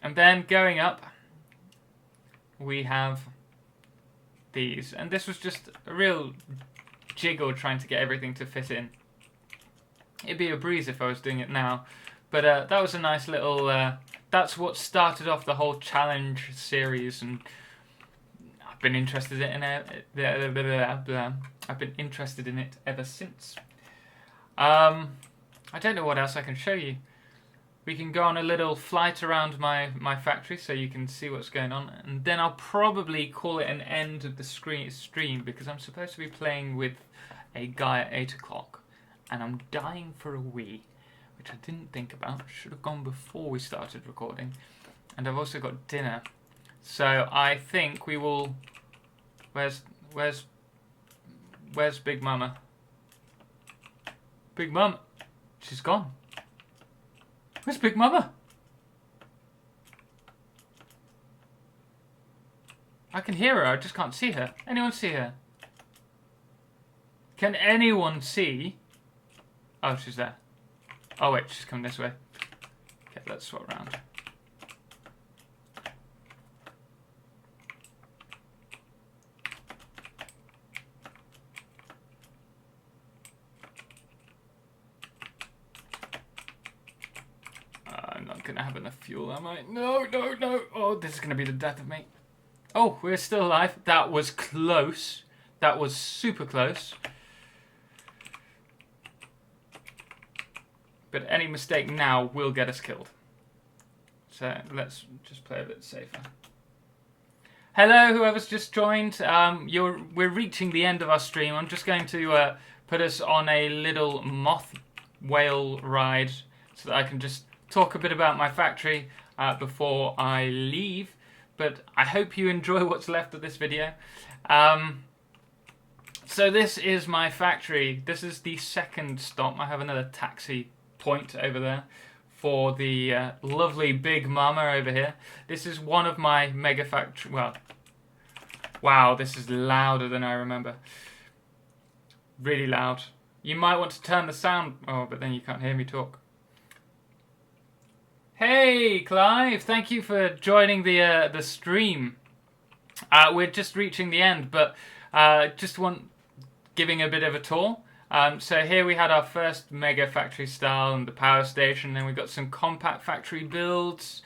And then going up, we have these. And this was just a real jiggle trying to get everything to fit in. It'd be a breeze if I was doing it now. But that was a nice little, that's what started off the whole challenge series, and I've been interested in it. I've been interested in it ever since. I don't know what else I can show you. We can go on a little flight around my factory so you can see what's going on, and then I'll probably call it an end of the stream because I'm supposed to be playing with a guy at 8 o'clock, and I'm dying for a wee, which I didn't think about. Should have gone before we started recording. And I've also got dinner. So I think we will... Where's Big Mama? Big Mama? She's gone. Where's Big Mama? I can hear her, I just can't see her. Anyone see her? Can anyone see? Oh, she's there. Oh wait, she's coming this way. Okay, let's swap around. I'm not gonna have enough fuel, am I? No, no, no. Oh, this is gonna be the death of me. Oh, we're still alive. That was close. That was super close. But any mistake now will get us killed. So let's just play a bit safer. Hello, whoever's just joined. We're reaching the end of our stream. I'm just going to put us on a little moth whale ride so that I can just talk a bit about my factory before I leave. But I hope you enjoy what's left of this video. So this is my factory. This is the second stop. I have another taxi point over there for the lovely Big Mama over here. This is one of my Megafactory. Well, wow, this is louder than I remember. Really loud. You might want to turn the sound. Oh, but then you can't hear me talk. Hey, Clive! Thank you for joining the stream. We're just reaching the end, but just giving a bit of a tour. So here we had our first Mega Factory style and the power station. Then we got some compact factory builds,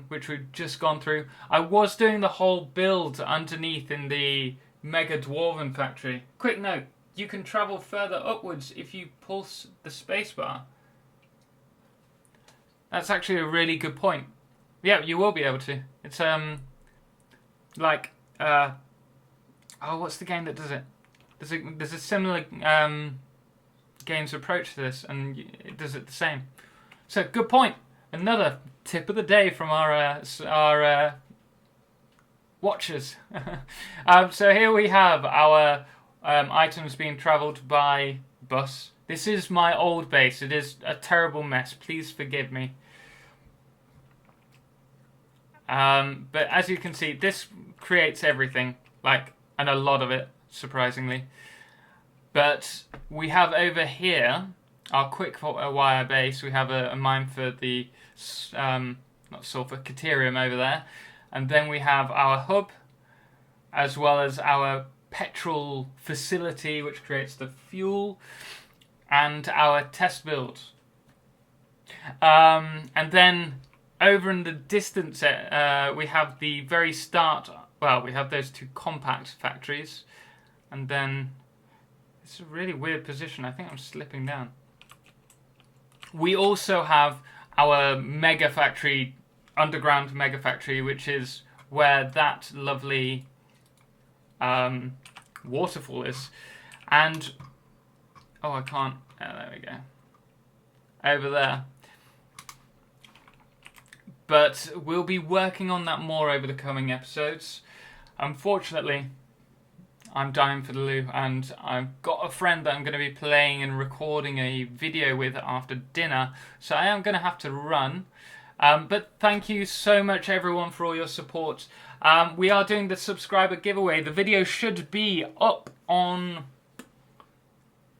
which we've just gone through. I was doing the whole build underneath in the Mega Dwarven Factory. Quick note: you can travel further upwards if you pulse the spacebar. That's actually a really good point. Yeah, you will be able to. It's like oh, what's the game that does it? There's a similar game's approach to this, and it does it the same. So good point. Another tip of the day from our watchers. So here we have our items being travelled by bus. This is my old base. It is a terrible mess. Please forgive me. But as you can see, this creates everything, and a lot of it, surprisingly. But we have over here our quick wire base. We have a mine for the not sulfur, Caterium over there, and then we have our hub, as well as our petrol facility, which creates the fuel, and our test build. And then over in the distance, we have the very start. Well, we have those two compact factories, and then it's a really weird position. I think I'm slipping down. We also have our mega factory, underground mega factory, which is where that lovely waterfall is. And oh, I can't. Oh, there we go. Over there. But we'll be working on that more over the coming episodes. Unfortunately, I'm dying for the loo, and I've got a friend that I'm going to be playing and recording a video with after dinner, so I am going to have to run. But thank you so much, everyone, for all your support. We are doing the subscriber giveaway. The video should be up on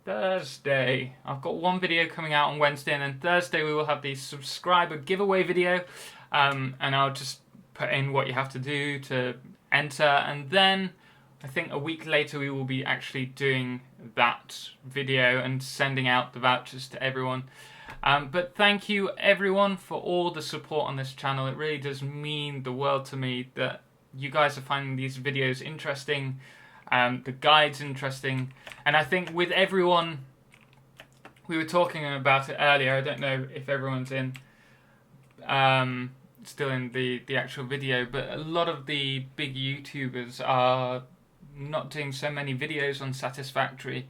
Thursday. I've got one video coming out on Wednesday, and then Thursday we will have the subscriber giveaway video. And I'll just put in what you have to do to enter, and then I think a week later we will be actually doing that video and sending out the vouchers to everyone. But thank you everyone for all the support on this channel. It really does mean the world to me that you guys are finding these videos interesting, the guides interesting, and I think with everyone, we were talking about it earlier, I don't know if everyone's in still in the actual video, but a lot of the big YouTubers are not doing so many videos on Satisfactory.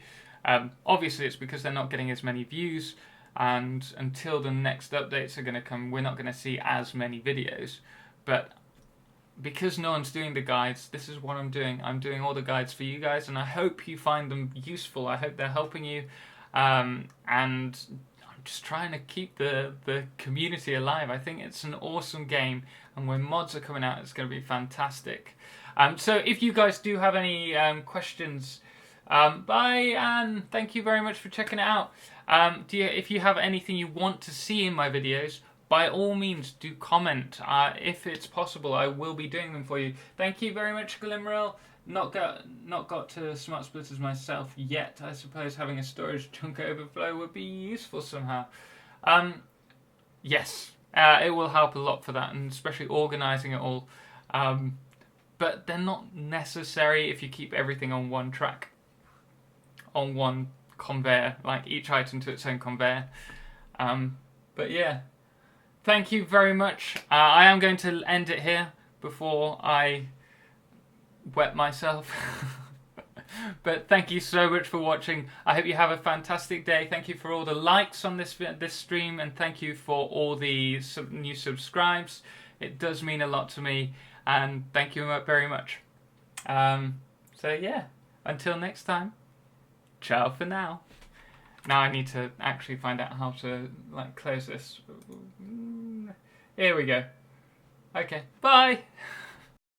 Obviously it's because they're not getting as many views, and until the next updates are going to come, we're not going to see as many videos. But because no one's doing the guides, this is what I'm doing. I'm doing all the guides for you guys, and I hope you find them useful. I hope they're helping you, and I'm just trying to keep the community alive. I think it's an awesome game, and when mods are coming out, it's going to be fantastic. So if you guys do have any questions Bye, and thank you very much for checking it out. If you have anything you want to see in my videos, by all means do comment. If it's possible, I will be doing them for you. Thank you very much, Glimmeril. Not got to Smart Splitters myself yet. I suppose having a storage chunk overflow would be useful somehow. Yes, it will help a lot for that, and especially organising it all. But they're not necessary if you keep everything on one track, on one conveyor, like each item to its own conveyor. But yeah, thank you very much. I am going to end it here before I wet myself. But thank you so much for watching. I hope you have a fantastic day. Thank you for all the likes on this stream, and thank you for all the new subscribes. It does mean a lot to me, and thank you very much. So yeah, until next time, ciao for now. Now I need to actually find out how to close this. Here we go. Okay, bye.